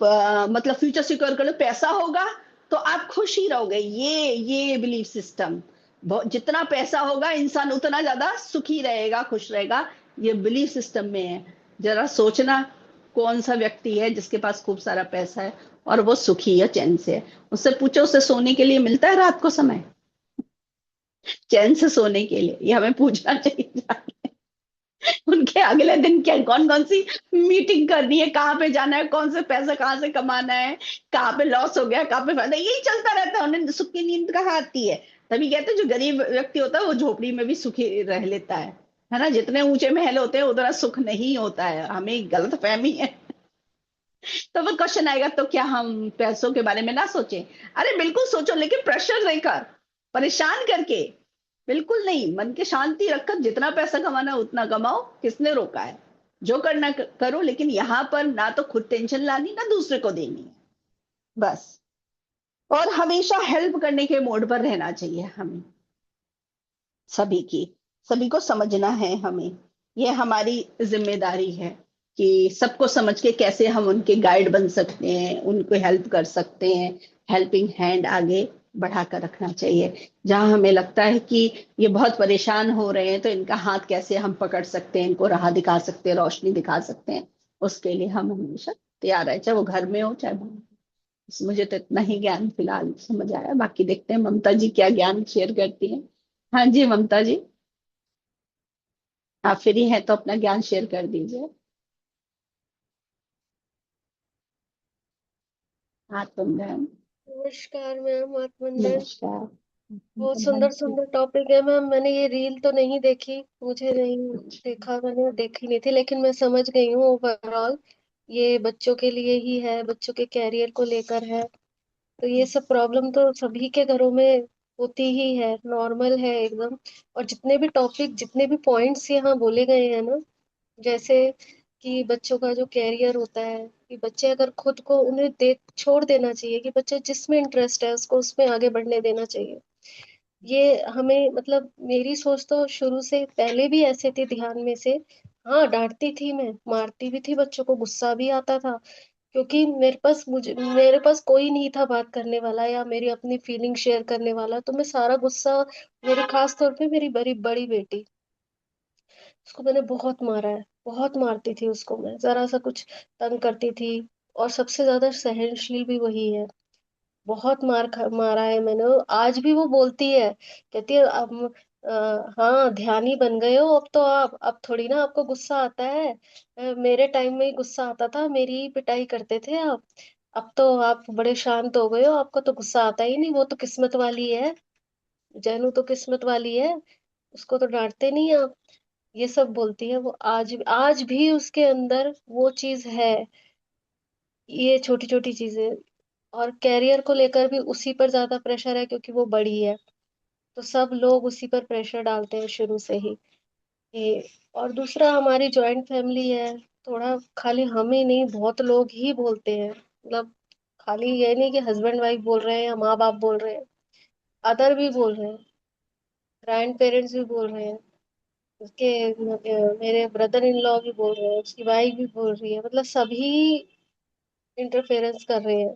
मतलब फ्यूचर सिक्योर कर लो, पैसा होगा तो आप खुश ही रहोगे, ये बिलीफ सिस्टम, जितना पैसा होगा इंसान उतना ज्यादा सुखी रहेगा, खुश रहेगा, ये बिलीफ सिस्टम में है। जरा सोचना, कौन सा व्यक्ति है जिसके पास खूब सारा पैसा है और वो सुखी है, चैन से है? उससे पूछो, उसे सोने के लिए मिलता है रात को समय, चैन से सोने के लिए? ये हमें पूछना चाहिए। उनके अगले दिन क्या, कौन कौन सी मीटिंग करनी है, कहाँ पे जाना है, कौन से पैसा कहाँ से कमाना है, कहाँ पे लॉस हो गया, कहाँ पे फायदा, यही चलता रहता है। उन्हें सुख की नींद कहाँ आती है? तभी कहते हैं जो गरीब व्यक्ति होता है वो झोपड़ी में भी सुखी रह लेता है ना? जितने ऊंचे महल होते हैं उतना सुख नहीं होता है, हमें गलत फहमी है। तो वो क्वेश्चन आएगा, तो क्या हम पैसों के बारे में ना सोचें? अरे बिल्कुल सोचो, लेकिन प्रेशर देकर, परेशान करके बिल्कुल नहीं। मन की शांति रखकर जितना पैसा कमाना है उतना कमाओ, किसने रोका है? जो करना करो, लेकिन यहाँ पर ना तो खुद टेंशन लानी ना दूसरे को देनी है, बस। और हमेशा हेल्प करने के मोड पर रहना चाहिए हमें, सभी की, सभी को समझना है हमें। ये हमारी जिम्मेदारी है कि सबको समझ के कैसे हम उनके गाइड बन सकते हैं, उनको हेल्प कर सकते हैं। हेल्पिंग हैंड आगे बढ़ा कर रखना चाहिए। जहां हमें लगता है कि ये बहुत परेशान हो रहे हैं, तो इनका हाथ कैसे हम पकड़ सकते हैं, इनको राह दिखा सकते हैं, रोशनी दिखा सकते हैं, उसके लिए हम हमेशा तैयार है, चाहे वो घर में हो चाहे बाहर हो। मुझे तो इतना ही ज्ञान फिलहाल समझ आया, बाकी देखते हैं ममता जी क्या ज्ञान शेयर करती हैं। हाँ जी ममता जी, आप फ्री हैं तो अपना ज्ञान शेयर कर दीजिए। आत्मज्ञान। नमस्कार मैम, आत्मंडन। नमस्कार। बहुत सुंदर सुंदर टॉपिक है मैम। मैंने ये रील तो नहीं देखी, मुझे नहीं देखा, मैंने देखी नहीं थी, लेकिन मैं समझ गई हूँ ओवरऑल ये बच्चों के लिए ही है, बच्चों के कैरियर को लेकर है। तो ये सब प्रॉब्लम तो सभी के घरों में होती ही है, नॉर्मल है एकदम। और जितने भी टॉपिक, जितने भी पॉइंट्स यहाँ बोले गए हैं ना, जैसे कि बच्चों का जो कैरियर होता है, कि बच्चे अगर खुद को, उन्हें दे छोड़ देना चाहिए कि बच्चे जिसमें इंटरेस्ट है उसको उसमें आगे बढ़ने देना चाहिए। ये हमें, मतलब मेरी सोच तो शुरू से पहले भी ऐसे थी, ध्यान में से। हाँ, डांटती थी मैं, मारती भी थी बच्चों को, गुस्सा भी आता था, क्योंकि मेरे पास कोई नहीं था बात करने वाला या मेरी अपनी फीलिंग शेयर करने वाला। तो मैं सारा गुस्सा, मेरे खास तौर पे मेरी बड़ी बड़ी बेटी, उसको मैंने बहुत मारा है, बहुत मारती थी उसको मैं, जरा सा कुछ तंग करती थी। और सबसे ज्यादा सहनशील भी वही है। बहुत मारा है मैंने। आज भी वो बोलती है, कहती है अब हाँ ध्यानी बन गए हो अब तो आप, अब थोड़ी ना आपको गुस्सा आता है। मेरे टाइम में ही गुस्सा आता था, मेरी ही पिटाई करते थे आप, अब तो आप बड़े शांत हो गए हो, आपको तो गुस्सा आता ही नहीं, वो तो किस्मत वाली है, जैनू तो किस्मत वाली है, उसको तो डांटते नहीं आप। ये सब बोलती है वो। आज भी उसके अंदर वो चीज है, ये छोटी छोटी चीजें। और कैरियर को लेकर भी उसी पर ज्यादा प्रेशर है, क्योंकि वो बड़ी है, तो सब लोग उसी पर प्रेशर डालते हैं शुरू से ही। ये, और दूसरा हमारी जॉइंट फैमिली है, थोड़ा खाली हम ही नहीं, बहुत लोग ही बोलते हैं, मतलब खाली ये नहीं कि हस्बैंड वाइफ बोल रहे हैं या माँ बाप बोल रहे हैं, अदर भी बोल रहे हैं, ग्रैंड पेरेंट्स भी बोल रहे हैं, उसके मेरे ब्रदर इन लॉ भी बोल रहे हैं, उसकी वाइफ भी बोल रही है, मतलब सभी इंटरफेरेंस कर रहे हैं।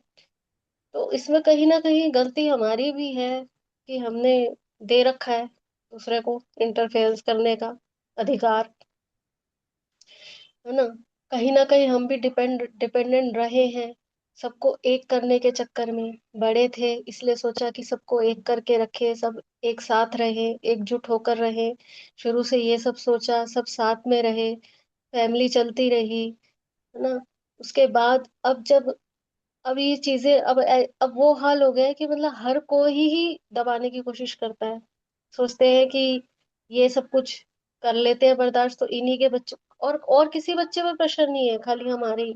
तो इसमें कहीं ना कहीं गलती हमारी भी है, कि हमने दे रखा है दूसरे को इंटरफेरेंस करने का अधिकार, है ना कहीं हम भी डिपेंडेंट रहे हैं, सबको एक करने के चक्कर में। बड़े थे इसलिए सोचा कि सबको एक करके रखे, सब एक साथ रहे, एकजुट होकर रहे, शुरू से ये सब सोचा, सब साथ में रहे, फैमिली चलती रही, है ना। उसके बाद अब ये चीजें, अब वो हाल हो गया है कि मतलब हर कोई ही दबाने की कोशिश करता है, सोचते हैं कि ये सब कुछ कर लेते हैं बर्दाश्त तो इन्हीं के बच्चे, और किसी बच्चे पर प्रेशर नहीं है, खाली हमारे ही,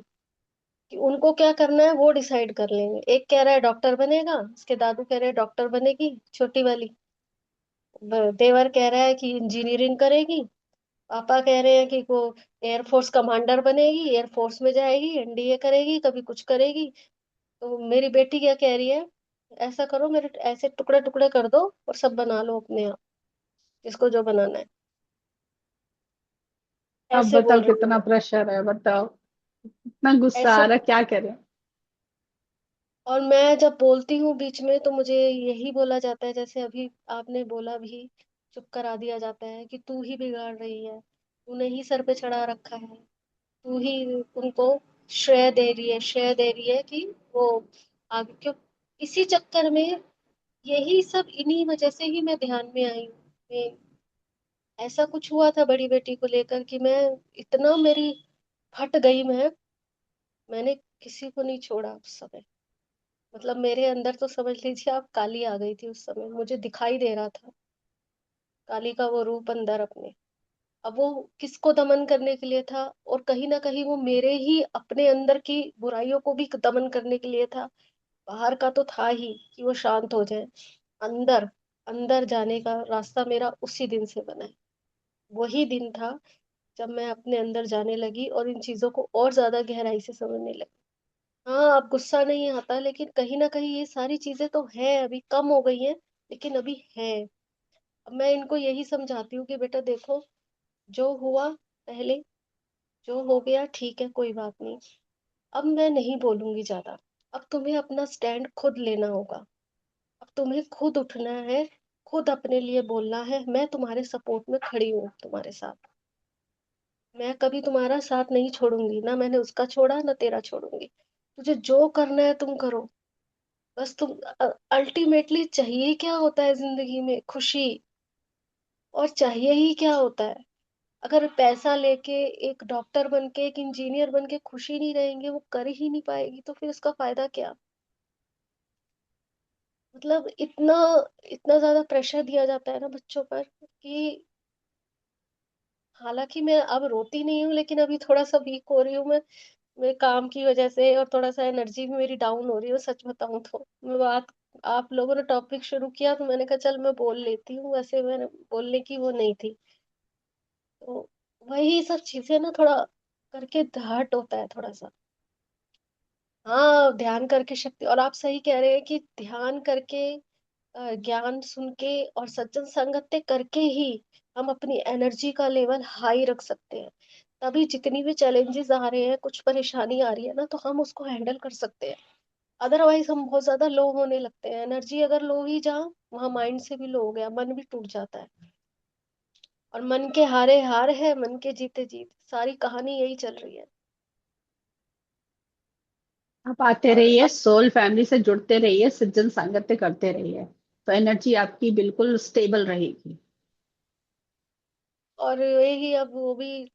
कि उनको क्या करना है वो डिसाइड कर लेंगे। एक कह रहा है डॉक्टर बनेगा, उसके दादू कह रहे हैं डॉक्टर बनेगी छोटी वाली, देवर कह रहा है कि इंजीनियरिंग करेगी, पापा कह रहे हैं कि वो एयरफोर्स कमांडर बनेगी, एयरफोर्स में जाएगी, एनडीए करेगी, कभी कुछ करेगी। तो मेरी बेटी क्या कह रही है, ऐसा करो मेरे ऐसे टुकड़े टुकड़े कर दो और सब बना लो अपने आप, जिसको जो बनाना है, अब ऐसे बताओ बोल रही कितना है। प्रेशर है, बताओ, इतना गुस्सा ऐसे, आ रहा, क्या करें? और मैं जब बोलती हूँ बीच में तो मुझे यही बोला जाता है, जैसे अभी आपने बोला भी, चुप करा दिया जाता है कि तू ही बिगाड़ रही है, तूने ही सर पे चढ़ा रखा है, तू ही उनको श्रेय दे रही है कि वो आगे क्यों, इसी चक्कर में यही सब इन्हीं वजह से ही मैं ध्यान में आई हूँ। ऐसा कुछ हुआ था बड़ी बेटी को लेकर कि मैं इतना मेरी फट गई, मैंने किसी को नहीं छोड़ा उस समय। मतलब मेरे अंदर तो समझ लीजिए आप काली आ गई थी उस समय, मुझे दिखाई दे रहा था काली का वो रूप अंदर अपने। अब वो किसको दमन करने के लिए था, और कहीं ना कहीं वो मेरे ही अपने अंदर की बुराइयों को भी दमन करने के लिए था। बाहर का तो था ही कि वो शांत हो जाए, अंदर अंदर जाने का रास्ता मेरा उसी दिन से बना है। वही दिन था जब मैं अपने अंदर जाने लगी और इन चीजों को और ज्यादा गहराई से समझने लगी। हाँ, अब गुस्सा नहीं आता, लेकिन कहीं ना कहीं ये सारी चीजें तो है, अभी कम हो गई हैं, लेकिन अभी है। अब मैं इनको यही समझाती हूँ कि बेटा देखो, जो हुआ पहले, जो हो गया ठीक है, कोई बात नहीं। अब मैं नहीं बोलूंगी ज्यादा। अब तुम्हें अपना स्टैंड खुद लेना होगा। अब तुम्हें खुद उठना है, खुद अपने लिए बोलना है। मैं तुम्हारे सपोर्ट में खड़ी हूँ, तुम्हारे साथ। मैं कभी तुम्हारा साथ नहीं छोड़ूंगी, ना मैंने उसका छोड़ा ना तेरा छोड़ूंगी। तुझे जो करना है तुम करो। बस तुम, अल्टीमेटली चाहिए क्या होता है जिंदगी में? खुशी। और चाहिए ही क्या होता है? अगर पैसा लेके एक डॉक्टर बन के, एक इंजीनियर बन के खुशी नहीं रहेंगे, वो कर ही नहीं पाएगी, तो फिर उसका फायदा क्या? मतलब इतना इतना ज्यादा प्रेशर दिया जाता है ना बच्चों पर कि, हालांकि मैं अब रोती नहीं हूँ, लेकिन अभी थोड़ा सा वीक हो रही हूँ मैं काम की वजह से, और थोड़ा सा एनर्जी भी मेरी डाउन हो रही है। सच बताऊं तो मैं बात, आप लोगों ने टॉपिक शुरू किया तो मैंने कहा चल मैं बोल लेती हूँ, वैसे मैंने बोलने की वो नहीं थी। तो वही सब चीजें ना, थोड़ा करके हर्ट होता है थोड़ा सा। हाँ, ध्यान करके शक्ति, और आप सही कह रहे हैं कि ध्यान करके, ज्ञान सुन के और सज्जन संगत करके ही हम अपनी एनर्जी का लेवल हाई रख सकते हैं। तभी जितनी भी चैलेंजेस आ रहे हैं, कुछ परेशानी आ रही है ना, तो हम उसको हैंडल कर सकते हैं। अदरवाइज हम बहुत ज्यादा लो होने लगते हैं। एनर्जी अगर लो ही जहाँ, वहाँ माइंड से भी लो हो गया, मन भी टूट जाता है। और मन के हारे हार है, मन के जीते जीत, सारी कहानी यही चल रही है। आप आते और रहिए, सोल फैमिली से जुड़ते रहिए, सज्जन संगत करते रहिए, तो एनर्जी आपकी बिल्कुल स्टेबल रहेगी। और यही, अब वो भी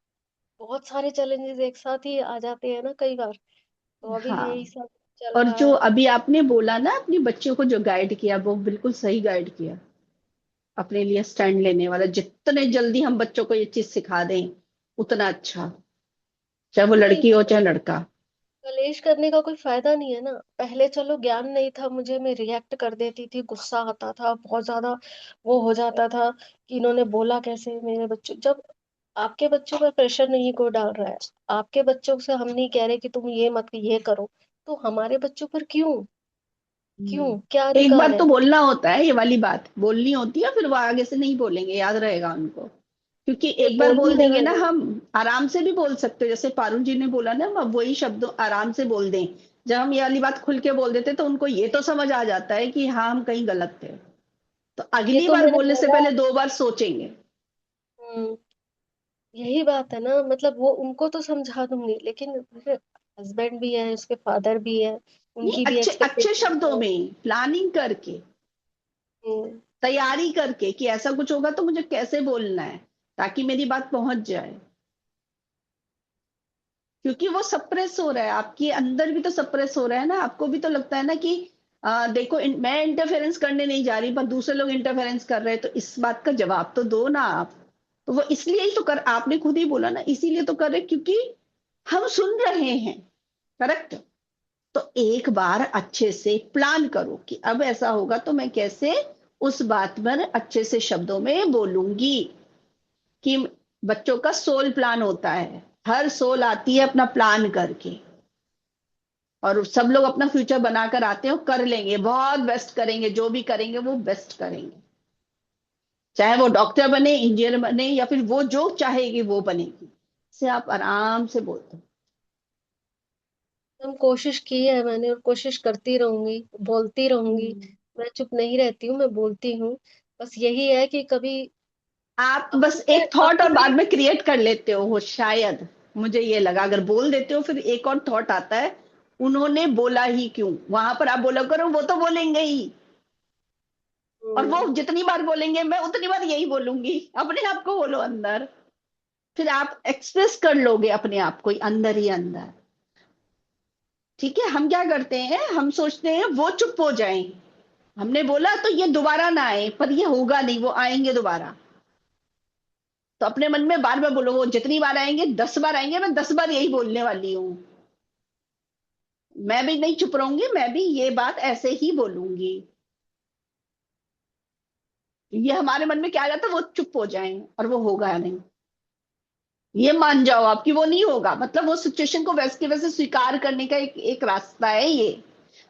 बहुत सारे चैलेंजेस एक साथ ही आ जाते हैं ना कई बार, तो अभी यही हाँ, सब चल और रहा जो है। अभी आपने बोला ना अपने बच्चों को जो गाइड किया, वो बिल्कुल सही गाइड किया। अपने लिए स्टैंड लेने वाला, जितने जल्दी हम बच्चों को ये चीज सिखा दें उतना अच्छा, चाहे वो नहीं, लड़की हो चाहे लड़का। कलेश करने का कोई फायदा नहीं है ना। पहले चलो ज्ञान नहीं था मुझे, मैं रिएक्ट कर देती थी, गुस्सा आता था बहुत ज्यादा, वो हो जाता था कि इन्होंने बोला कैसे मेरे बच्चों। जब आपके बच्चों पर प्रेशर नहीं कोई डाल रहा है, आपके बच्चों से हम नहीं कह रहे कि तुम ये मत ये करो, तो हमारे बच्चों पर क्यों? क्यों, क्या एक बार अधिकार तो है? बोलना होता है, ये वाली बात बोलनी होती है, फिर वो आगे से नहीं बोलेंगे, याद रहेगा उनको। क्योंकि नहीं, एक बार बोली बोल है देंगे ना, मैंने। हम आराम से भी बोल सकते हो, जैसे पारुल जी ने बोला ना, हम वही शब्द आराम से बोल दें। जब हम ये वाली बात खुल के बोल देते तो उनको ये तो समझ आ जाता है कि हाँ हम कहीं गलत थे, तो ये अगली तो बार मैंने बोलने से बोला। पहले 2 बार सोचेंगे। हम्म, यही बात है ना, मतलब वो उनको तो समझा दूंगी, लेकिन हस्बैंड भी है, उसके फादर भी है, नहीं, उनकी भी अच्छे अच्छे एक्सपेक्टेशन शब्दों है। में प्लानिंग करके, हम्म, तैयारी करके कि ऐसा कुछ होगा तो मुझे कैसे बोलना है, ताकि मेरी बात पहुंच जाए। क्योंकि वो सप्रेस हो रहा है, आपके अंदर भी तो सप्रेस हो रहा है ना, आपको भी तो लगता है ना कि देखो मैं इंटरफेरेंस करने नहीं जा रही पर दूसरे लोग इंटरफेरेंस कर रहे हैं, तो इस बात का जवाब तो दो ना आप। तो वो इसलिए ही तो कर, आपने खुद ही बोला ना, इसीलिए तो कर रहे, क्योंकि हम सुन रहे हैं। करेक्ट। तो एक बार अच्छे से प्लान करो कि अब ऐसा होगा तो मैं कैसे उस बात पर अच्छे से शब्दों में बोलूंगी। कि बच्चों का सोल प्लान होता है, हर सोल आती है अपना प्लान करके, और सब लोग अपना फ्यूचर बनाकर आते हैं और कर लेंगे, बहुत बेस्ट करेंगे, जो भी करेंगे वो बेस्ट करेंगे। चाहे वो डॉक्टर बने, इंजीनियर बने, या फिर वो जो चाहेगी वो बनेगी। से आप आराम से बोलते हो। हम कोशिश की है मैंने, और कोशिश करती रहूंगी, बोलती रहूंगी। मैं चुप नहीं रहती हूँ, मैं बोलती हूँ। बस यही है कि कभी आप अब बस मैं एक थॉट और अपने, बाद में क्रिएट कर लेते हो शायद, मुझे ये लगा, अगर बोल देते हो फिर एक और थॉट आता है, उन्होंने बोला ही क्यों। वहां पर आप बोला करो, वो तो बोलेंगे ही, और वो जितनी बार बोलेंगे मैं उतनी बार यही बोलूंगी। अपने आप को बोलो अंदर, फिर आप एक्सप्रेस कर लोगे अपने आप को अंदर ही अंदर। ठीक है, हम क्या करते हैं, हम सोचते हैं वो चुप हो जाएं, हमने बोला तो ये दोबारा ना आए, पर ये होगा नहीं, वो आएंगे दोबारा। तो अपने मन में बार बार बोलो, वो जितनी बार आएंगे, 10 बार आएंगे, मैं 10 बार यही बोलने वाली हूँ, मैं भी नहीं चुप रहूंगी, मैं भी ये बात ऐसे ही बोलूंगी। ये हमारे मन में क्या आ जाता है, वो चुप हो जाएं, और वो होगा नहीं। ये मान जाओ आप कि वो नहीं होगा, मतलब वो सिचुएशन को वैसे के वैसे स्वीकार करने का एक एक रास्ता है ये।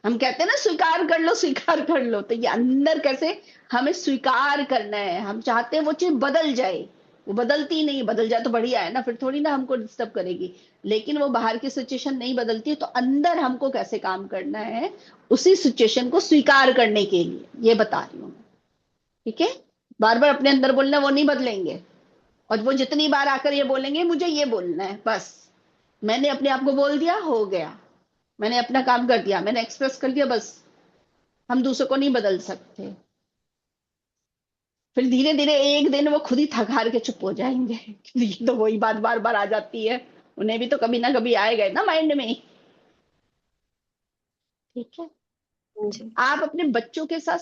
हम कहते हैं ना, स्वीकार कर लो, स्वीकार कर लो, तो ये अंदर कैसे हमें स्वीकार करना है। हम चाहते हैं वो चीज बदल जाए, वो बदलती नहीं, बदल जाए तो बढ़िया है ना, फिर थोड़ी ना हमको डिस्टर्ब करेगी। लेकिन वो बाहर की सिचुएशन नहीं बदलती, तो अंदर हमको कैसे काम करना है, उसी सिचुएशन को स्वीकार करने के लिए ये बता रही हूँ। ठीक है, बार बार अपने अंदर बोलना, वो नहीं बदलेंगे। और वो जितनी बार आकर ये बोलेंगे मुझे ये बोलना है, बस मैंने अपने आप को बोल दिया, हो गया, मैंने अपना काम कर दिया, मैंने एक्सप्रेस कर दिया, बस। हम दूसरों को नहीं बदल सकते। फिर धीरे धीरे एक दिन वो खुद ही थक हार के चुप हो जाएंगे। क्योंकि तो वही बात बार बार आ जाती है, उन्हें भी तो कभी ना कभी आएगा ना माइंड में। ठीक है, जी आप अपने बच्चों के साथ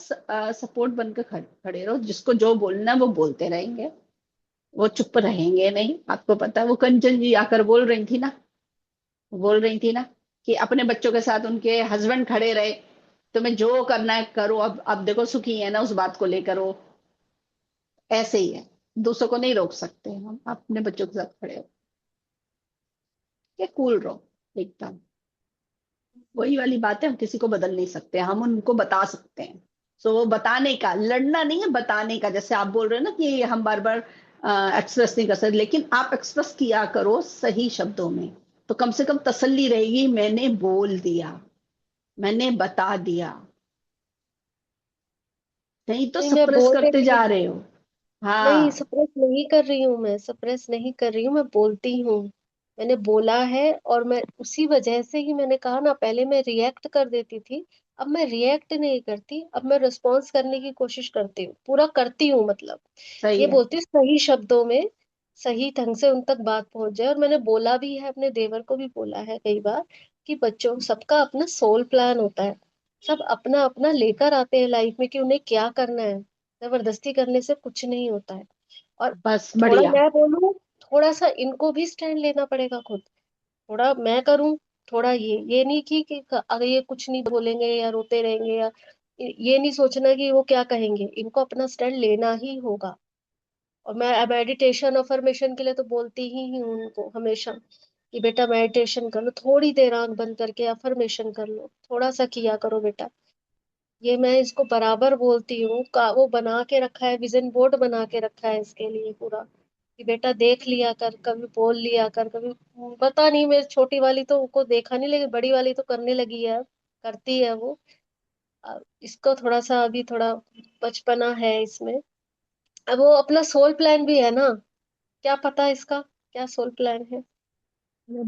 सपोर्ट बनकर खड़े रहो, जिसको जो बोलना है वो बोलते रहेंगे, वो चुप रहेंगे नहीं। आपको पता है, वो कंचन जी आकर बोल रही थी ना कि अपने बच्चों के साथ उनके हस्बैंड खड़े रहे, तुम्हें जो करना है करो, अब देखो सुखी है ना, उस बात को लेकर वो ऐसे ही है। दूसरों को नहीं रोक सकते हम, अपने बच्चों के साथ खड़े हो, ये कूल रहो एकदम। वही वाली बात है, हम किसी को बदल नहीं सकते, हम उनको बता सकते हैं। सो वो बताने का, लड़ना नहीं है, बताने का। जैसे आप बोल रहे हो ना कि हम बार बार एक्सप्रेस नहीं कर सकते, लेकिन आप एक्सप्रेस किया करो सही शब्दों में, तो कम से कम तसल्ली रहेगी, मैंने बोल दिया, मैंने बता दिया। नहीं तो नहीं, मैं सप्रेस बोल करते देती जा हूँ। रहे हो। नहीं, हाँ, सप्रेस नहीं कर रही हूँ, मैं सप्रेस नहीं कर रही हूँ, मैं बोलती हूँ। मैंने बोला है, और मैं उसी वजह से ही मैंने कहा ना, पहले मैं रिएक्ट कर देती थी, अब मैं रिएक्ट नहीं करती, अब मैं रिस्पॉन्स करने की कोशिश करती हूँ, पूरा करती हूँ मतलब। सही ये है। बोलती हूँ सही शब्दों में, सही ढंग से उन तक बात पहुंच जाए। और मैंने बोला भी है, अपने देवर को भी बोला है कई बार, कि बच्चों, सबका अपना सोल प्लान होता है, सब अपना अपना लेकर आते हैं लाइफ में कि उन्हें क्या करना है। जबरदस्ती करने से कुछ नहीं होता है। और बस थोड़ा बढ़िया। मैं बोलूं, थोड़ा सा इनको भी स्टैंड लेना पड़ेगा खुद। थोड़ा मैं करूं, थोड़ा ये नहीं कि अगर ये कुछ नहीं बोलेंगे या रोते रहेंगे, या ये नहीं सोचना कि वो क्या कहेंगे, इनको अपना स्टैंड लेना ही होगा। और मैं मेडिटेशन अफर्मेशन के लिए तो बोलती ही हूँ उनको हमेशा, कि बेटा मेडिटेशन कर लो, थोड़ी देर आंख बंद करके अफर्मेशन कर लो, थोड़ा सा किया करो बेटा। ये मैं इसको बराबर बोलती हूँ का, वो बना के रखा है, विजन बोर्ड बना के रखा है इसके लिए पूरा, कि बेटा देख लिया कर, कभी बोल लिया कर, कभी। पता नहीं, मेरी छोटी वाली तो को देखा नहीं, लेकिन बड़ी वाली तो करने लगी है, करती है वो। इसको थोड़ा सा अभी थोड़ा बचपना है इसमें। अब वो अपना सोल प्लान भी है ना, क्या पता इसका क्या सोल प्लान है ना।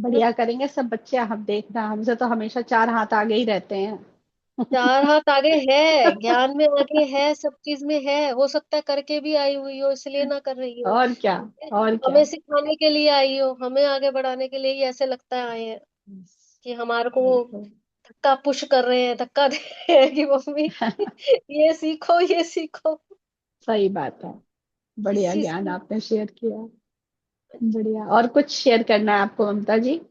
बढ़िया करेंगे सब बच्चे, हम देखना, हमसे तो हमेशा 4 हाथ आगे ही रहते हैं। चार हाथ आगे है, ज्ञान में आगे है, सब चीज में है, हो सकता है करके भी आई हुई हो, इसलिए ना कर रही हो। और क्या, और क्या। हमें सिखाने के लिए आई हो, हमें आगे बढ़ाने के लिए ही ऐसे लगता है आए हैं, कि हमारे को वो बिल्कुल। धक्का पुश कर रहे हैं, धक्का दे रहे हैं कि मम्मी ये सीखो, ये सीखो। सही बात है। इस बढ़िया चीज ज्ञान की। आपने शेयर किया। बढ़िया, और कुछ शेयर करना है आपको ममता जी?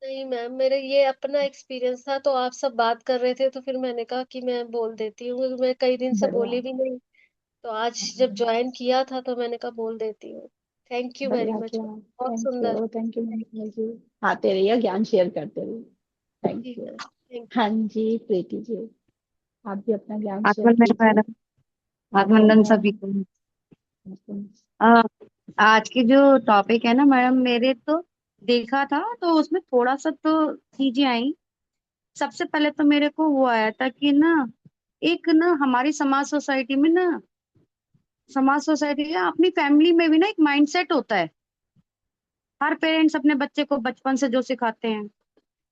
नहीं मैम, मेरे ये अपना एक्सपीरियंस था, तो आप सब बात कर रहे थे, तो फिर मैंने कहा कि मैं बोल देती हूँ, क्योंकि मैं कई दिन से बढ़िया, बोली भी नहीं। तो आज जब ज्वाइन किया था तो मैंने कहा बोल देती हूँ। थैंक यू वेरी बढ़िया मच, किया। बहुत सुंदर। थैंक यू ममता जी। आते रहिए, ज्ञान शेयर करते रहिए। थैंक ठीक यू। है, थैंक हाँ जी, प्रीति जी, आप भी अपना ज्ञान शेयर आत्मनिर्भर कीजिए। मैडम, आत्मनिर्भर आत्मनिर्भर। सभी को। आ, आज की जो टॉपिक है ना मैडम, मेरे तो देखा था तो उसमें थोड़ा सा तो चीजें आई। सबसे पहले तो मेरे को वो आया था कि ना, एक ना हमारी समाज सोसाइटी या अपनी फैमिली में भी ना एक माइंडसेट होता है। हर पेरेंट्स अपने बच्चे को बचपन से जो सिखाते हैं,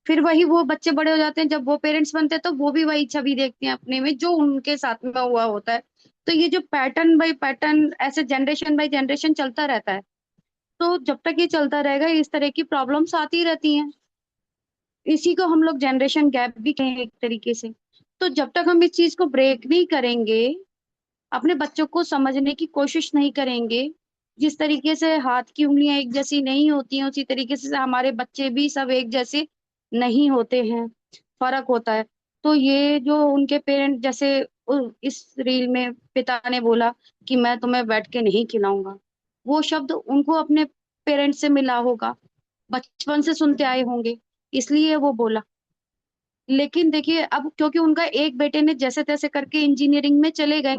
फिर वही वो बच्चे बड़े हो जाते हैं, जब वो पेरेंट्स बनते हैं तो वो भी वही छवि देखते हैं अपने में जो उनके साथ में हुआ होता है। तो ये जो पैटर्न बाय पैटर्न ऐसे जनरेशन बाय जनरेशन चलता रहता है, तो जब तक ये चलता रहेगा इस तरह की प्रॉब्लम्स आती रहती हैं। इसी को हम लोग जनरेशन गैप भी कहें एक तरीके से। तो जब तक हम इस चीज को ब्रेक नहीं करेंगे, अपने बच्चों को समझने की कोशिश नहीं करेंगे, जिस तरीके से हाथ की उंगलियां एक जैसी नहीं होती हैं उसी तरीके से हमारे बच्चे भी सब एक जैसे नहीं होते हैं, फर्क होता है। तो ये जो उनके पेरेंट जैसे इस रील में पिता ने बोला कि मैं तुम्हें बैठ के नहीं खिलाऊंगा, वो शब्द उनको अपने पेरेंट से मिला होगा, बचपन से सुनते आए होंगे, इसलिए वो बोला। लेकिन देखिए अब क्योंकि उनका एक बेटे ने जैसे तैसे करके इंजीनियरिंग में चले गए,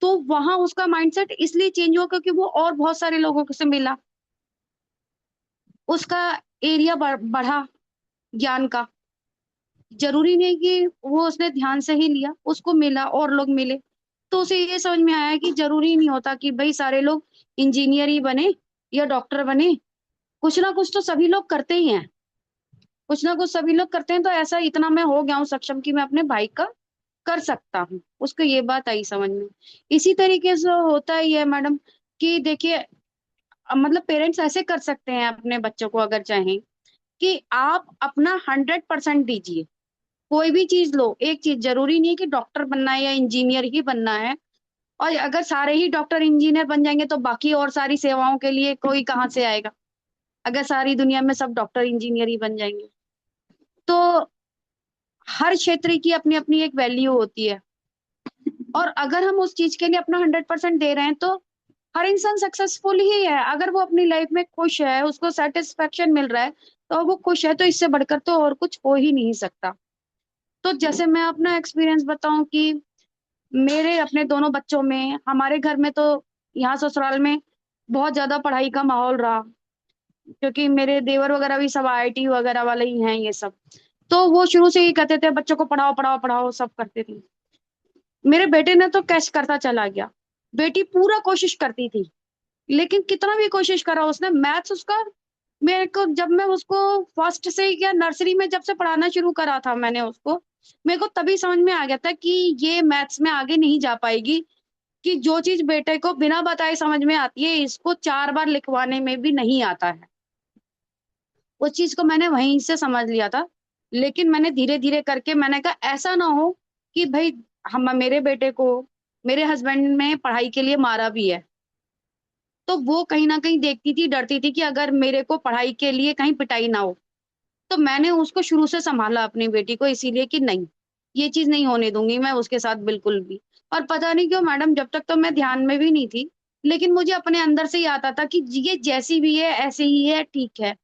तो वहां उसका माइंडसेट इसलिए चेंज हुआ क्योंकि वो और बहुत सारे लोगों से मिला, उसका एरिया बढ़ा ज्ञान का। जरूरी नहीं कि वो उसने ध्यान से ही लिया, उसको मिला और लोग मिले, तो उसे ये समझ में आया कि जरूरी नहीं होता कि भाई सारे लोग इंजीनियर ही बने या डॉक्टर बने, कुछ ना कुछ तो सभी लोग करते ही हैं, कुछ ना कुछ सभी लोग करते हैं। तो ऐसा इतना मैं हो गया हूँ सक्षम कि मैं अपने भाई का कर सकता हूँ, उसको ये बात आई समझ में। इसी तरीके से होता ही है मैडम कि देखिए मतलब पेरेंट्स ऐसे कर सकते हैं अपने बच्चों को अगर चाहें कि आप अपना 100% दीजिए, कोई भी चीज लो, एक चीज जरूरी नहीं है कि डॉक्टर बनना है या इंजीनियर ही बनना है। और अगर सारे ही डॉक्टर इंजीनियर बन जाएंगे तो बाकी और सारी सेवाओं के लिए कोई कहाँ से आएगा, अगर सारी दुनिया में सब डॉक्टर इंजीनियर ही बन जाएंगे। तो हर क्षेत्र की अपनी अपनी एक वैल्यू होती है, और अगर हम उस चीज के लिए अपना 100% दे रहे हैं तो हर इंसान सक्सेसफुल ही है। अगर वो अपनी लाइफ में खुश है, उसको सेटिस्फेक्शन मिल रहा है, तो वो खुश है, तो इससे बढ़कर तो और कुछ हो ही नहीं सकता। तो जैसे मैं अपना एक्सपीरियंस बताऊं कि मेरे अपने दोनों बच्चों में, हमारे घर में तो यहाँ ससुराल में बहुत ज्यादा पढ़ाई का माहौल रहा, क्योंकि मेरे देवर वगैरह भी सब आईआईटी वगैरह वाले ही हैं ये सब। तो वो शुरू से ही कहते थे बच्चों को पढ़ाओ पढ़ाओ पढ़ाओ, सब करते थे। मेरे बेटे ने तो कैच करता चला गया, बेटी पूरा कोशिश करती थी, लेकिन कितना भी कोशिश करा उसने, मैथ्स उसका, मेरे को जब मैं उसको फर्स्ट से या नर्सरी में जब से पढ़ाना शुरू करा था मैंने उसको, मेरे को तभी समझ में आ गया था कि ये मैथ्स में आगे नहीं जा पाएगी, कि जो चीज बेटे को बिना बताए समझ में आती है इसको 4 बार लिखवाने में भी नहीं आता है। उस चीज को मैंने वहीं से समझ लिया था। लेकिन मैंने धीरे धीरे करके मैंने कहा ऐसा ना हो कि भाई हम मेरे बेटे को मेरे हस्बैंड ने पढ़ाई के लिए मारा भी है, तो वो कहीं ना कहीं देखती थी, डरती थी कि अगर मेरे को पढ़ाई के लिए कहीं पिटाई ना हो। तो मैंने उसको शुरू से संभाला अपनी बेटी को, इसीलिए कि नहीं, ये चीज नहीं होने दूंगी मैं उसके साथ बिल्कुल भी। और पता नहीं क्यों मैडम, जब तक तो मैं ध्यान में भी नहीं थी, लेकिन मुझे अपने अंदर से ही आता था कि ये जैसी भी है ऐसे ही है, ठीक है।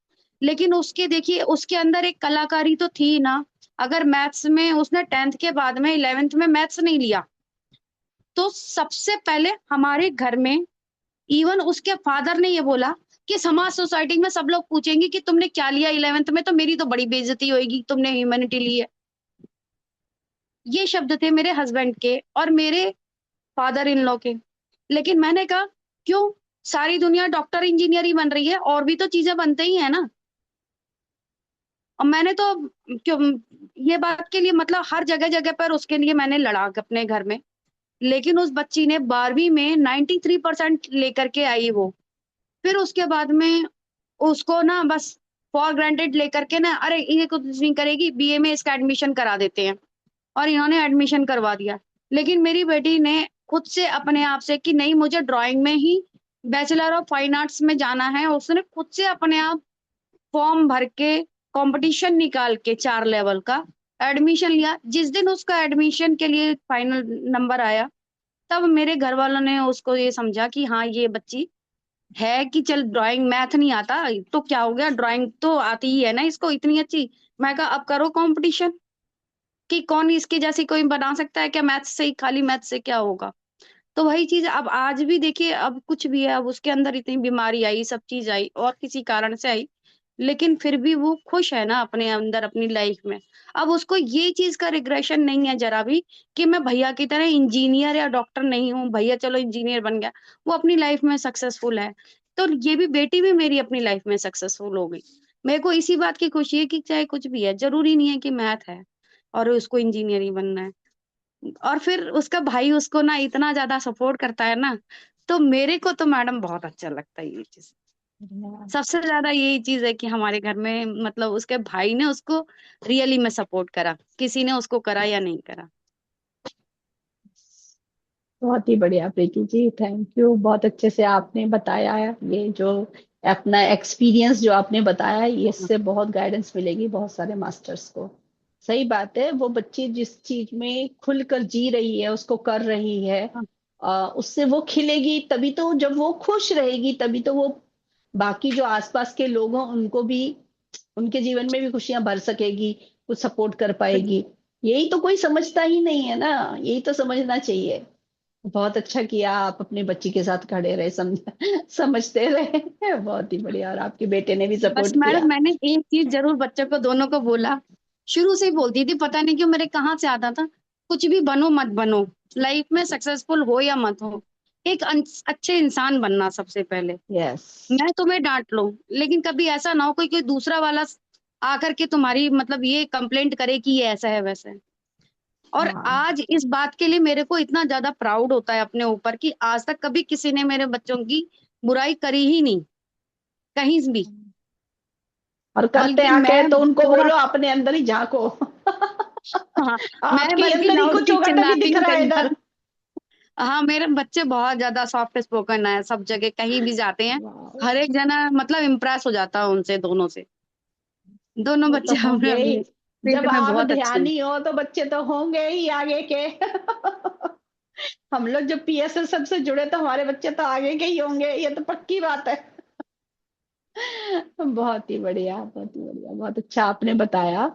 लेकिन उसके देखिए उसके अंदर एक कलाकारी तो थी ना। अगर मैथ्स में उसने 10th के बाद में 11th में मैथ्स नहीं लिया, तो सबसे पहले हमारे घर में इवन उसके फादर ने ये बोला कि समाज सोसाइटी में सब लोग पूछेंगे कि तुमने क्या लिया 11th में, तो मेरी तो बड़ी बेइज्जती होगी, तुमने ह्यूमैनिटी ली है। ये शब्द थे मेरे हस्बैंड के और मेरे फादर इन लॉ के। लेकिन मैंने कहा क्यों, सारी दुनिया डॉक्टर इंजीनियर ही बन रही है, और भी तो चीजें बनते ही है ना। और मैंने तो क्यों ये बात के लिए मतलब हर जगह जगह पर उसके लिए मैंने लड़ा अपने घर में। लेकिन उस बच्ची ने 12वीं में 93% लेकर के आई वो। फिर उसके बाद में उसको ना बस फॉर ग्रांटेड लेकर के ना, अरे ये कुछ नहीं करेगी, बीए में इसका एडमिशन करा देते हैं, और इन्होंने एडमिशन करवा दिया। लेकिन मेरी बेटी ने खुद से अपने आप से कि नहीं मुझे ड्राइंग में ही बैचलर ऑफ फाइन आर्ट्स में जाना है, उसने खुद से अपने आप फॉर्म भर के कंपटीशन निकाल के 4 लेवल का एडमिशन लिया। जिस दिन उसका एडमिशन के लिए फाइनल नंबर आया, तब मेरे घर वालों ने उसको ये समझा कि हाँ ये बच्ची है कि चल ड्राइंग, मैथ नहीं आता तो क्या हो गया, ड्राइंग तो आती ही है ना इसको इतनी अच्छी। मैं कहा अब करो कंपटीशन कि कौन इसकी जैसी कोई बना सकता है क्या, मैथ से ही, खाली मैथ से क्या होगा। तो वही चीज अब आज भी देखिए, अब कुछ भी है, अब उसके अंदर इतनी बीमारी आई, सब चीज आई और किसी कारण से आई, लेकिन फिर भी वो खुश है ना अपने अंदर अपनी लाइफ में। अब उसको ये चीज का रिग्रेशन नहीं है जरा भी कि मैं भैया की तरह इंजीनियर या डॉक्टर नहीं हूँ, भैया चलो इंजीनियर बन गया, वो अपनी लाइफ में सक्सेसफुल है। तो ये भी बेटी भी मेरी अपनी लाइफ में सक्सेसफुल हो गई। मेरे को इसी बात की खुशी है कि चाहे कुछ भी है, जरूरी नहीं है कि मैथ है और उसको इंजीनियर ही बनना है। और फिर उसका भाई उसको ना इतना ज्यादा सपोर्ट करता है ना, तो मेरे को तो मैडम बहुत अच्छा लगता है ये चीज। सबसे ज्यादा यही चीज है कि हमारे घर में मतलब उसके भाई ने उसको रियली में सपोर्ट करा, किसी ने उसको करा या नहीं करा। बहुत ही बढ़िया प्रीति जी, थैंक यू। बहुत अच्छे से आपने बताया है ये जो अपना एक्सपीरियंस जो आपने बताया, ये इससे बहुत गाइडेंस मिलेगी बहुत सारे मास्टर्स को। सही बात है, वो बच्ची जिस चीज में खुलकर जी रही है, उसको कर रही है, उससे वो खिलेगी। तभी तो जब वो खुश रहेगी, तभी तो वो बाकी जो आसपास के लोग हों उनको भी, उनके जीवन में भी खुशियां भर सकेगी, कुछ सपोर्ट कर पाएगी। यही तो कोई समझता ही नहीं है ना, यही तो समझना चाहिए। बहुत अच्छा किया, आप अपने बच्ची के साथ खड़े रहे, समझते रहे। बहुत ही बढ़िया। और आपके बेटे ने भी बस सपोर्ट मैडम किया। मैंने एक चीज जरूर बच्चों को दोनों को बोला, शुरू से ही बोलती थी, पता नहीं क्यों मेरे कहाँ से आता था, कुछ भी बनो मत बनो, लाइफ में सक्सेसफुल हो या मत हो, एक अच्छे इंसान बनना सबसे पहले। यस। मैं तुम्हें डांट लूं, लेकिन कभी ऐसा ना हो कोई कोई दूसरा वाला आकर के तुम्हारी मतलब ये कंप्लेंट करे कि ये ऐसा है वैसा है। और हाँ। आज इस बात के लिए मेरे को इतना ज्यादा प्राउड होता है अपने ऊपर कि आज तक कभी किसी ने मेरे बच्चों की बुराई करी ही नहीं, कहीं भी। और करते बल्कि आके मैं तो उनको थोड़ा, बोलो अपने अंदर ही झांको। हाँ, मैं आपके बल्कि अंदर ना ही कुछ उसकी होगा तभी चिल्लाती दिख हूँ रहा है कई इधर। बार। हाँ, मेरे बच्चे बहुत ज्यादा सॉफ्ट स्पोकन है, सब जगह कहीं भी जाते हैं, वाह, हर एक जना मतलब इम्प्रेस हो जाता है उनसे, दोनों से। दोनों वो तो बच्चे हमें होंगे ही। अपने फील्ड जब में आप बहुत अच्छे हैं। ध्यानी हो तो बच्चे तो होंगे ही आगे के। हम लोग जब पीएसएस से जुड़े तो हमारे बच्चे तो आगे के ही होंगे, ये तो पक्की बात है। बहुत ही बढ़िया, बहुत ही बढ़िया। बहुत अच्छा आपने बताया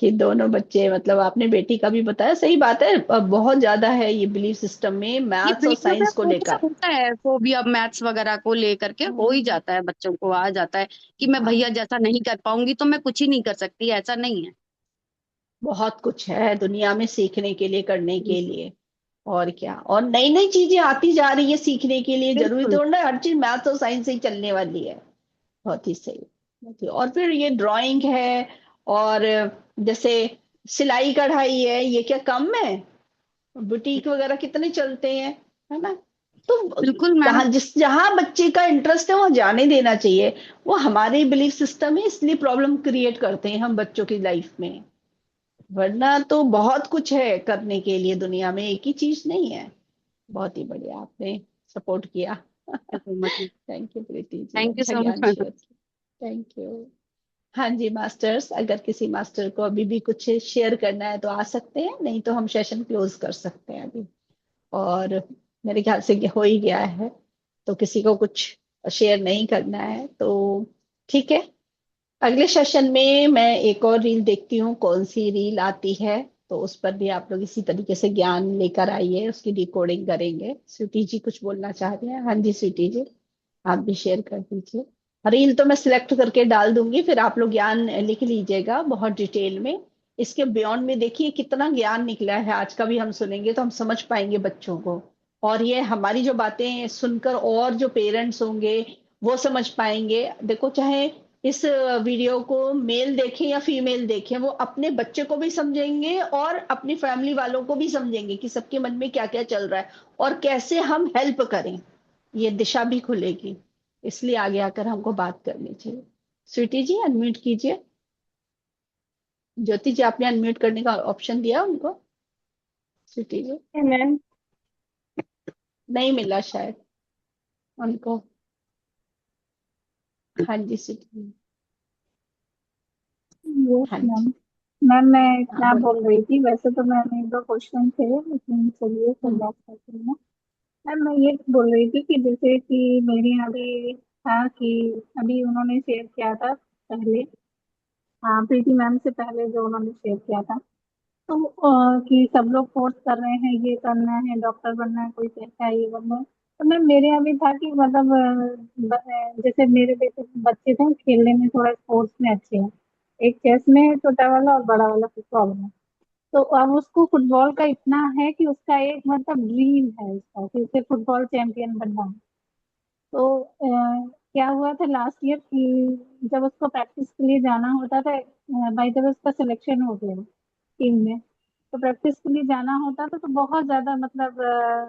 कि दोनों बच्चे, मतलब आपने बेटी का भी बताया। सही बात है, बहुत ज्यादा है ये बिलीफ सिस्टम में ये मैथ्स और बेटियों में साइंस को थोड़ा सा लेकर। होता है फोबिया, मैथ्स वगैरह को लेकर के हो ही जाता है, बच्चों को आ जाता है कि मैं हाँ, भैया जैसा नहीं कर पाऊंगी तो मैं कुछ ही नहीं कर सकती, ऐसा नहीं है। बहुत कुछ है दुनिया में सीखने के लिए, करने के लिए। और क्या, और नई नई चीजें आती जा रही है सीखने के लिए। जरूरी बिल्कुल। थोड़ा ना हर चीज मैथ्स और साइंस से ही चलने वाली है। बहुत ही सही, बहुत ही। और फिर ये ड्राइंग है, और जैसे सिलाई कढ़ाई है, ये क्या कम है? बुटीक वगैरह कितने चलते हैं, है ना? तो बिल्कुल मैडम। कहाँ, जिस जहां बच्चे का इंटरेस्ट है वहां जाने देना चाहिए। वो हमारे बिलीफ सिस्टम है, इसलिए प्रॉब्लम क्रिएट करते हैं हम बच्चों की लाइफ में। वरना तो बहुत कुछ है करने के लिए दुनिया में, एक ही चीज नहीं है। बहुत ही बढ़िया, आपने सपोर्ट किया। Thank you Preeti ji, thank you अच्छा सो ज्ञान मच। शेयर किया। Thank you. हाँ जी मास्टर्स, अगर किसी मास्टर को अभी भी कुछ शेयर करना है तो आ सकते हैं, नहीं तो हम सेशन क्लोज कर सकते हैं अभी। और मेरे ख्याल से कि हो ही गया है, तो किसी को कुछ शेयर नहीं करना है तो ठीक है। अगले सेशन में मैं एक और रील देखती हूँ, कौन सी रील आती है, तो उस पर भी आप लोग इसी तरीके से ज्ञान लेकर आइए, उसकी डिकोडिंग करेंगे। स्वीटी जी कुछ बोलना चाह रही हैं? हाँ जी स्वीटी जी, आप भी शेयर कर दीजिए। रील तो मैं सिलेक्ट करके डाल दूंगी, फिर आप लोग ज्ञान लिख लीजिएगा बहुत डिटेल में। इसके बियॉन्ड में देखिए कितना ज्ञान निकला है, आज का भी हम सुनेंगे तो हम समझ पाएंगे बच्चों को। और ये हमारी जो बातें सुनकर और जो पेरेंट्स होंगे वो समझ पाएंगे। देखो, चाहे इस वीडियो को मेल देखें या फीमेल देखें, वो अपने बच्चे को भी समझेंगे और अपनी फैमिली वालों को भी समझेंगे कि सबके मन में क्या क्या चल रहा है और कैसे हम हेल्प करें। ये दिशा भी खुलेगी, इसलिए आगे आकर हमको बात करनी चाहिए। स्वीटी जी अनम्यूट कीजिए। ज्योति जी, आपने अनम्यूट करने का ऑप्शन दिया उनको? स्वीटी जी मैम। नहीं मिला शायद उनको। हाँ जी स्वीटी जी। यस हाँ मैम। जी। मैम मैं हाँ इतना बोलिए। बोल रही थी, वैसे तो मैंने एक दो क्वेश्चन थे, लेकिन चलिए फिर हम्म। बात करती हूँ। मैम मैं ये बोल रही थी कि जैसे कि मेरे यहाँ भी था कि अभी उन्होंने शेयर किया था पहले, हाँ प्रीति मैम से पहले जो उन्होंने शेयर किया था, तो कि सब लोग फोर्स कर रहे हैं ये करना है, डॉक्टर बनना है, कोई कहता है ये बनना है। तो मैम मेरे यहाँ भी था कि मतलब जैसे मेरे बेटे बच्चे थे खेलने में थोड़ा स्पोर्ट्स में अच्छे हैं, एक चेस में है छोटा वाला और बड़ा वाला फुटबॉल में। तो अब उसको फुटबॉल का इतना है कि उसका एक मतलब ड्रीम है उसका कि उसे फुटबॉल चैंपियन बनना है। तो क्या हुआ था लास्ट ईयर कि जब उसको प्रैक्टिस के लिए जाना होता था, बाई द वे उसका सिलेक्शन हो गया टीम में, तो प्रैक्टिस के लिए जाना होता था तो बहुत ज्यादा मतलब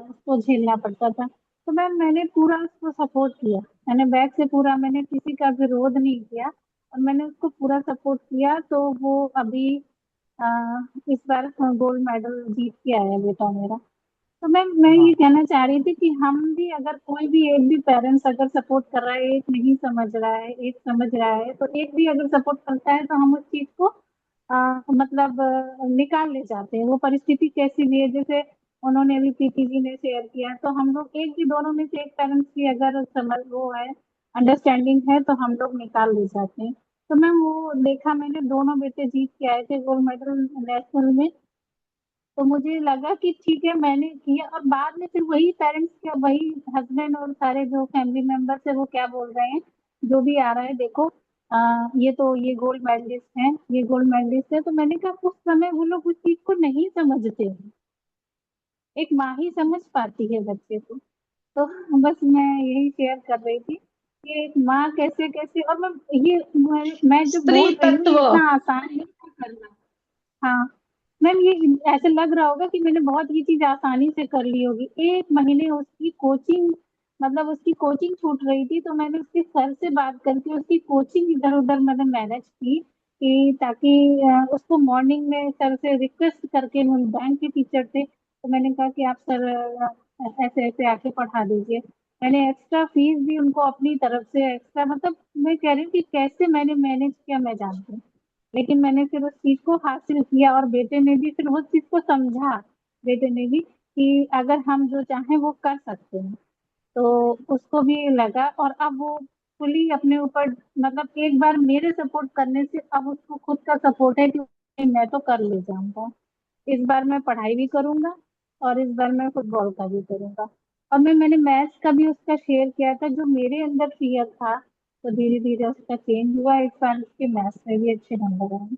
उसको झेलना पड़ता था। तो मैंने पूरा उसको सपोर्ट किया, मैंने बैक से पूरा, मैंने किसी का विरोध नहीं किया और मैंने उसको पूरा सपोर्ट किया। तो वो अभी अ, इस बार गोल्ड मेडल जीत के आया बेटा मेरा। तो मैं ये कहना चाह रही थी कि हम भी, अगर कोई भी एक भी पेरेंट्स अगर सपोर्ट कर रहा है, एक नहीं समझ रहा है, एक समझ रहा है, तो एक भी अगर सपोर्ट करता है तो हम उस चीज को मतलब निकाल ले जाते हैं। वो परिस्थिति कैसी भी है, जैसे उन्होंने अभी प्रीति जी ने शेयर किया, तो हम लोग एक भी, दोनों में से एक पेरेंट्स की अगर समझ वो है, अंडरस्टैंडिंग है, तो हम लोग निकाल ले जाते हैं। तो मैम वो देखा मैंने, दोनों बेटे जीत के आए थे गोल्ड मेडल नेशनल में। तो मुझे लगा कि ठीक है मैंने किया, और बाद में फिर वही पेरेंट्स क्या, वही हस्बैंड और सारे जो फैमिली मेंबर्स है वो क्या बोल रहे हैं, जो भी आ रहा है देखो, ये तो ये गोल्ड मेडलिस्ट हैं, ये गोल्ड मेडलिस्ट है। तो मैंने कहा उस समय वो लोग उस चीज को नहीं समझते हैं, एक माँ ही समझ पाती है बच्चे को। तो बस मैं यही शेयर कर रही थी कि एक माँ कैसे कैसे, और मैं जो स्त्री बोल रही हूँ तत्व। ये इतना आसान नहीं है करना। हाँ मैम, ये ऐसे लग रहा होगा कि मैंने बहुत ये चीज आसानी से कर ली होगी। एक महीने उसकी कोचिंग, मतलब उसकी कोचिंग छूट रही थी, तो मैंने उसके सर से बात करके उसकी कोचिंग इधर उधर मैंने मैनेज की, कि ताकि उसको मॉर्निंग में सर से रिक्वेस्ट करके, वो बैंक के टीचर थे, तो मैंने कहा कि आप सर ऐसे ऐसे आके पढ़ा दीजिए। मैंने एक्स्ट्रा फीस भी उनको अपनी तरफ से एक्स्ट्रा, मतलब मैं कह रही हूँ कि कैसे मैंने मैनेज किया मैं जानती हूँ, लेकिन मैंने फिर उस चीज को हासिल किया और बेटे ने भी फिर उस चीज को समझा, बेटे ने भी, कि अगर हम जो चाहें वो कर सकते हैं। तो उसको भी लगा, और अब वो फुली अपने ऊपर, मतलब एक बार मेरे सपोर्ट करने से अब उसको खुद का सपोर्ट है कि मैं तो कर ले जाऊंगा, इस बार मैं पढ़ाई भी करूंगा और इस बार मैं फुटबॉल का भी करूंगा। और मैंने मैथ्स का भी उसका शेयर किया था, जो मेरे अंदर फियर था, तो धीरे धीरे उसका चेंज हुआ, इस बार उसके मैथ्स में भी अच्छे नंबर आए।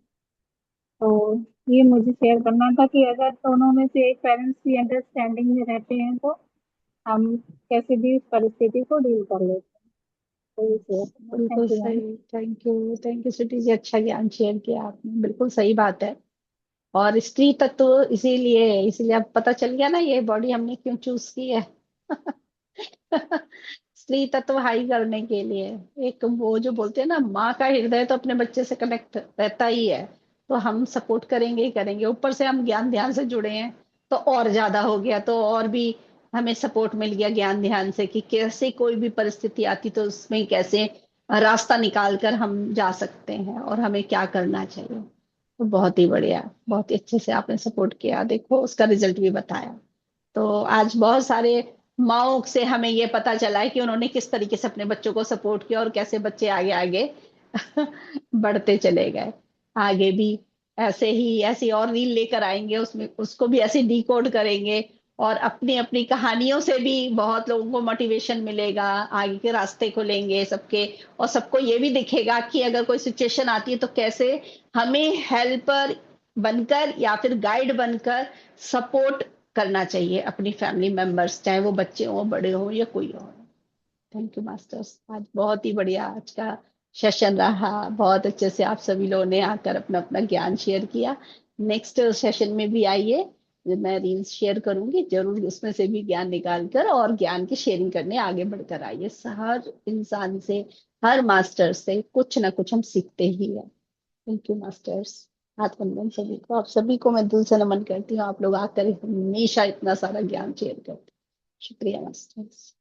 तो ये मुझे शेयर करना था कि अगर दोनों में से एक पेरेंट्स भी अंडरस्टैंडिंग में रहते हैं तो हम कैसे भी इस परिस्थिति को डील कर लेते हैं। तो ये शेयर करना, बिल्कुल थैंक यू मैम। सही। थैंक यू सिटी जी, अच्छा ज्ञान शेयर किया आपने, बिल्कुल सही बात है। और स्त्री तत्व इसीलिए इसीलिए अब पता चल गया ना ये बॉडी हमने क्यों चूज की है। स्त्री तत्व हाई करने के लिए। एक वो जो बोलते हैं ना, माँ का हृदय तो अपने बच्चे से कनेक्ट रहता ही है, तो हम सपोर्ट करेंगे ही करेंगे। ऊपर से हम ज्ञान ध्यान से जुड़े हैं तो और ज्यादा हो गया, तो और भी हमें सपोर्ट मिल गया ज्ञान ध्यान से, कि कैसे कोई भी परिस्थिति आती तो उसमें कैसे रास्ता निकाल कर हम जा सकते हैं और हमें क्या करना चाहिए। तो बहुत ही बढ़िया, बहुत ही अच्छे से आपने सपोर्ट किया, देखो उसका रिजल्ट भी बताया। तो आज बहुत सारे माओ से हमें ये पता चला है कि उन्होंने किस तरीके से अपने बच्चों को सपोर्ट किया और कैसे बच्चे आगे आगे बढ़ते चले गए। आगे भी ऐसे ही ऐसी और रील लेकर आएंगे, उसमें उसको भी ऐसे डिकोड करेंगे, और अपनी अपनी कहानियों से भी बहुत लोगों को मोटिवेशन मिलेगा, आगे के रास्ते खुलेंगे सबके। और सबको ये भी दिखेगा कि अगर कोई सिचुएशन आती है तो कैसे हमें हेल्पर बनकर या फिर गाइड बनकर सपोर्ट करना चाहिए अपनी फैमिली मेंबर्स, चाहे वो बच्चे हों, बड़े हों, या कोई और। थैंक यू मास्टर्स, आज बहुत ही बढ़िया आज का सेशन रहा। बहुत अच्छे से आप सभी लोगों ने आकर अपना अपना ज्ञान शेयर किया। नेक्स्ट सेशन में भी आइए, मैं रील्स शेयर करूंगी, जरूर उसमें से भी ज्ञान निकाल कर और ज्ञान की शेयरिंग करने आगे बढ़कर आइए। हर इंसान से, हर मास्टर से कुछ ना कुछ हम सीखते ही हैं। Thank you masters. हाथ वंदन सभी को, आप सभी को मैं दिल से नमन करती हूँ। आप लोग आकर हमेशा इतना सारा ज्ञान शेयर करते हैं। शुक्रिया मास्टर्स।